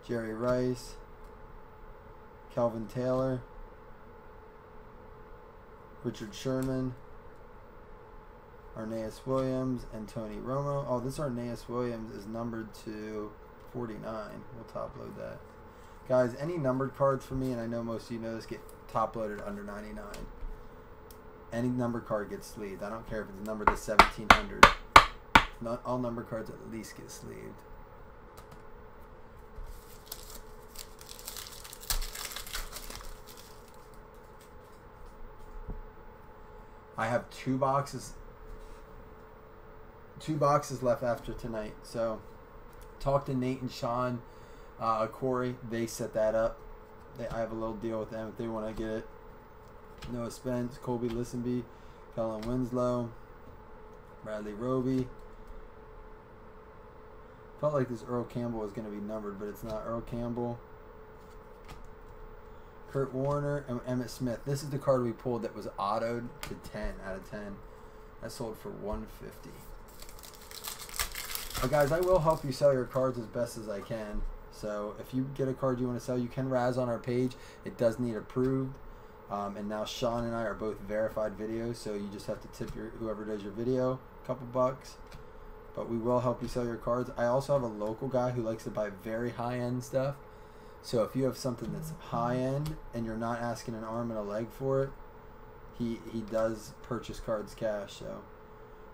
Jerry Rice, Calvin Taylor, Richard Sherman, Arnaeus Williams, and Tony Romo. Oh, this Arnaeus Williams is numbered to 49. We'll top load that. Guys, any numbered cards for me, and I know most of you know this, get top loaded under 99. Any number card gets sleeved. I don't care if it's numbered to 1700. Not all number cards at least get sleeved. I have two boxes left after tonight. So talk to Nate and Sean, Corey. They set that up. I have a little deal with them if they want to get it. Noah Spence, Colby Listenby, Kellen Winslow, Bradley Roby. Felt like this Earl Campbell was going to be numbered, but it's not. Earl Campbell, Kurt Warner, and Emmett Smith. This is the card we pulled that was autoed to 10 out of 10. That sold for $150. But guys, I will help you sell your cards as best as I can. So if you get a card you want to sell, you can razz on our page. It does need approved. And now Sean and I are both verified videos, so you just have to tip whoever does your video a couple bucks. But we will help you sell your cards. I also have a local guy who likes to buy very high-end stuff. So if you have something that's high-end and you're not asking an arm and a leg for it, he does purchase cards cash. So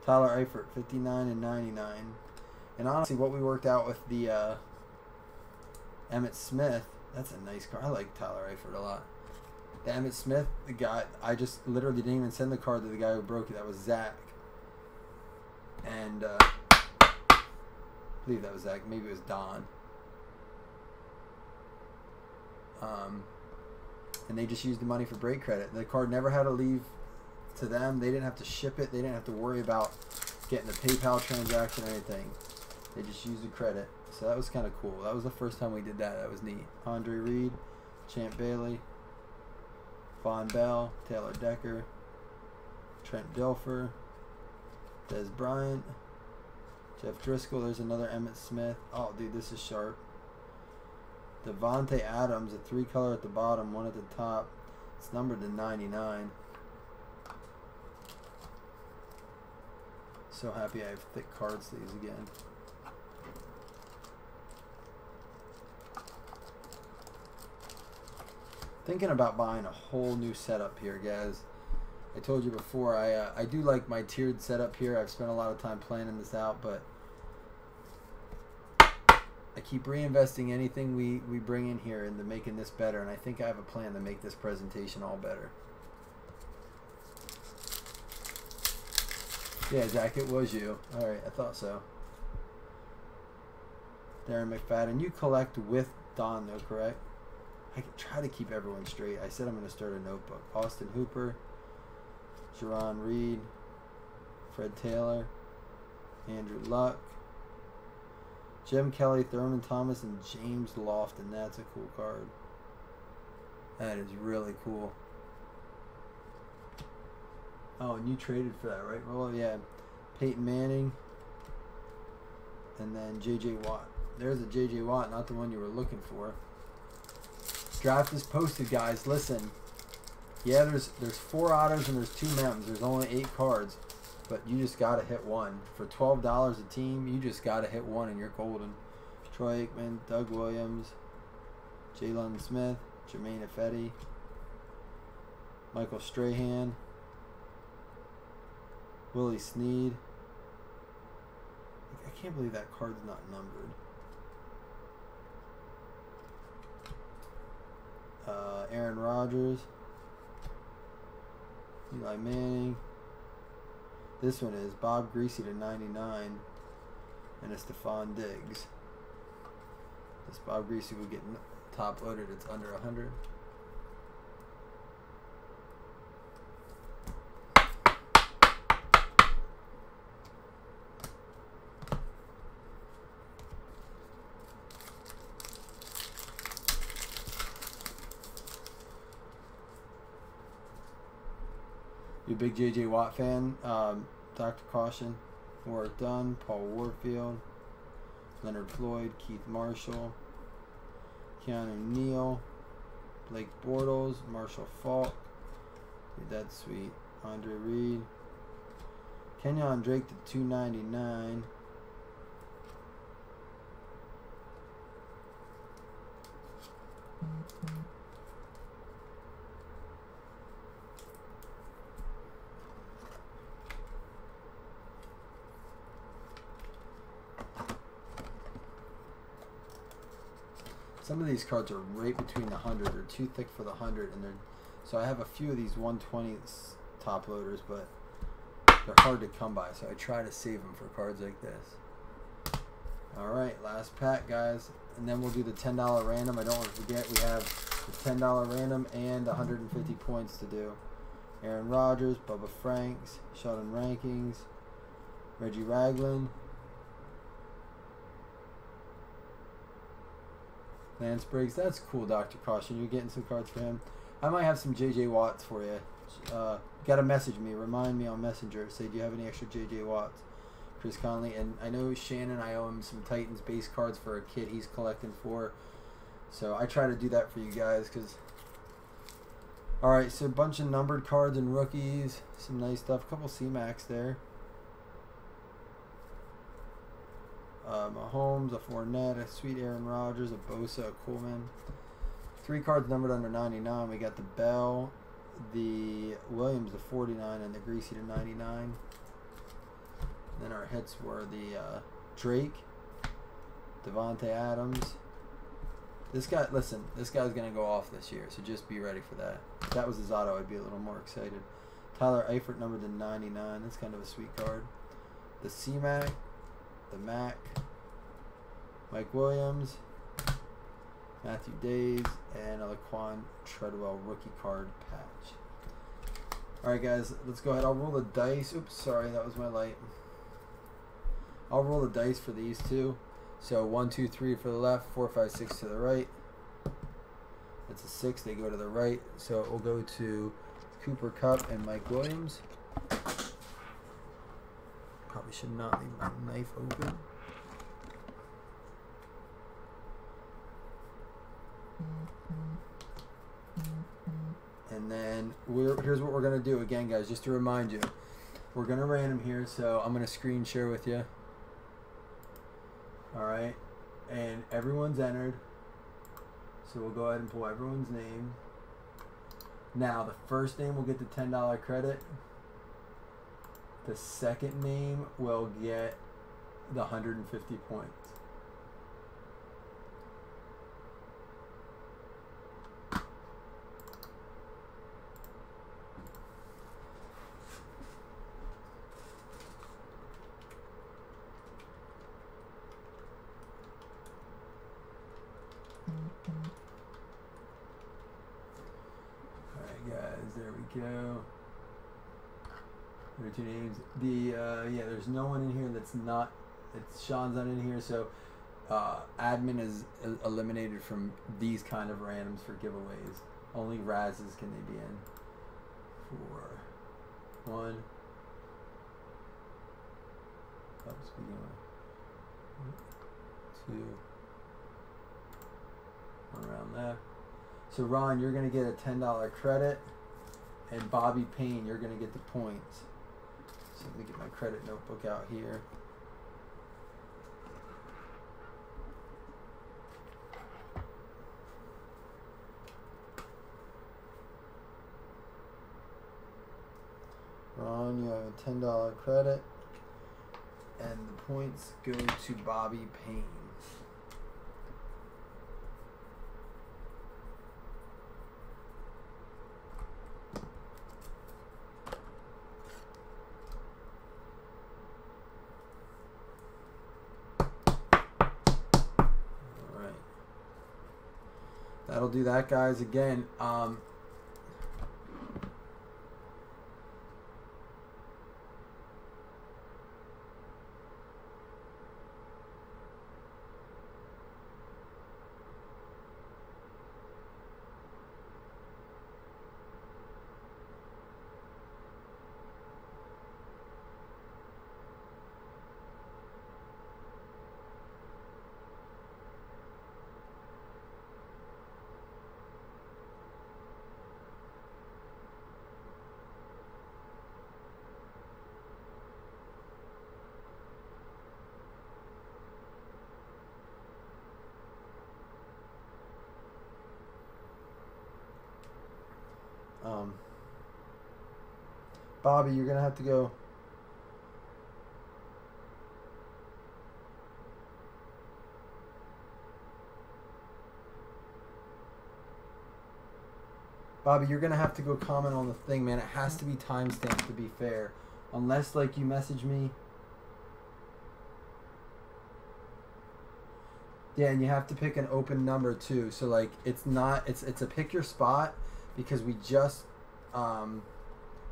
Tyler Eifert, 59 and 99. And honestly, what we worked out with the Emmett Smith, that's a nice card. I like Tyler Eifert a lot. The Emmett Smith, the guy, I just literally didn't even send the card to the guy who broke it. That was Zach. And I believe that was Zach. Maybe it was Don. And they just used the money for break credit. The card never had to leave to them. They didn't have to ship it. They didn't have to worry about getting the PayPal transaction or anything. They just used the credit. So that was kind of cool. That was the first time we did that. That was neat. Andre Reed, Champ Bailey, Von Bell, Taylor Decker, Trent Dilfer, Des Bryant, Jeff Driscoll. There's another Emmett Smith. Oh, dude, this is sharp. Devontae Adams, a 3-color at the bottom, 1 at the top. It's numbered to 99. So happy I have thick card sleeves again. Thinking about buying a whole new setup here, guys. I told you before, I do like my tiered setup here. I've spent a lot of time planning this out, but I keep reinvesting anything we bring in here into making this better, and I think I have a plan to make this presentation all better. Yeah, Zach, it was you. All right, I thought so. Darren McFadden, you collect with Don, though, correct? I can try to keep everyone straight. I said I'm going to start a notebook. Austin Hooper, Jerron Reed, Fred Taylor, Andrew Luck, Jim Kelly, Thurman Thomas, and James Lofton. That's a cool card. That is really cool. Oh, and you traded for that, right? Well, yeah. Peyton Manning, and then J.J. Watt. There's a J.J. Watt, not the one you were looking for. Draft is posted, guys. Listen. Yeah, there's 4 autos and there's 2 mems. There's only 8 cards. But you just got to hit one. For $12 a team, you just got to hit one and you're golden. Troy Aikman, Doug Williams, Jalen Smith, Jermaine Ifedi, Michael Strahan, Willie Snead. I can't believe that card's not numbered. Aaron Rodgers, Eli Manning. This one is Bob Greasy to 99, and a Stephon Diggs. This Bob Greasy will get top loaded. It's under 100. You a big J.J. Watt fan? Dr. Caution, Warwick Dunn, Paul Warfield, Leonard Floyd, Keith Marshall, Keanu Neal, Blake Bortles, Marshall Falk. Dude, that's sweet. Andre Reed, Kenyon Drake to 299. Some of these cards are right between the 100. They're too thick for the 100, and they're so I have a few of these 120s top loaders, but they're hard to come by, so I try to save them for cards like this. All right, last pack, guys, and then we'll do the $10 random. I don't want to forget we have the $10 random and 150 points to do. Aaron Rodgers, Bubba Franks, Sheldon Rankings, Reggie Ragland, Lance Briggs. That's cool, Dr. Caution. You're getting some cards for him. I might have some J.J. Watts for you. Got to message me. Remind me on Messenger. Say, do you have any extra J.J. Watts? Chris Conley. And I know Shannon, I owe him some Titans base cards for a kid he's collecting for. So I try to do that for you guys. Alright, so a bunch of numbered cards and rookies. Some nice stuff. A couple C-Max there. Mahomes, a Fournette, a sweet Aaron Rodgers, a Bosa, a Coleman. 3 cards numbered under 99. We got the Bell, the Williams, the 49, and the Greasy to 99. Then our hits were the Drake, Devontae Adams. This guy, listen, this guy's going to go off this year, so just be ready for that. If that was his auto, I'd be a little more excited. Tyler Eifert, numbered to 99. That's kind of a sweet card. The C-Mac, the Mac, Mike Williams, Matthew Days, and a Laquan Treadwell rookie card patch. Alright, guys, let's go ahead. I'll roll the dice. Oops, sorry, that was my light. I'll roll the dice for these two. So 1, 2, 3 for the left, 4, 5, 6 to the right. That's a 6. They go to the right. So it will go to Cooper Kupp and Mike Williams. Probably should not leave my knife open. And then here's what we're going to do again, guys, just to remind you. We're going to random here, so I'm going to screen share with you. Alright, and everyone's entered. So we'll go ahead and pull everyone's name. Now, the first name will get the $10 credit. The second name will get the 150 points. Alright guys, there we go. There are 2 names. Yeah, there's no one in here that's not, Sean's not in here, so admin is eliminated from these kind of randoms for giveaways. Only Raz's can they be in. 4, 1. Oh, speaking of 2. 1 round left. So Ron, you're going to get a $10 credit, and Bobby Payne, you're going to get the points. So let me get my credit notebook out here. Ron, you have a $10 credit, and the points go to Bobby Payne. That'll do that, guys. Again, Bobby, you're going to have to go. Bobby, you're gonna have to go comment on the thing, man. It has to be timestamped to be fair, unless like you message me. Yeah, and you have to pick an open number too. So like it's not it's a pick your spot because we just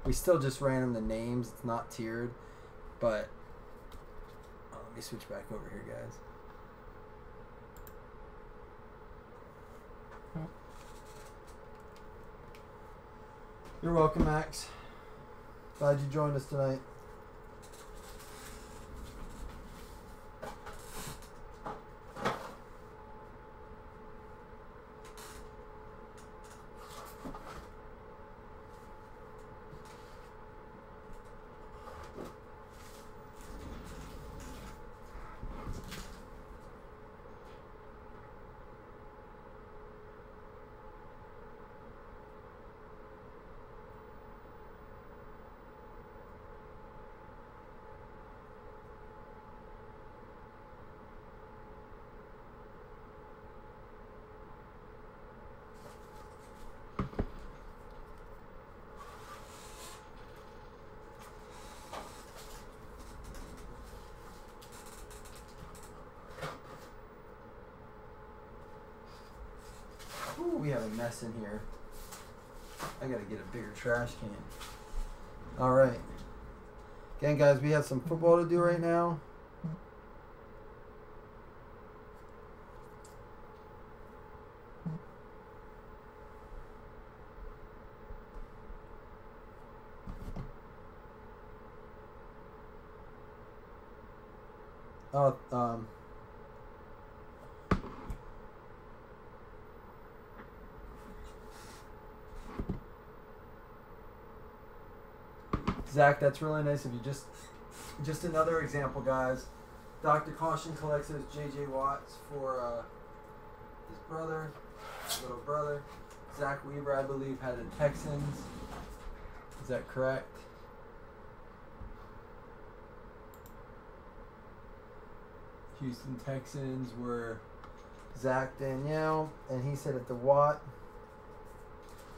we still just ran them the names. It's not tiered, but let me switch back over here, guys. You're welcome, Max. Glad you joined us tonight. Ooh, we have a mess in here. I gotta get a bigger trash can. Alright. Again, guys, we have some football to do right now. Zach, that's really nice of you. Just another example, guys. Dr. Caution collects those J.J. Watts for his brother, little brother. Zach Weaver, I believe, had the Texans. Is that correct? Houston Texans were Zach Danielle, and he said at the Watt.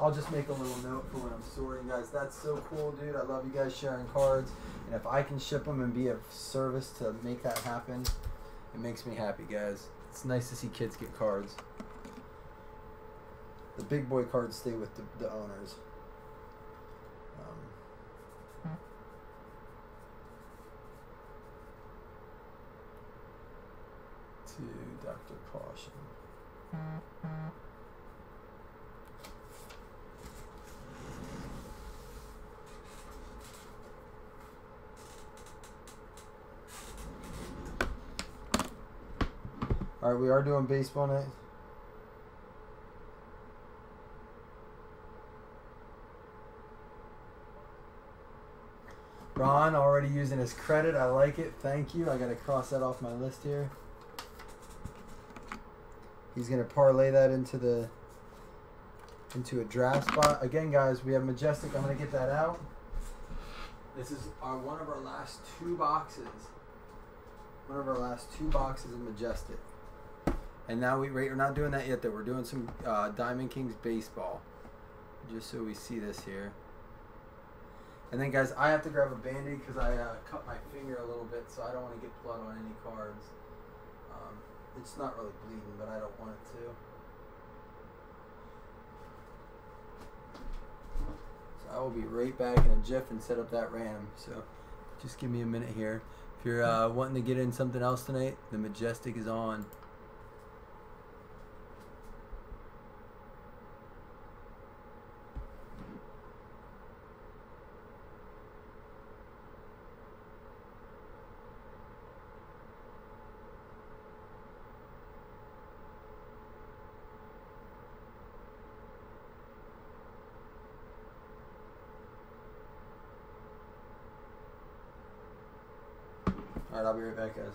I'll just make a little note for when I'm sorting, guys. That's so cool, dude. I love you guys sharing cards. And if I can ship them and be of service to make that happen, it makes me happy, guys. It's nice to see kids get cards. The big boy cards stay with the owners. To Dr. Caution. All right, we are doing baseball night. Ron already using his credit. I like it. Thank you. I got to cross that off my list here. He's going to parlay that into a draft spot. Again, guys, we have Majestic. I'm going to get that out. This is one of our last two boxes. One of our last two boxes of Majestic. And now we're not doing that yet, though. We're doing some Diamond Kings baseball. Just so we see this here. And then, guys, I have to grab a Band-Aid because I cut my finger a little bit, so I don't want to get blood on any cards. It's not really bleeding, but I don't want it to. So I will be right back in a jiff and set up that random. So just give me a minute here. If you're wanting to get in something else tonight, the Majestic is on. Alright, I'll be right back, guys.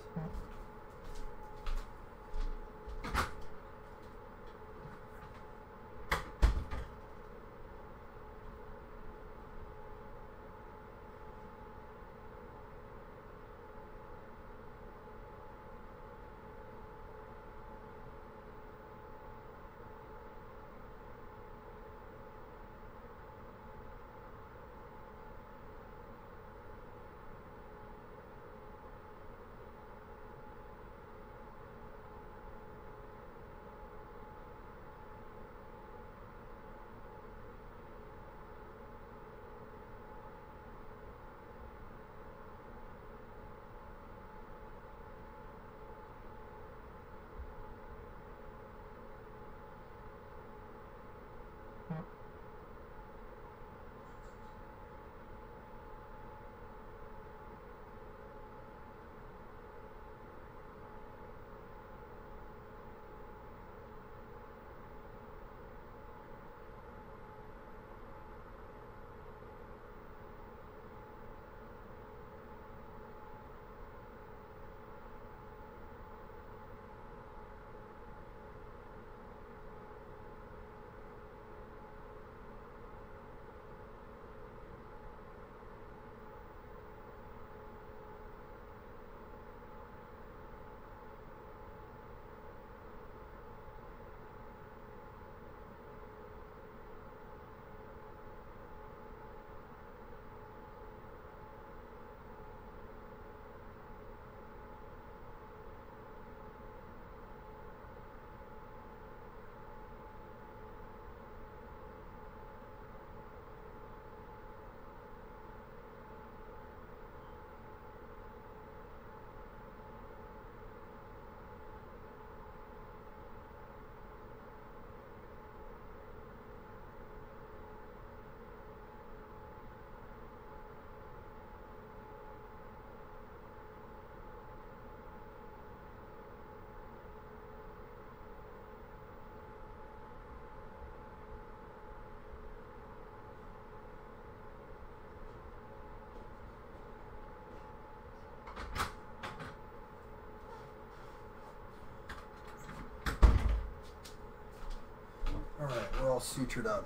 all sutured up.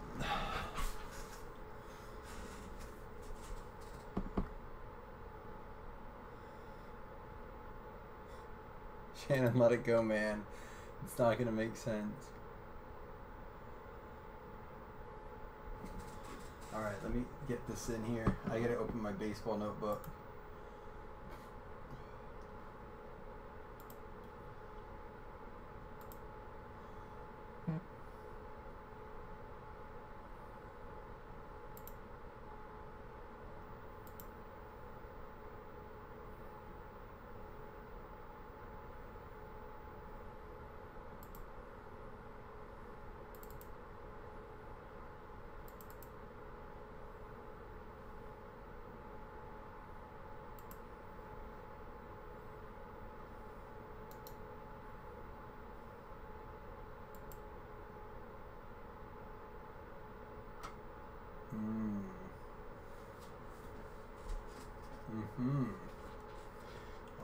Shannon, let it go, man. It's not going to make sense. Alright, let me get this in here. I got to open my baseball notebook.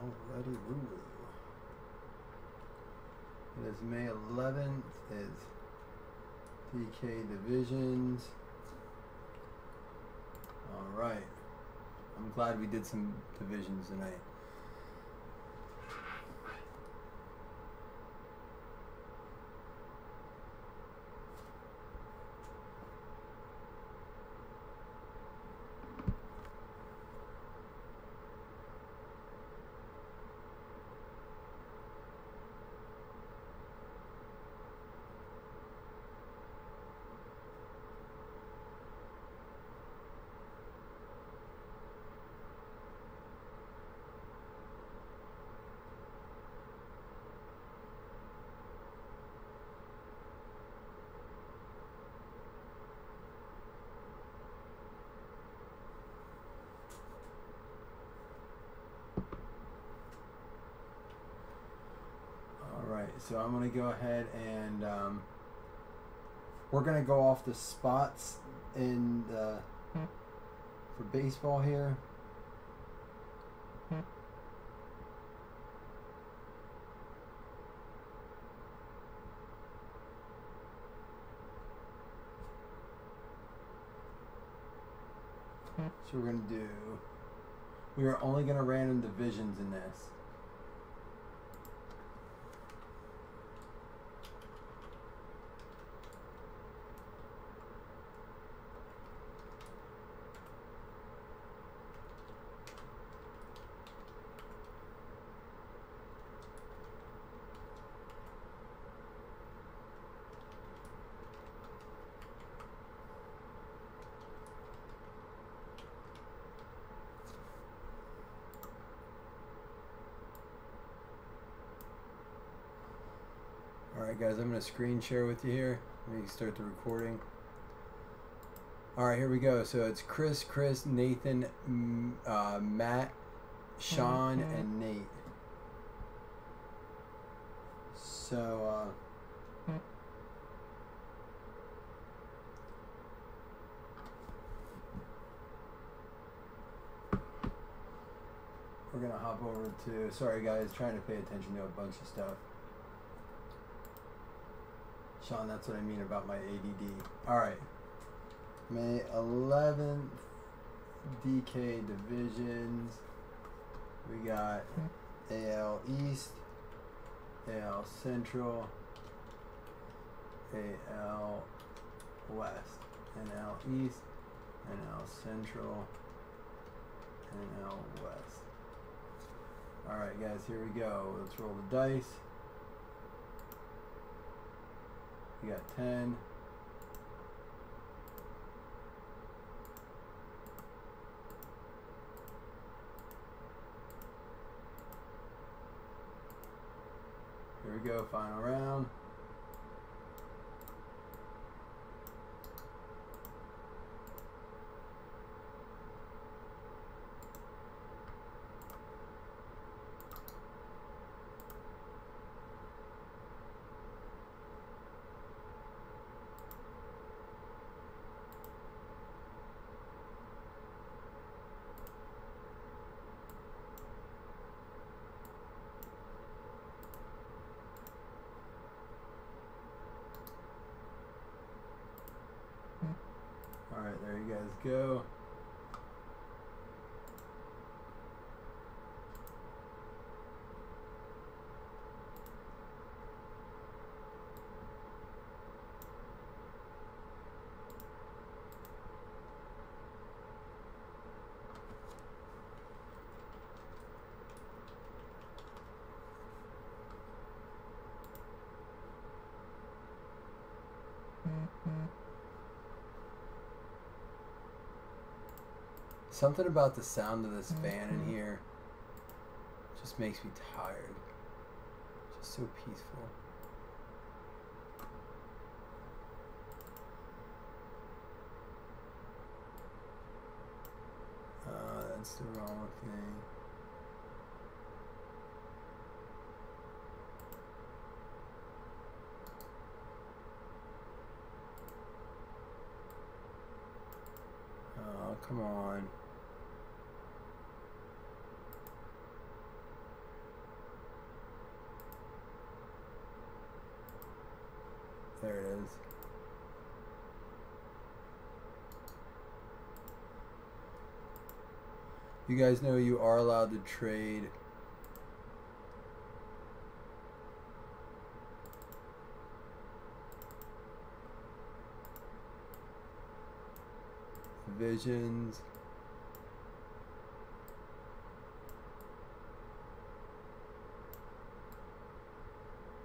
Already woo. It is May 11th. It's DK Divisions. Alright. I'm glad we did some divisions tonight. So I'm going to go ahead and we're going to go off the spots in the, for baseball here. So we're going to do, we are only going to random divisions in this. Alright guys, I'm going to screen share with you here. Let me start the recording. Alright, here we go. So it's Chris, Nathan, Matt, Sean, and Nate. So, we're going to hop over to, sorry guys, trying to pay attention to a bunch of stuff. Sean, that's what I mean about my ADD. Alright. May 11th, DK Divisions. We got AL East, AL Central, AL West, NL East, NL Central, NL West. Alright guys, here we go. Let's roll the dice. We got 10. Here we go, final round. Let's go. Something about the sound of this fan in here just makes me tired. Just so peaceful. That's the wrong thing. Oh, come on. There it is. You guys know you are allowed to trade visions.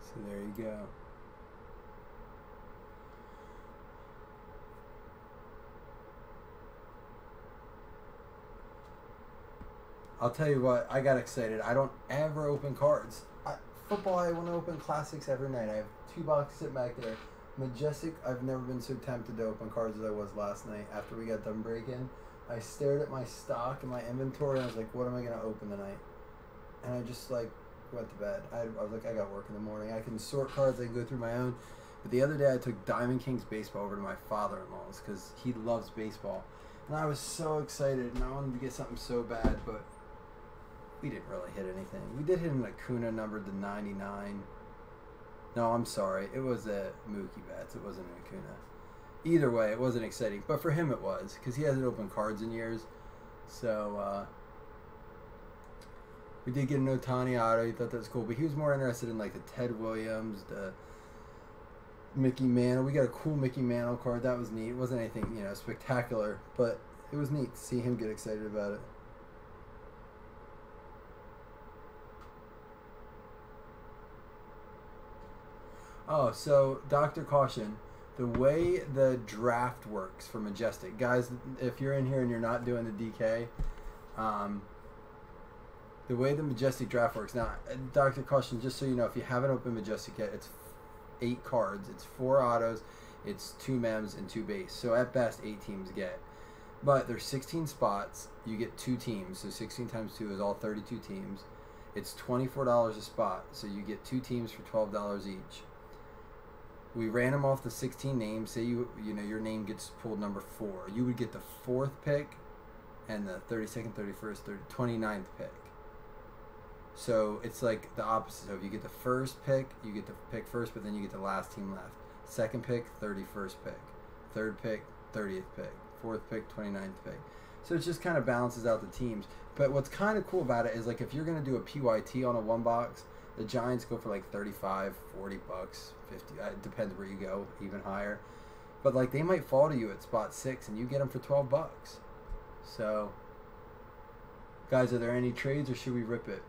So there you go. I'll tell you what, I got excited. I don't ever open cards. Football, I want to open classics every night. I have 2 boxes sitting back there. Majestic, I've never been so tempted to open cards as I was last night after we got done breaking. I stared at my stock and my inventory and I was like, what am I going to open tonight? And I just like went to bed. I was like, I got work in the morning. I can sort cards, I can go through my own. But the other day I took Diamond Kings baseball over to my father-in-law's because he loves baseball. And I was so excited and I wanted to get something so bad, but we didn't really hit anything. We did hit an Acuna numbered to 99. No, I'm sorry. It was a Mookie Betts. It wasn't an Acuna. Either way, it wasn't exciting. But for him it was, because he hasn't opened cards in years. So, we did get an Ohtani auto. He thought that was cool. But he was more interested in, like, the Ted Williams, the Mickey Mantle. We got a cool Mickey Mantle card. That was neat. It wasn't anything, you know, spectacular. But it was neat to see him get excited about it. Oh, so Dr. Caution, the way the draft works for Majestic, guys, if you're in here and you're not doing the DK, the way the Majestic draft works, now, Dr. Caution, just so you know, if you haven't opened Majestic yet, it's 8 cards, it's 4 autos, it's 2 mems, and 2 base, so at best 8 teams get. But there's 16 spots, you get 2 teams, so 16 times 2 is all 32 teams. It's $24 a spot, so you get 2 teams for $12 each. We ran them off the 16 names. Say you know your name gets pulled number 4. You would get the 4th pick and the 32nd, 31st, 29th pick. So it's like the opposite. So if you get the first pick, you get to pick first, but then you get the last team left. Second pick, 31st pick. Third pick, 30th pick. Fourth pick, 29th pick. So it just kind of balances out the teams. But what's kind of cool about it is, like, if you're going to do a PYT on a 1 box, the Giants go for like 35, 40 bucks, 50. It depends where you go, even higher. But like they might fall to you at spot 6 and you get them for 12 bucks. So, guys, are there any trades or should we rip it?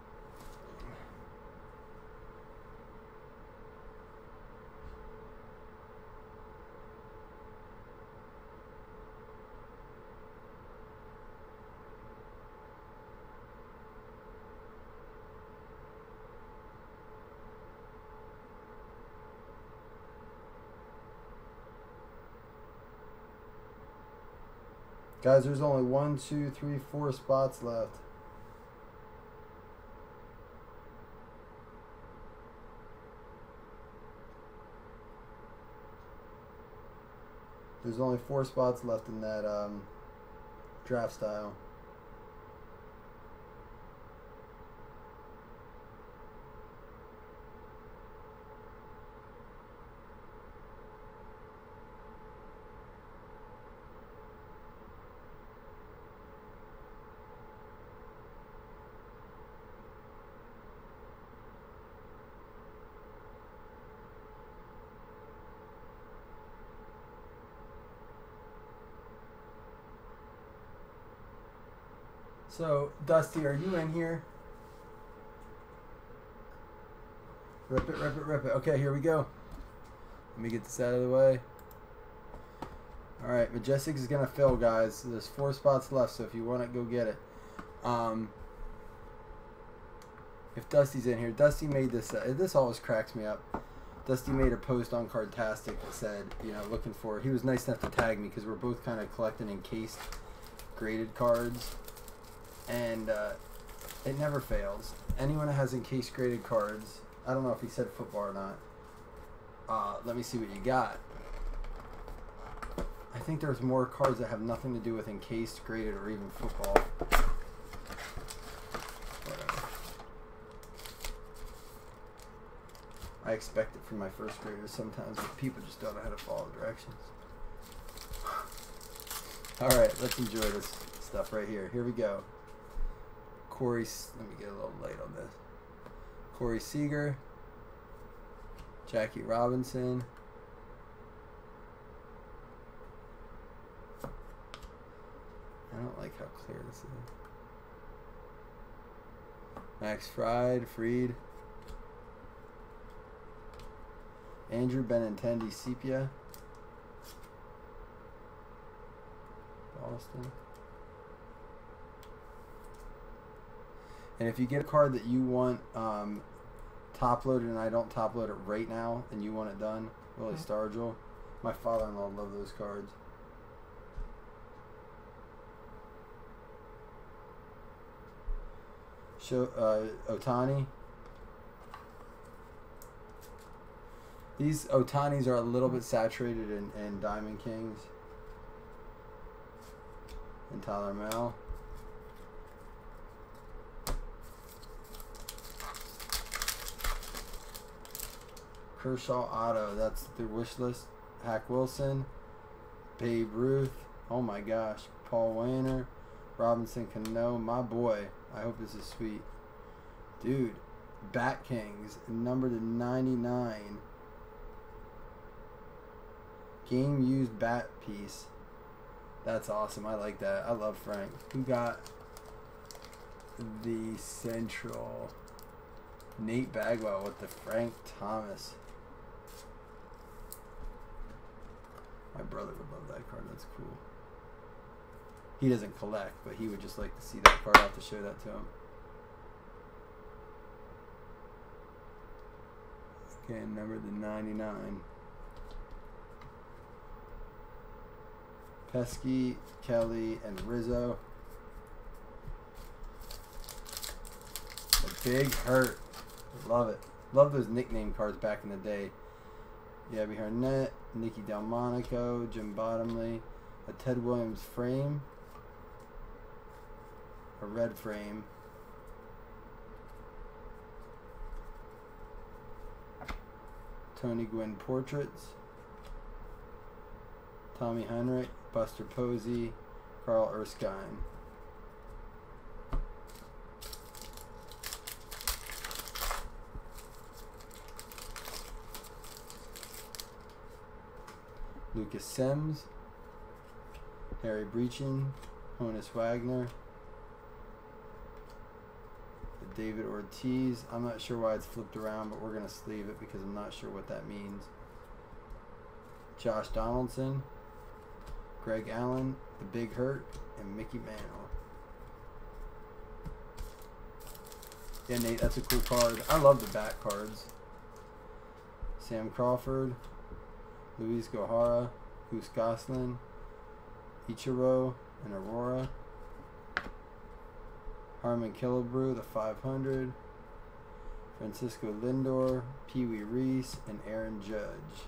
Guys, there's only 1, 2, 3, 4 spots left. There's only 4 spots left in that draft style. So, Dusty, are you in here? Rip it, rip it, rip it. Okay, here we go. Let me get this out of the way. Alright, Majestic is going to fill, guys. There's 4 spots left, so if you want it, go get it. If Dusty's in here, Dusty made this. This always cracks me up. Dusty made a post on Cardtastic that said, you know, looking for. He was nice enough to tag me because we're both kind of collecting encased graded cards. And it never fails. Anyone that has encased graded cards, I don't know if he said football or not. Let me see what you got. I think there's more cards that have nothing to do with encased, graded, or even football. Whatever. I expect it from my first graders sometimes, but people just don't know how to follow directions. Alright, let's enjoy this stuff right here. Here we go. Corey, let me get a little light on this. Corey Seager. Jackie Robinson. I don't like how clear this is. Max Fried. Andrew Benintendi Sepia. Boston. And if you get a card that you want top loaded and I don't top load it right now and you want it done, Willie Stargell. My father-in-law loved those cards. Otani. These Otanis are a little bit saturated in Diamond Kings. And Tyler Mel. Kershaw Auto, that's the wish list. Hack Wilson. Babe Ruth. Oh my gosh. Paul Wainer. Robinson Cano. My boy. I hope this is sweet. Dude. Bat Kings. Number to 99. Game used bat piece. That's awesome. I like that. I love Frank. Who got the Central? Nate Bagwell with the Frank Thomas. My brother would love that card. That's cool. He doesn't collect, but he would just like to see that card. I'll have to show that to him. Okay, number the 99. Pesky, Kelly, and Rizzo. A big hurt. Love it. Love those nickname cards back in the day. Gabby Harnett, Nicky Delmonico, Jim Bottomley, a Ted Williams frame, a red frame, Tony Gwynn portraits, Tommy Heinrich, Buster Posey, Carl Erskine. Lucas Sims, Harry Breachin, Honus Wagner, David Ortiz. I'm not sure why it's flipped around, but we're going to sleeve it because I'm not sure what that means. Josh Donaldson, Greg Allen, The Big Hurt, and Mickey Mantle. Yeah, Nate, that's a cool card. I love the back cards. Sam Crawford, Luis Gohara, Goose Goslin, Ichiro, and Aurora. Harmon Killebrew, the 500. Francisco Lindor, Pee Wee Reese, and Aaron Judge.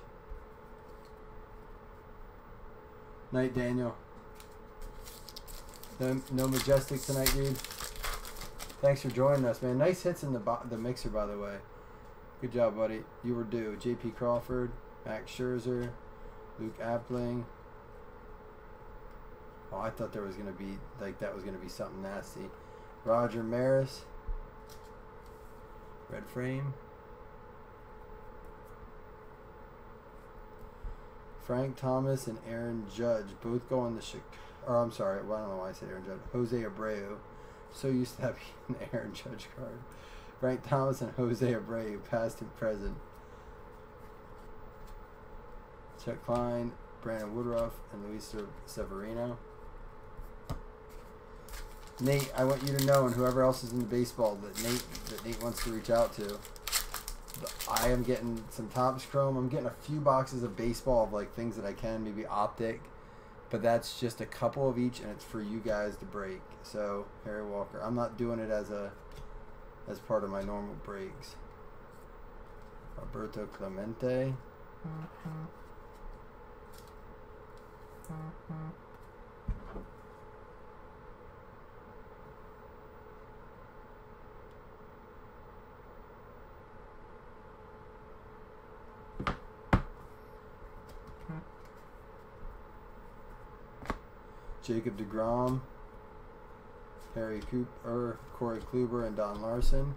Night, Daniel. No Majestic tonight, dude. Thanks for joining us, man. Nice hits in the mixer, by the way. Good job, buddy. You were due. J.P. Crawford, Max Scherzer, Luke Appling. Oh, I thought there was going to be, like, that was going to be something nasty. Roger Maris. Red frame. Frank Thomas and Aaron Judge both go on the Chicago. Or I'm sorry, well, I don't know why I said Aaron Judge. Jose Abreu. so used to having an Aaron Judge card. Frank Thomas and Jose Abreu, past and present. Chet Klein, Brandon Woodruff, and Luis Severino. Nate, I want you to know, and whoever else is in the baseball, that Nate wants to reach out to. I am getting some Topps Chrome. I'm getting a few boxes of baseball of like things that I can, maybe Optic, but that's just a couple of each, and it's for you guys to break. So Harry Walker, I'm not doing it as part of my normal breaks. Roberto Clemente. Jacob deGrom, Harry Cooper, Corey Kluber, and Don Larson.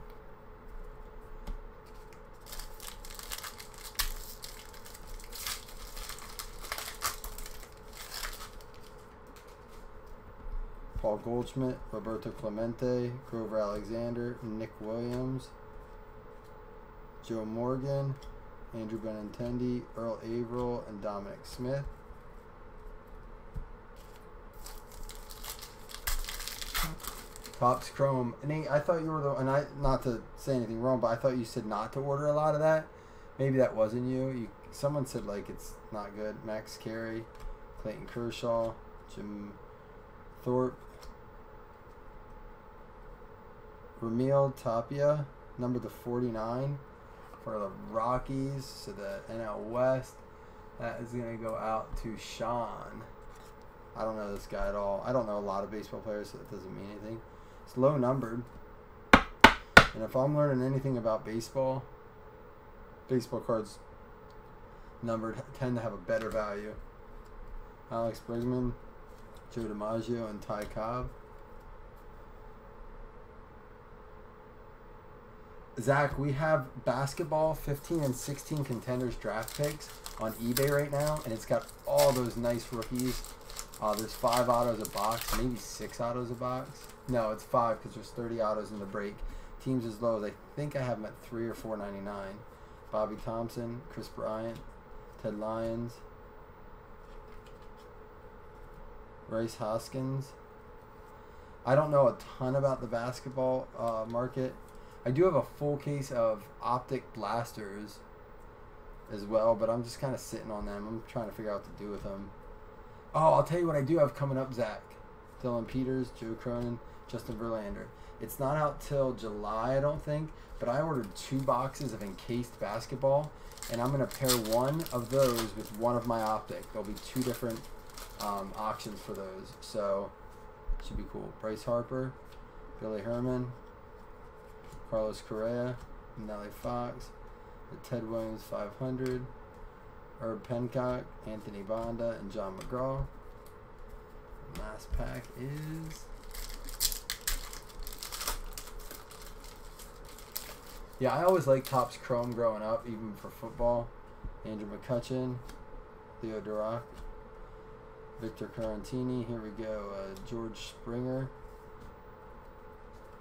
Paul Goldschmidt, Roberto Clemente, Grover Alexander, Nick Williams, Joe Morgan, Andrew Benintendi, Earl Averill, and Dominic Smith. Topps Chrome. Nate, I thought you were not to say anything wrong, but I thought you said not to order a lot of that. Maybe that wasn't you. Someone said like it's not good. Max Carey, Clayton Kershaw, Jim Thorpe, Ramil Tapia, number to 49 for the Rockies. So the NL West. That is going to go out to Sean. I don't know this guy at all. I don't know a lot of baseball players, so it doesn't mean anything. It's low numbered. And if I'm learning anything about baseball cards numbered tend to have a better value. Alex Bregman, Joe DiMaggio, and Ty Cobb. Zach, we have basketball 15 and 16 contenders draft picks on eBay right now, and it's got all those nice rookies. There's 5 autos a box, maybe 6 autos a box. No, it's 5 because there's 30 autos in the break. Teams as low as I think I have them at $3 or $4.99. Bobby Thompson, Chris Bryant, Ted Lyons, Rice Hoskins. I don't know a ton about the basketball market. I do have a full case of Optic Blasters as well, but I'm just kind of sitting on them. I'm trying to figure out what to do with them. Oh, I'll tell you what I do have coming up, Zach. Dylan Peters, Joe Cronin, Justin Verlander. It's not out till July, I don't think, but I ordered 2 boxes of encased basketball, and I'm going to pair one of those with one of my Optic. There'll be 2 different auctions for those, so should be cool. Bryce Harper, Billy Herman, Carlos Correa, Nelly Fox, the Ted Williams 500, Herb Pencock, Anthony Banda, and John McGraw. Last pack is... Yeah, I always liked Topps Chrome growing up, even for football. Andrew McCutcheon, Leo Duroc, Victor Carantini. Here we go. George Springer.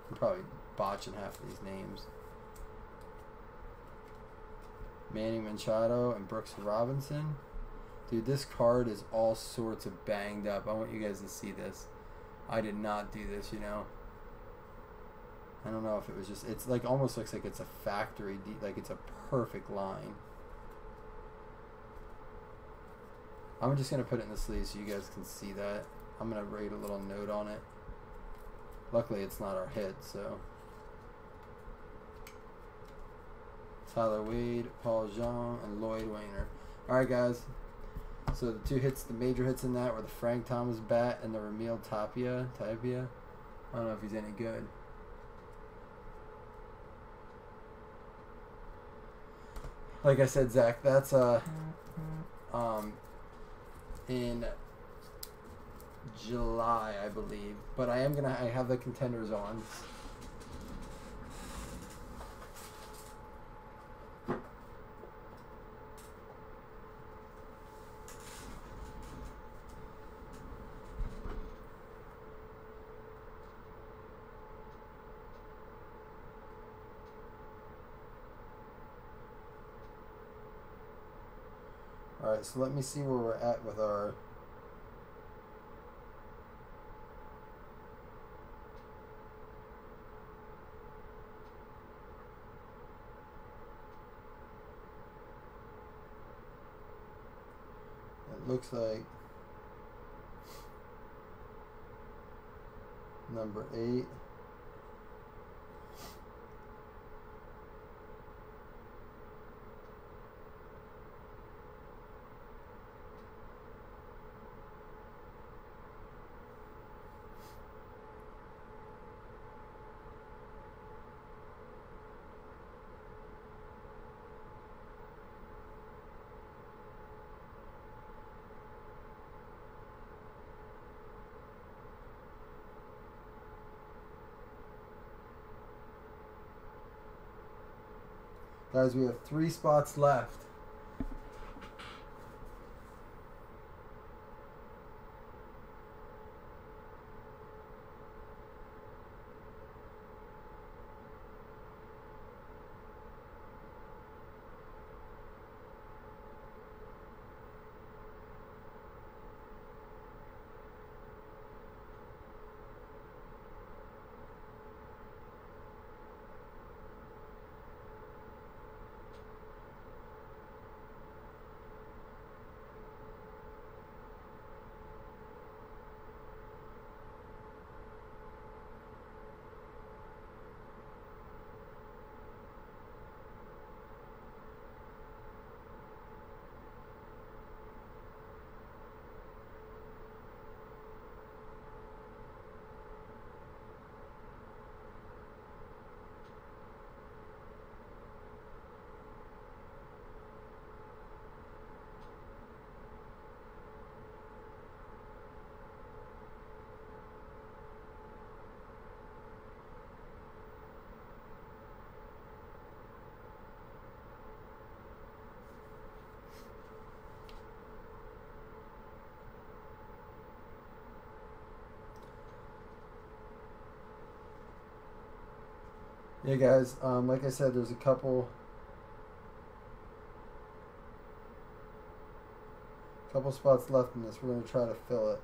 I'm probably botching half of these names. Manny Machado and Brooks Robinson. Dude, this card is all sorts of banged up. I want you guys to see this. I did not do this, you know. I don't know if it was just... It's like almost looks like it's a factory... Like it's a perfect line. I'm just going to put it in the sleeve so you guys can see that. I'm going to write a little note on it. Luckily, it's not our hit, so... Tyler Wade, Paul Jean, and Lloyd Wayner. Alright, guys. So the 2 hits, the major hits in that were the Frank Thomas bat and the Ramil Tapia. I don't know if he's any good. Like I said, Zach, that's in July, I believe. But I have the contenders on. Alright, so let me see where we're at with our... It looks like number 8. Guys, we have 3 spots left. Yeah, guys, like I said, there's a couple spots left in this. We're going to try to fill it.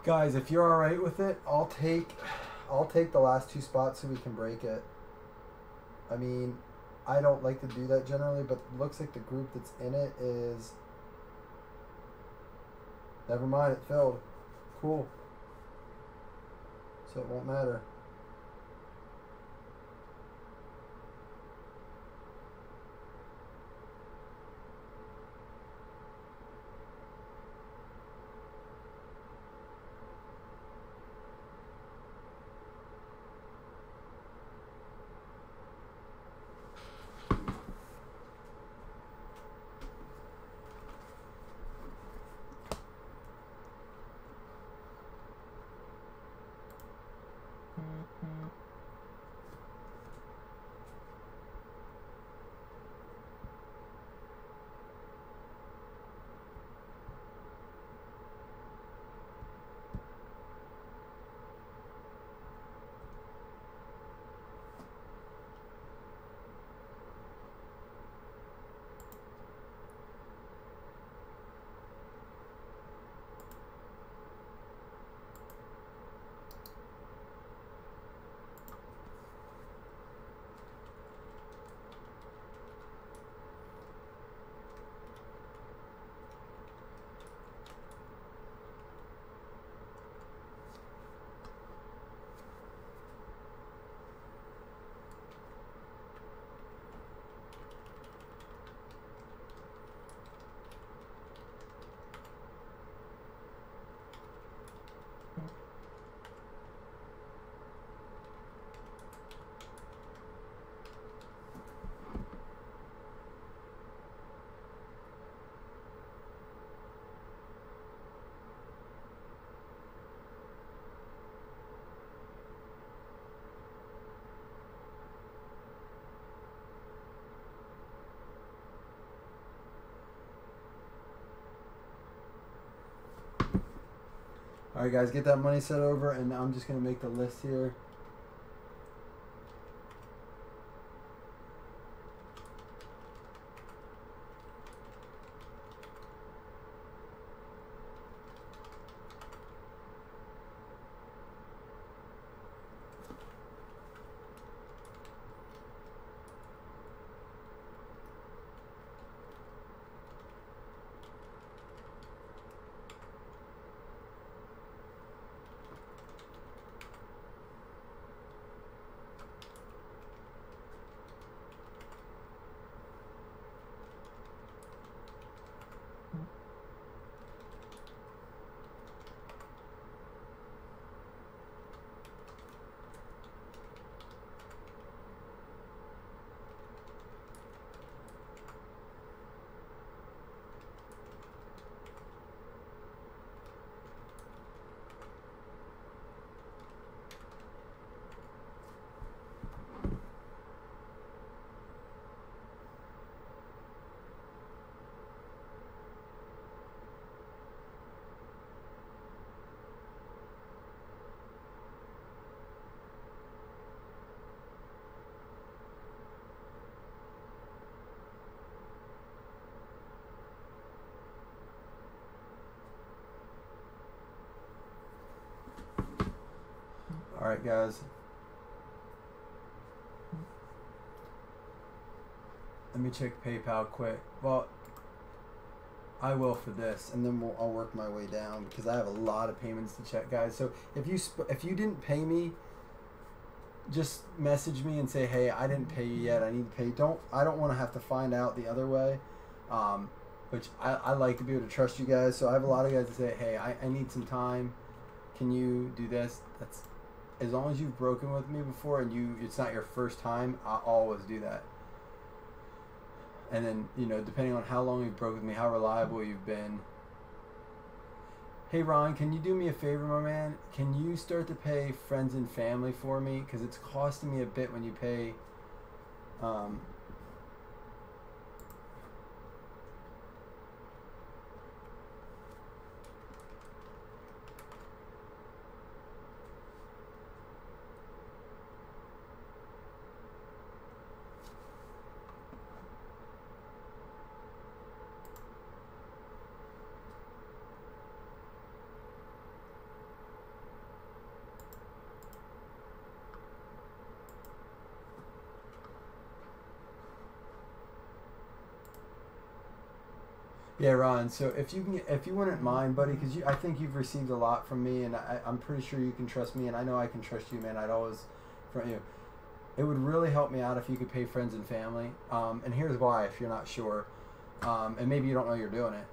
Guys, if you're all right with it, I'll take the last 2 spots so we can break it. I mean, I don't like to do that generally, but it looks like the group that's in it is... Never mind, it filled. Cool. So it won't matter. All right, guys, get that money set over, and I'm just gonna make the list here. All right, guys. Let me check PayPal quick. Well, I will for this, and then I'll work my way down because I have a lot of payments to check, guys. So if you didn't pay me, just message me and say, hey, I didn't pay you yet. I need to pay. I don't want to have to find out the other way. Which I like to be able to trust you guys. So I have a lot of guys that say, hey, I need some time. Can you do this? That's as long as you've broken with me before and it's not your first time, I always do that. And then, depending on how long you've broken with me, how reliable you've been. Hey, Ron, can you do me a favor, my man? Can you start to pay friends and family for me? Because it's costing me a bit when you pay... Yeah, Ron. So if you wouldn't mind, buddy, because I think you've received a lot from me, and I'm pretty sure you can trust me, and I know I can trust you, man. I'd always front you. It would really help me out if you could pay friends and family. And here's why, if you're not sure, and maybe you don't know you're doing it.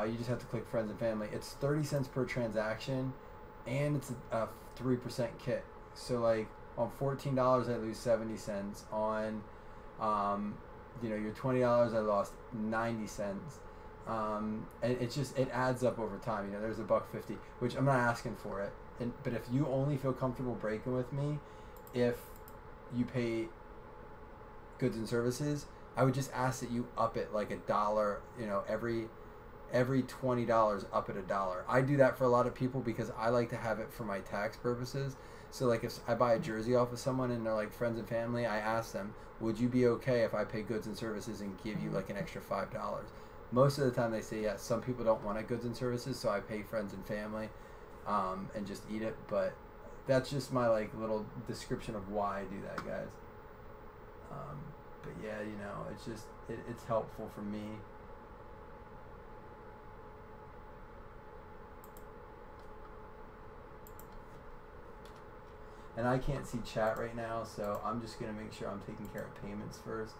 You just have to click friends and family. It's 30 cents per transaction, and it's a 3% kit. So like on $14, I lose 70 cents. On your $20, I lost 90 cents. And it adds up over time. There's $1.50, which I'm not asking for it. But if you only feel comfortable breaking with me, if you pay goods and services, I would just ask that you up it like $1. Every $20 up it $1. I do that for a lot of people because I like to have it for my tax purposes. So like if I buy a jersey off of someone and they're like friends and family, I ask them, would you be okay if I pay goods and services and give you like an extra $5? Most of the time they say yes. Some people don't want goods and services, so I pay friends and family and just eat it. But that's just my like little description of why I do that, guys. But yeah, it's just it's helpful for me. And I can't see chat right now, so I'm just gonna make sure I'm taking care of payments first.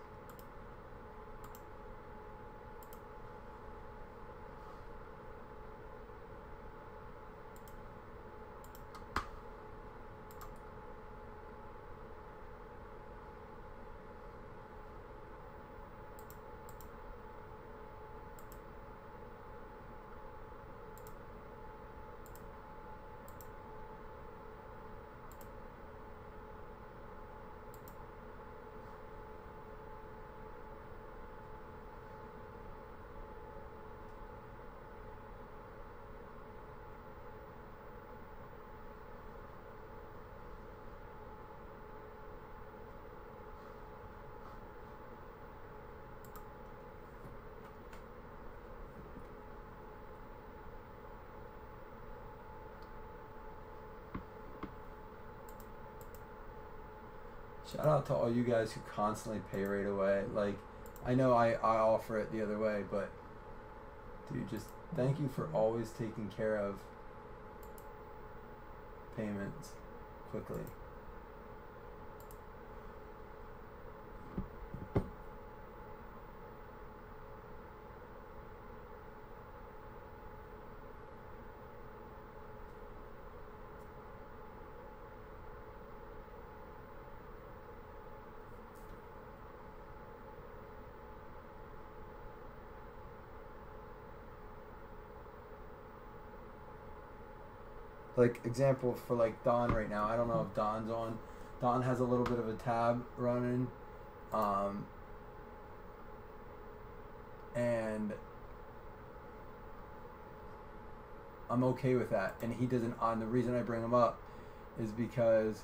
Shout out to all you guys who constantly pay right away. Like, I know I offer it the other way, but dude, just thank you for always taking care of payments quickly. Like, example for like Don right now. I don't know if Don's on. Don has a little bit of a tab running. And I'm okay with that. And he doesn't, the reason I bring him up is because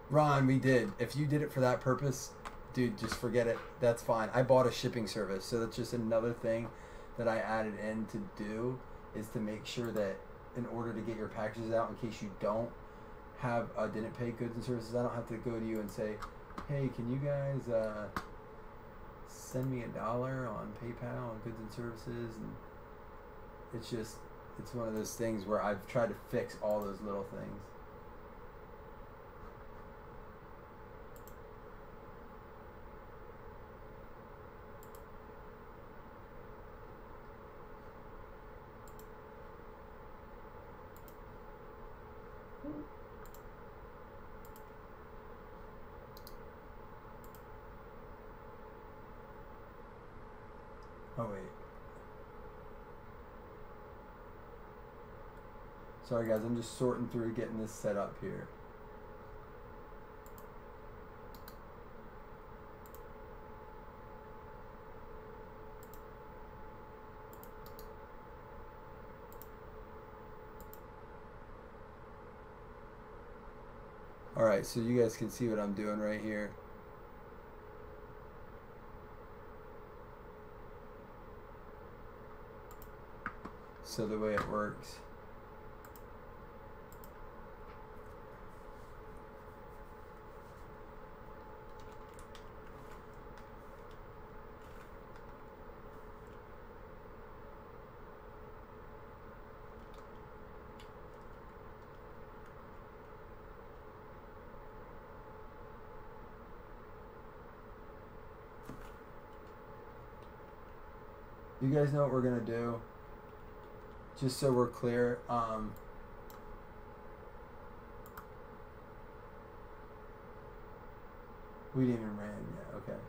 Ron, we did. If you did it for that purpose, dude, just forget it. That's fine. I bought a shipping service, so that's just another thing that I added in to do, is to make sure that in order to get your packages out, in case you don't have didn't pay goods and services, I don't have to go to you and say, hey, can you guys send me $1 on PayPal on goods and services? And it's one of those things where I've tried to fix all those little things. Oh wait. Sorry guys, I'm just sorting through getting this set up here. Alright, so you guys can see what I'm doing right here. So the way it works. You guys know what we're gonna do? Just so we're clear, we didn't even ran yet, okay.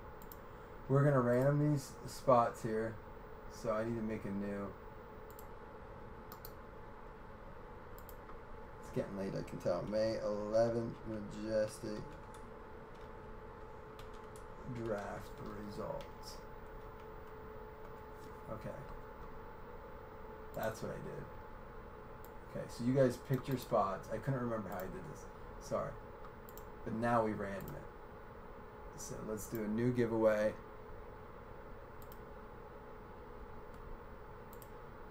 We're gonna random these spots here, so I need to make a new. It's getting late, I can tell. May 11th, Majestic draft results. Okay. That's what I did. Okay, so you guys picked your spots. I couldn't remember how I did this. Sorry. But now we random it. So let's do a new giveaway.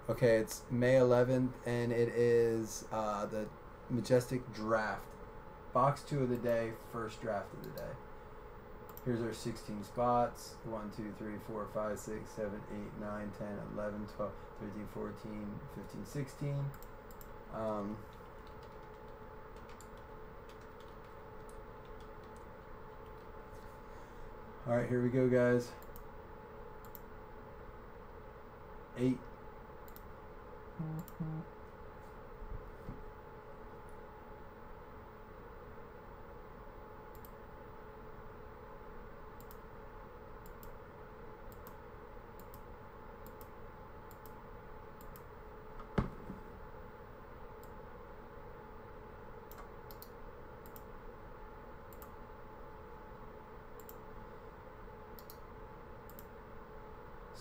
Okay, it's May 11th, and it is the Majestic Draft. Box 2 of the day, first draft of the day. Here's our 16 spots. 1, 2, 3, 4, 5, 6, 7, 8, 9, 10, 11, 12, 13, 14, 15, 16. Alright, here we go, guys. 8.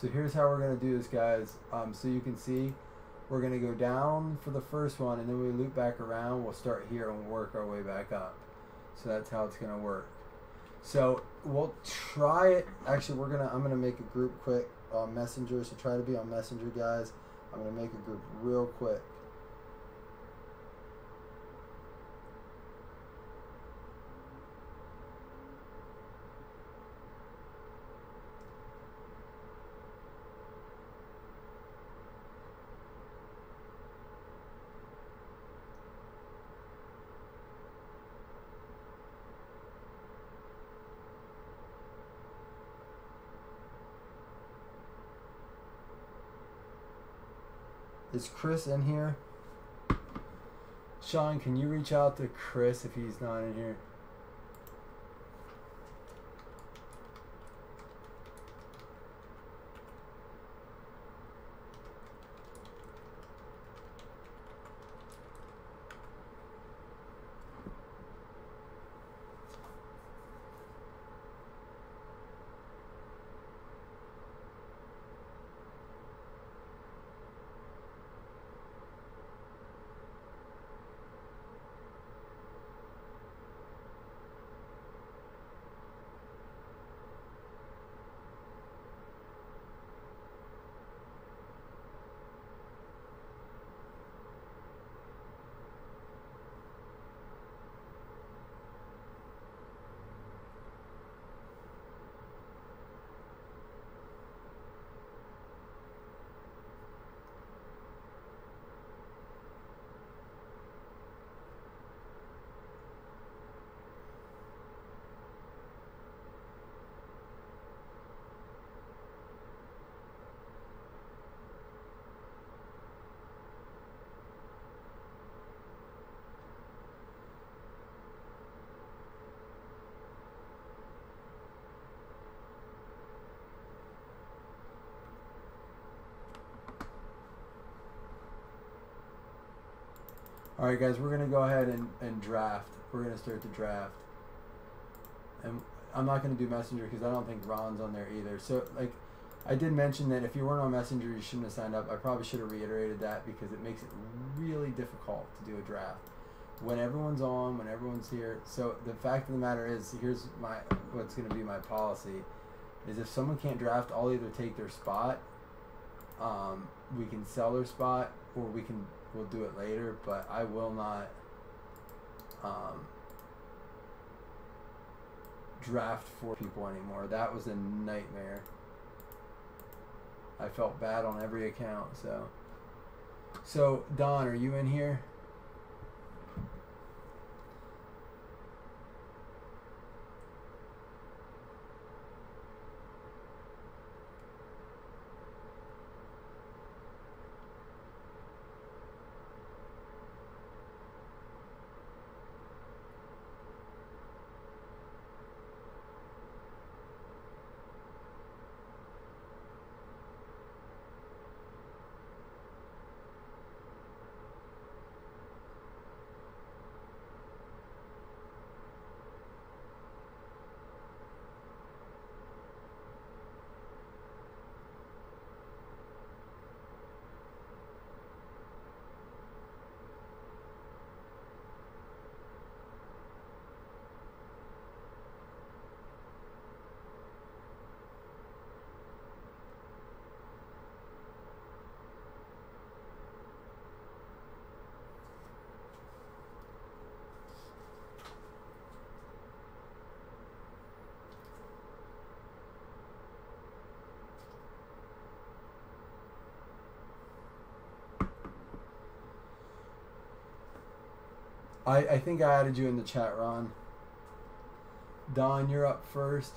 So here's how we're going to do this, guys. So you can see we're going to go down for the first one, and then we loop back around. We'll start here and work our way back up. So that's how it's going to work. So we'll try it. Actually, I'm going to make a group quick Messenger. So try to be on Messenger, guys. I'm going to make a group real quick. Is Chris in here? Sean, can you reach out to Chris if he's not in here? All right, guys, we're going to go ahead and draft. We're going to start the draft. And I'm not going to do Messenger because I don't think Ron's on there either. So, like, I did mention that if you weren't on Messenger, you shouldn't have signed up. I probably should have reiterated that because it makes it really difficult to do a draft. When everyone's on, when everyone's here. So, the fact of the matter is, here's what's going to be my policy, is if someone can't draft, I'll either take their spot, we can sell their spot, or we'll do it later, but I will not draft for people anymore. That was a nightmare. I felt bad on every account. So Don, are you in here? I think I added you in the chat, Ron. Don, you're up first.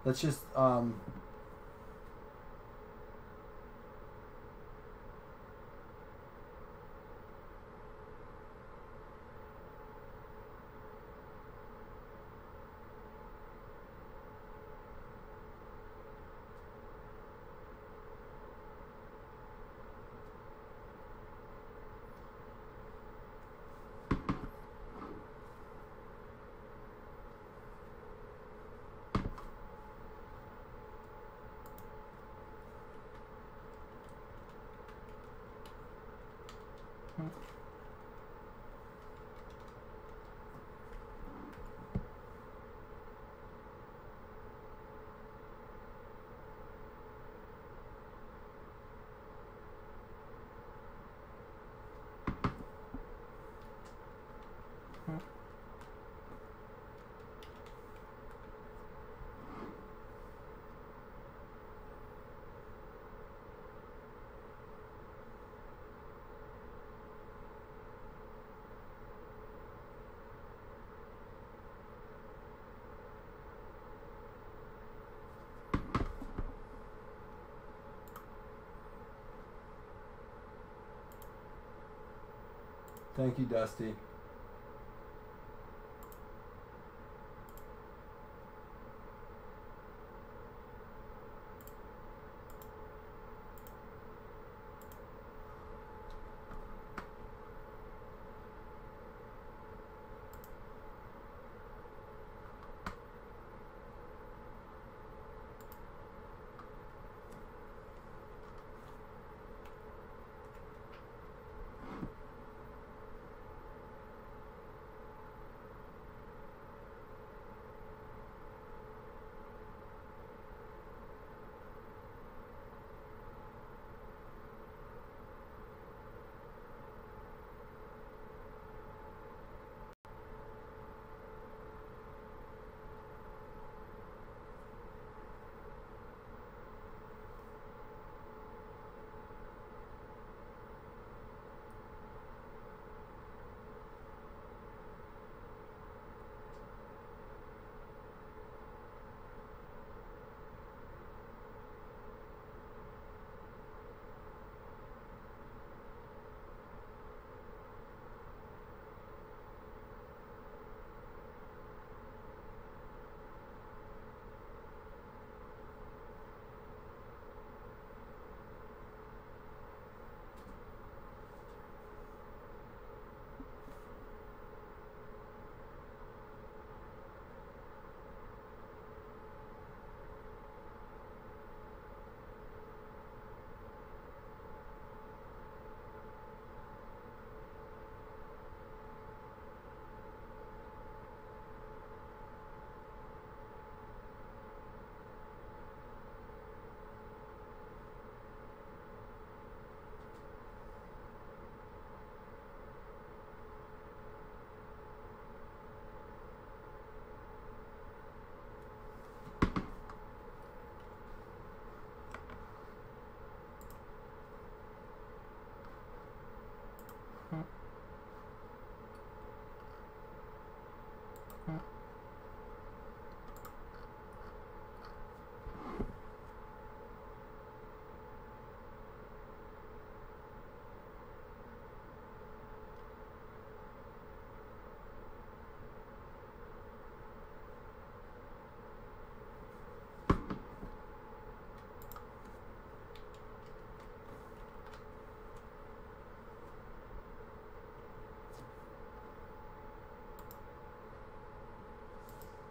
Let's just Thank you, Dusty.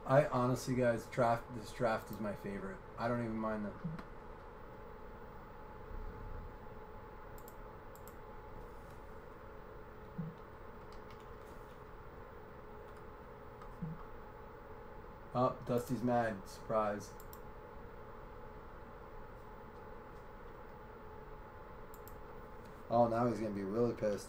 I honestly, guys, this draft is my favorite. I don't even mind them. Oh, Dusty's mad. Surprise. Oh, now he's going to be really pissed.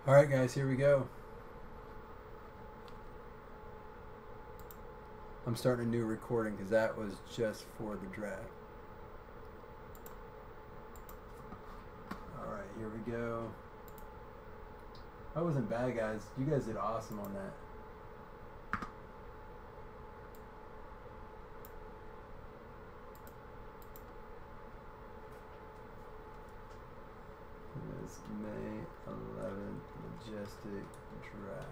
All right, guys, here we go. I'm starting a new recording because that was just for the draft. All right, here we go. That wasn't bad, guys. You guys did awesome on that. It is May 11th, Majestic Draft.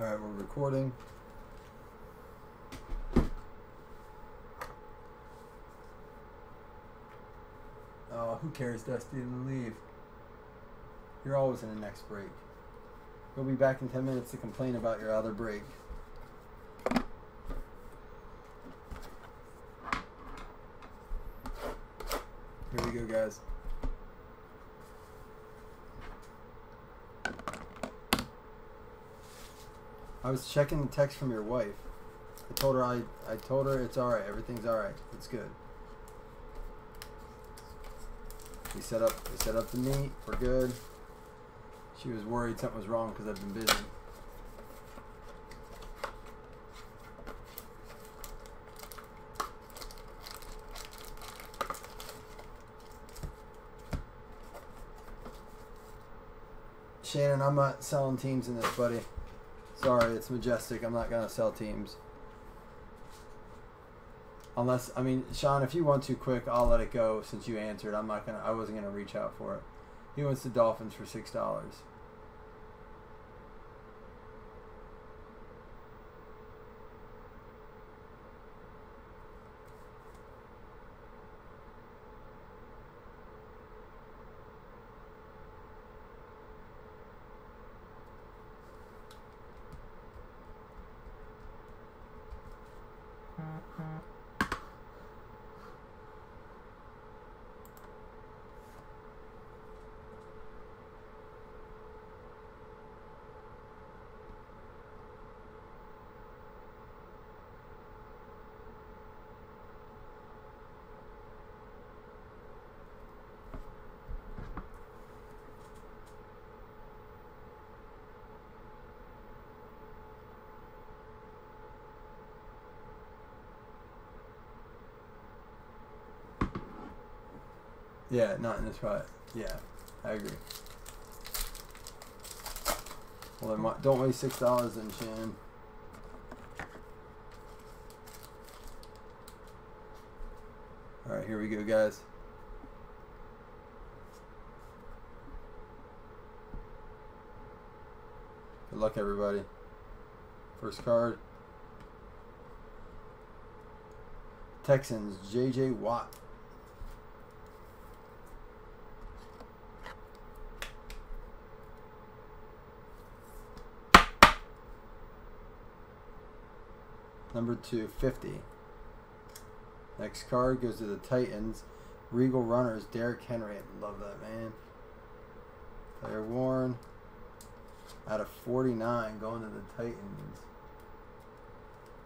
All right, we're recording. Oh, who cares, Dusty? And leave. You're always in the next break. We'll be back in 10 minutes to complain about your other break. Here we go, guys. I was checking the text from your wife. I told her it's alright. Everything's alright. It's good. We set up the meet. We're good. She was worried something was wrong because I've been busy. Shannon, I'm not selling teams in this, buddy. Sorry, it's Majestic. I'm not gonna sell teams. Unless, I mean, Sean, if you want to quick, I'll let it go since you answered. I wasn't gonna reach out for it. He wants the Dolphins for $6. Yeah, not in this spot. Yeah, I agree. Well, then don't waste $6 then, Shannon. All right, here we go, guys. Good luck, everybody. First card. Texans, J.J. Watt. Number 250. Next card goes to the Titans. Regal Runners, Derrick Henry. I love that, man. Player worn. Out of 49 going to the Titans.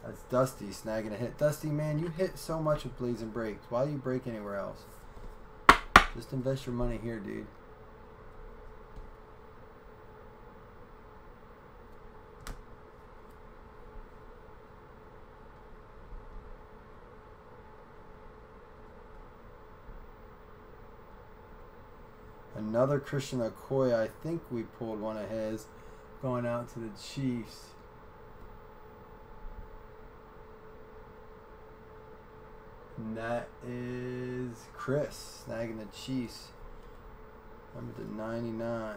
That's Dusty snagging a hit. Dusty, man, you hit so much with Blazzzin breaks. Why do you break anywhere else? Just invest your money here, dude. Another Christian Okoye. I think we pulled one of his going out to the Chiefs. And that is Chris snagging the Chiefs. Number to 99.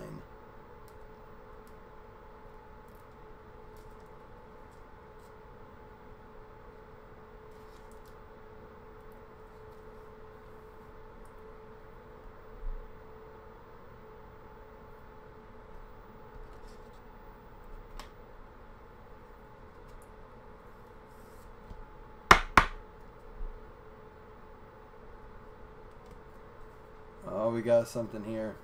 Oh, we got something here.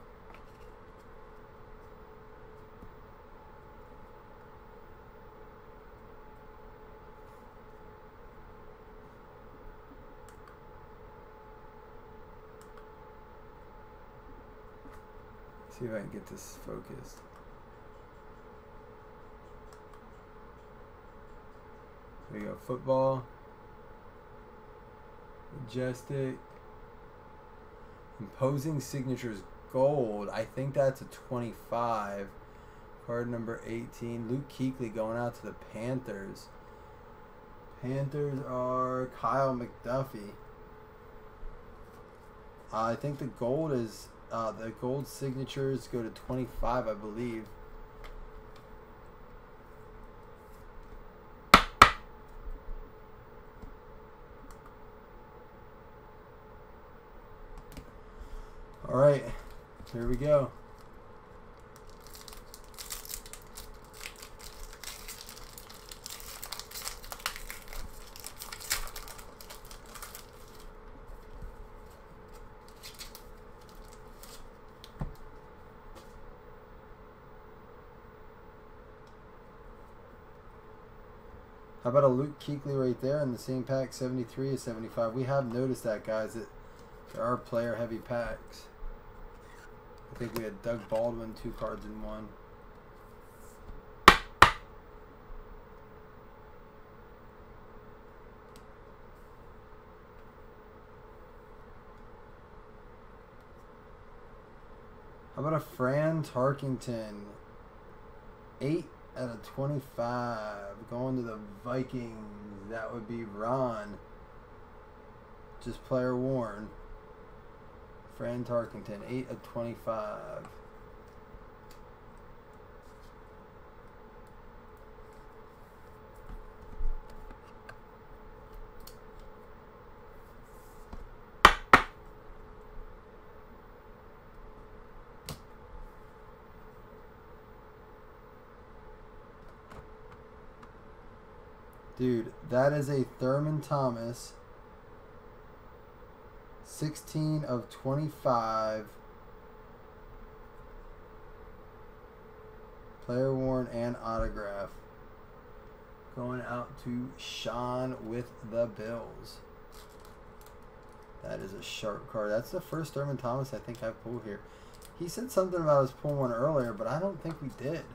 See if I can get this focused. There you go. Football. Majestic. Imposing Signatures Gold. I think that's a 25. Card number 18. Luke Kuechly going out to the Panthers. Panthers are Kyle McDuffie. I think the gold is the gold signatures go to 25, I believe. All right, here we go. How about a Luke Kuechly right there in the same pack, 73 to 75. We have noticed that, guys, that there are player-heavy packs. I think we had Doug Baldwin, 2 cards in 1. How about a Fran Tarkington, 8 out of 25, going to the Vikings. That would be Ron. Just player worn. Fran Tarkington, 8 of 25. Dude, that is a Thurman Thomas. 16 of 25. Player worn and autograph. Going out to Sean with the Bills. That is a sharp card. That's the first Thurman Thomas I think I've pulled here. He said something about us pulling one earlier, but I don't think we did.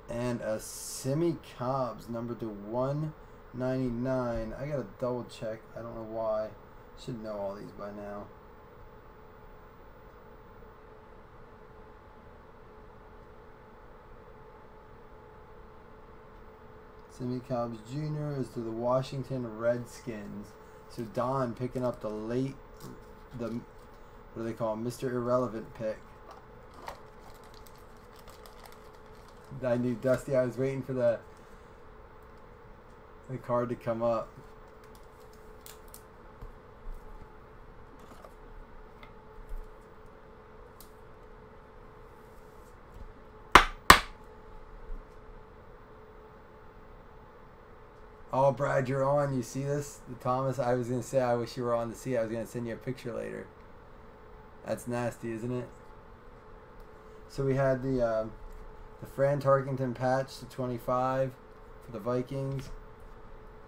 And a Simi Cobbs, numbered to 199. I gotta double check. I don't know why. Should know all these by now. Simi Cobbs Jr. is to the Washington Redskins. So Don picking up the late, what do they call him? Mr. Irrelevant pick. I knew Dusty. I was waiting for the card to come up. Oh, Brad, you're on. You see this? The Thomas. I was going to say, I wish you were on to see. I was going to send you a picture later. That's nasty, isn't it? So we had the Fran Tarkington patch to 25 for the Vikings.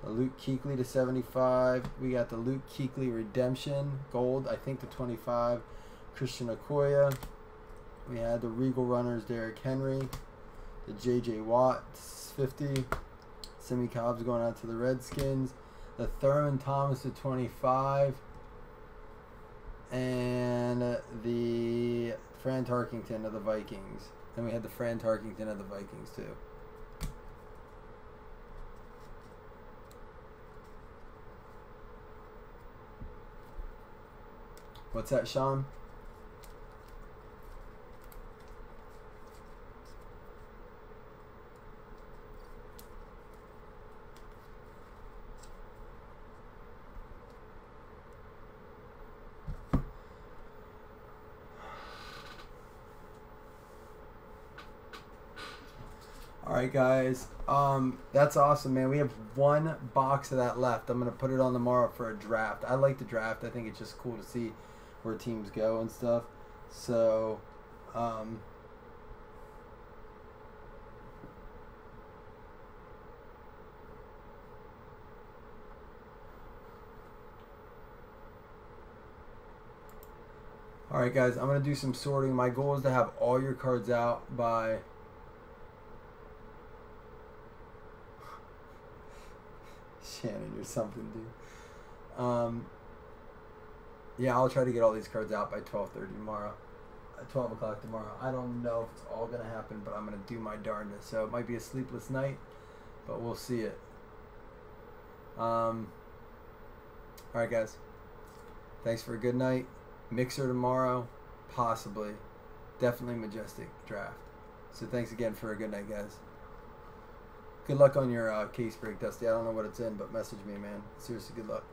The Luke Kuechly to 75. We got the Luke Kuechly Redemption Gold, I think to 25. Christian Okoye. We had the Regal Runners Derrick Henry. The J.J. Watt 50. Simi Cobbs going out to the Redskins. The Thurman Thomas to 25. And the Fran Tarkington of the Vikings. Then we had the Fran Tarkington of the Vikings too. What's that, Sean? right, guys. That's awesome, man. We have one box of that left. I'm gonna put it on tomorrow for a draft. I like the draft. I think it's just cool to see where teams go and stuff. So, all right, guys. I'm gonna do some sorting. My goal is to have all your cards out by. Shannon, you're something, dude. Yeah, I'll try to get all these cards out by 12:30 tomorrow. 12 o'clock tomorrow. I don't know if it's all going to happen, but I'm going to do my darndest. So it might be a sleepless night, but we'll see it. All right, guys. Thanks for a good night. Mixer tomorrow, possibly. Definitely Majestic draft. So thanks again for a good night, guys. Good luck on your case break, Dusty. I don't know what it's in, but message me, man. Seriously, good luck.